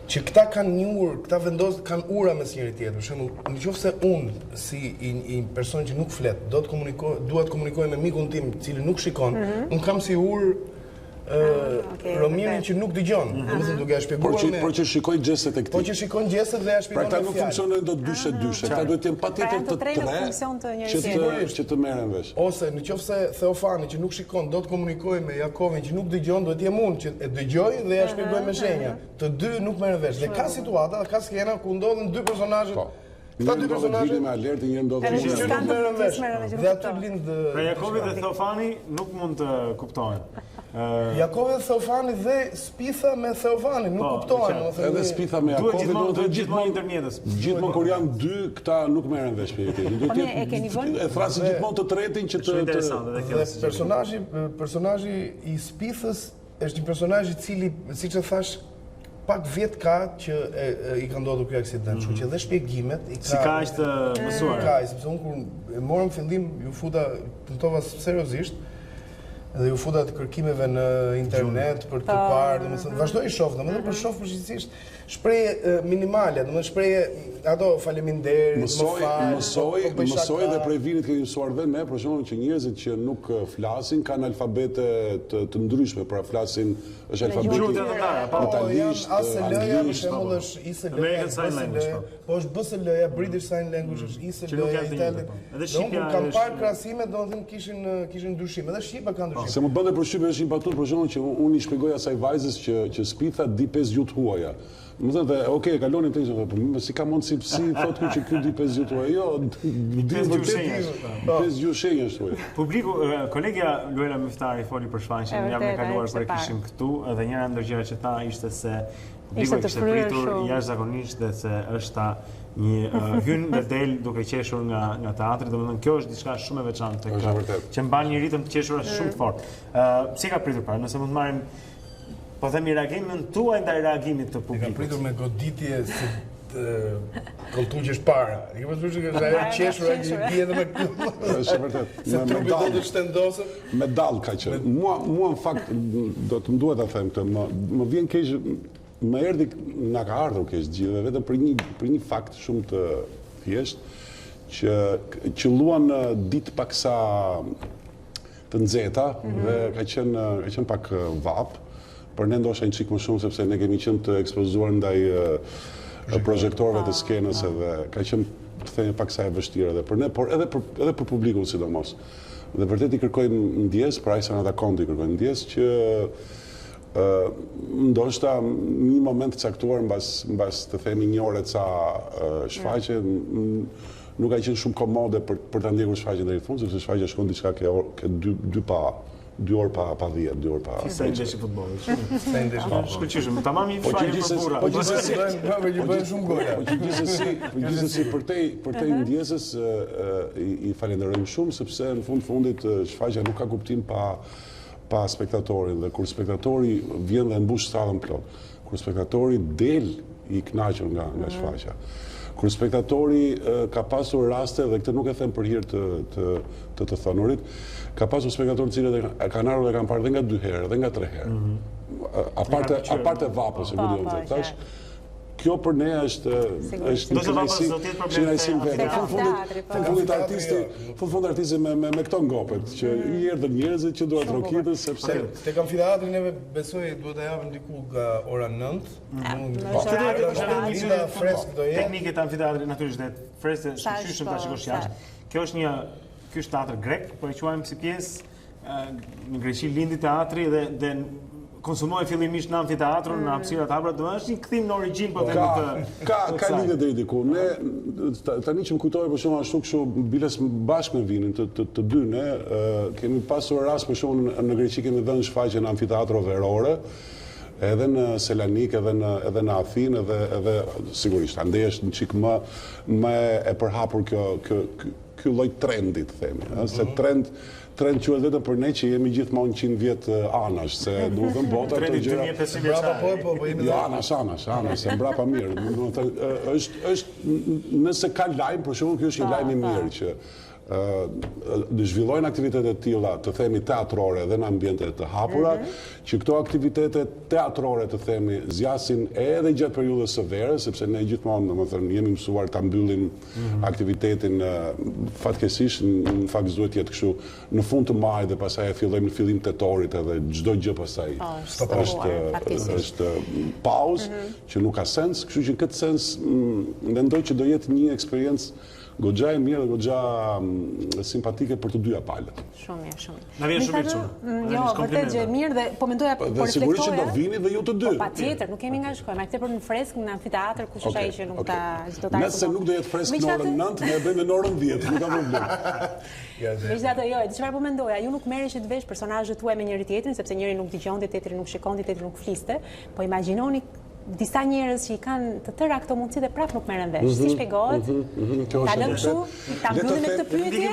Që këta kanë një urë, këta vendosë kanë ura mes njëri tjetër. Për shembull, nëse unë si i person që nuk flet, dua të komunikoj me mikun tim, i cili nuk shikon, unë kam si urë Romirin që nuk dëgjon. Domethënë duke ia shpjeguar me por që shikoj gjestet e këtij. Po që shikon gjestet dhe ja shpjegon. Pra këta nuk funksionojnë dot dyshe. Këta duhet të jenë patjetër të tre që të merren vesh. Ose nëse Theofani që nuk shikon do të komunikojë me Jakovin që nuk dëgjon, duhet të jem unë që e dëgjoj dhe ja shpjegoj me shenja. Të dy nuk merren vesh. Dhe ka situata, ka skena ku ndodhen dy personazhe. Këta dy personazhe me alertë një ndodhen që nuk merren vesh. Dhe aty lind Pra Jakovi dhe Theofani nuk mund të kuptohen. Jakovi dhe Theofani dhe Spitha me Theofani nuk kuptohen. Edhe Spitha me Jakovin duhet të gjithmonë ndërmjetës. Gjithmonë kur janë dy, këta nuk merren vesh me tjetrin. Po ne e keni vënë. E thrasin gjithmonë të tretin që personazhi i Spithës është një personazh i cili, siç e thash, pak vjet ka që i ka ndodhur ky aksident, kështu që edhe shpjegimet i ka. Si ka është mësuar? Ka, sepse unë kur e morëm fillim, ju futa, tentova seriozisht, dhe ju futa të kërkimeve në internet për të parë, domethënë vazhdoj i shoh, domethënë për shoh përgjithsisht shprehje minimale, domethënë shprehje ato faleminderit, mësoj dhe prej vinit kemi mësuar dhe ne, për shembull që njerëzit që nuk flasin kanë alfabete të ndryshme, pra flasin është alfabeti italisht, ASL-ja për shembull është ISL-ja, po është BSL-ja, British Sign Language është ISL-ja, italisht. Edhe shqipja kam parë krahasimet, domethënë kishin ndryshime, edhe shqipa ka ndryshime. Se më bënte përshtypje është impatut për shembull që unë i shpjegoj asaj vajzës që spitha di 5 gjuhë huaja. Më thënë, okej, kalonin të njështë, po si ka mundësi, si thotë ku që kjo di 5 gjuhë huaja? Jo, di vërtet 5 gjuhë shenja është huaja. Publiku, kolegja Luela Miftari foli për shfaqjen, jam e kaluar për kishim këtu, dhe njëra ndër gjërat që tha ishte se publiku kishte pritur jashtëzakonisht dhe se është një hyn dhe del duke qeshur nga teatri, domethënë kjo është diçka shumë e veçantë që mban një ritëm të qeshur shumë të fortë. Si ka pritur pra, nëse mund të marrim po themi reagimin tuaj ndaj reagimit të publikut. Ka pritur me goditje si koltuqesh para. I ke pasur që ajo qeshur ai bie edhe me këtu. Është vërtet. Me dall ka qenë. Mua në fakt do të duhet ta them këtë, më vjen keq. Më erdhi na ka ardhur keq gjithë vetëm për një fakt shumë të thjesht që luan ditë paksa të nxehta dhe ka qenë pak vap, por ne ndoshta një çik më shumë sepse ne kemi qenë të ekspozuar ndaj projektorëve të skenës edhe ka qenë të thënë paksa e vështirë edhe për ne, por edhe për publikun sidomos. Dhe vërtet i kërkojmë ndjes, pra ai sa na takon i kërkojmë ndjes që ndoshta një moment të caktuar mbas të themi një orë ca shfaqje nuk ka qenë shumë komode për ta ndjekur shfaqjen deri në fund, sepse shfaqja shkon diçka ke 2 orë pa 10, 2 orë pa. Sa i ndesh futbollit. Sa i ndesh futbollit. Shkëlqyshëm, tamam i shfaqje për burra. Po gjithsesi bën shumë gola. Po gjithsesi për te ndjesës i falenderojmë shumë sepse në fundit shfaqja nuk ka kuptim pa spektatorin dhe kur spektatori vjen dhe mbush sallën plot, kur spektatori del i kënaqur nga shfaqja, kur spektatori ka pasur raste dhe këtë nuk e them për hir të thonurit, ka pasur spektatorë të cilët kanë ardhur dhe kanë parë dhe nga 2 herë dhe nga 3 herë. Aparte vapës e ku të thash. Kjo për ne është një kënaqësi vetë. Fund artisti me këto ngopet, që i erdhën njerëzit që duhet rokitës, sepse... Tek amfiteatri neve besoj duhet të japim diku nga ora 9. Linda fresk do jetë. Teknike të amfiteatrit natyrisht freske, shqyshëm ta shikosh jashtë. Kjo është ky është teatr grek, po e quajmë si pjesë në Greqi lindi teatri dhe konsumohet fillimisht në amfiteatrin, në hapësirat hapura, do është një kthim në origjinë po themi të. Ka lidhje deri diku. Ne tani që më kujtohet për shkak ashtu kështu biles bashkë me vinin të dy ne kemi pasur rast për shkak në Greqi kemi dhënë shfaqje në amfiteatro verore, edhe në Selanik, edhe në Athinë, edhe sigurisht andej është një çik më e përhapur ky lloj trendi të themi, se trend quhet vetëm për ne që jemi gjithmonë 100 vjet anash, se do të thënë bota të gjëra. Brapa po jemi anash, se mbrapa mirë. Do të thënë është nëse ka lajm, për shembull, ky është një lajm i mirë që zhvillojnë aktivitete të tilla, të themi teatrore dhe në ambiente të hapura, që këto aktivitete teatrore të themi zgjasin edhe gjatë periudhës së verës, sepse ne gjithmonë, domethënë, jemi mësuar ta mbyllim aktivitetin fatkeqësisht, në fakt duhet të jetë kështu në fund të majit dhe pastaj e fillojmë në fillim tetorit edhe çdo gjë pastaj është pauzë që nuk ka sens, kështu që në këtë sens mendoj që do jetë një eksperiencë goxha e mirë dhe goxha simpatike për të dyja palët. Shumë mirë, shumë. Na vjen shumë mirë. Jo, vërtet gjë mirë dhe po mendoja po reflektoja. Dhe sigurisht që do vini dhe ju të dy. Patjetër, nuk kemi nga shkojmë, atë për në freskë në amfiteatr kush është ai që nuk ta çdo ta. Nëse nuk do jetë freskë në orën 9, ne e bëjmë në orën 10, nuk ka problem. Megjithatë, jo, çfarë po mendoja, ju nuk merreshit vesh personazhet tuaj me njëri tjetrin, sepse njëri nuk dëgjonte, tjetri nuk shikonte, tjetri nuk fliste, po imagjinoni disa njerëz që i kanë të tëra këto mundësi dhe prapë nuk merren vesh. Si shpjegohet? Ta lëmë kështu, ta mbyllim me këtë pyetje.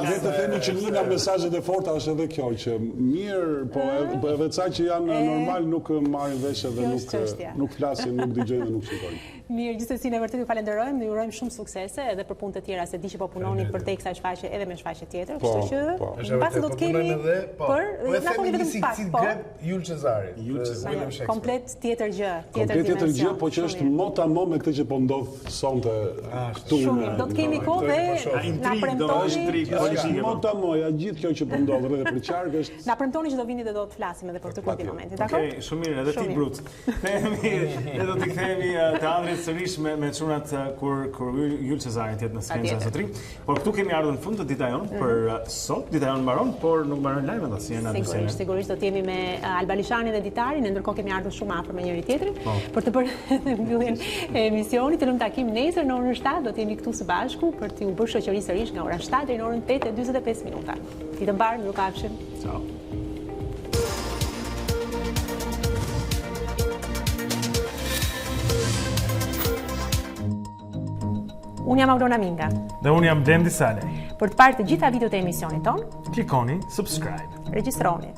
Le të themi që një nga mesazhet e forta është edhe kjo që mirë, po edhe ca që janë normal nuk marrin vesh edhe nuk flasin, nuk dëgjojnë dhe nuk shikojnë. Mirë, gjithsesi ne vërtet ju falenderojmë, ne ju urojmë shumë suksese edhe për punët e tjera, se di që po punoni për tek kësaj shfaqje edhe me shfaqje tjetër, kështu që mbasi do të kemi për na kemi vetëm pak, po. Jul Cezari. Komplet tjetër gjë, komplet tjetër gjë, po që është motamo me këtë që po ndodh sonte këtu. Shumë, do të kemi kohë dhe na premtoni. Motamo, ja gjithë kjo që po ndodh rreth për qark është. Na premtoni që do vini dhe do të flasim edhe për këtë kontinuamentin, dakor? Okej, shumë mirë, edhe ti Brut. Ne do të kthehemi teatrit sërish me çunat kur Jul Cezari tjetë në skenë sotri. Por këtu kemi ardhur në fund të Dita Jonë për sot. Dita Jonë mbaron, por nuk mbaron lajmet as si janë aty. Sigurisht do të jemi me Albalishanin dhe Ditarin, ndërkohë kemi ardhur shumë afër me njëri tjetrin për të bërë mbylljen e emisionit. Të lëm takim nesër në orën 7, do të jemi këtu së bashku për t'ju bërë shoqëri sërish nga ora 7 deri në orën 8:45 minuta. Ditë mbar, mirupafshim. Ciao. Unë jam Aurona Minga. Dhe unë jam Blendi Salej. Për të parë të gjitha videot e emisionit ton, klikoni subscribe. Regjistroni.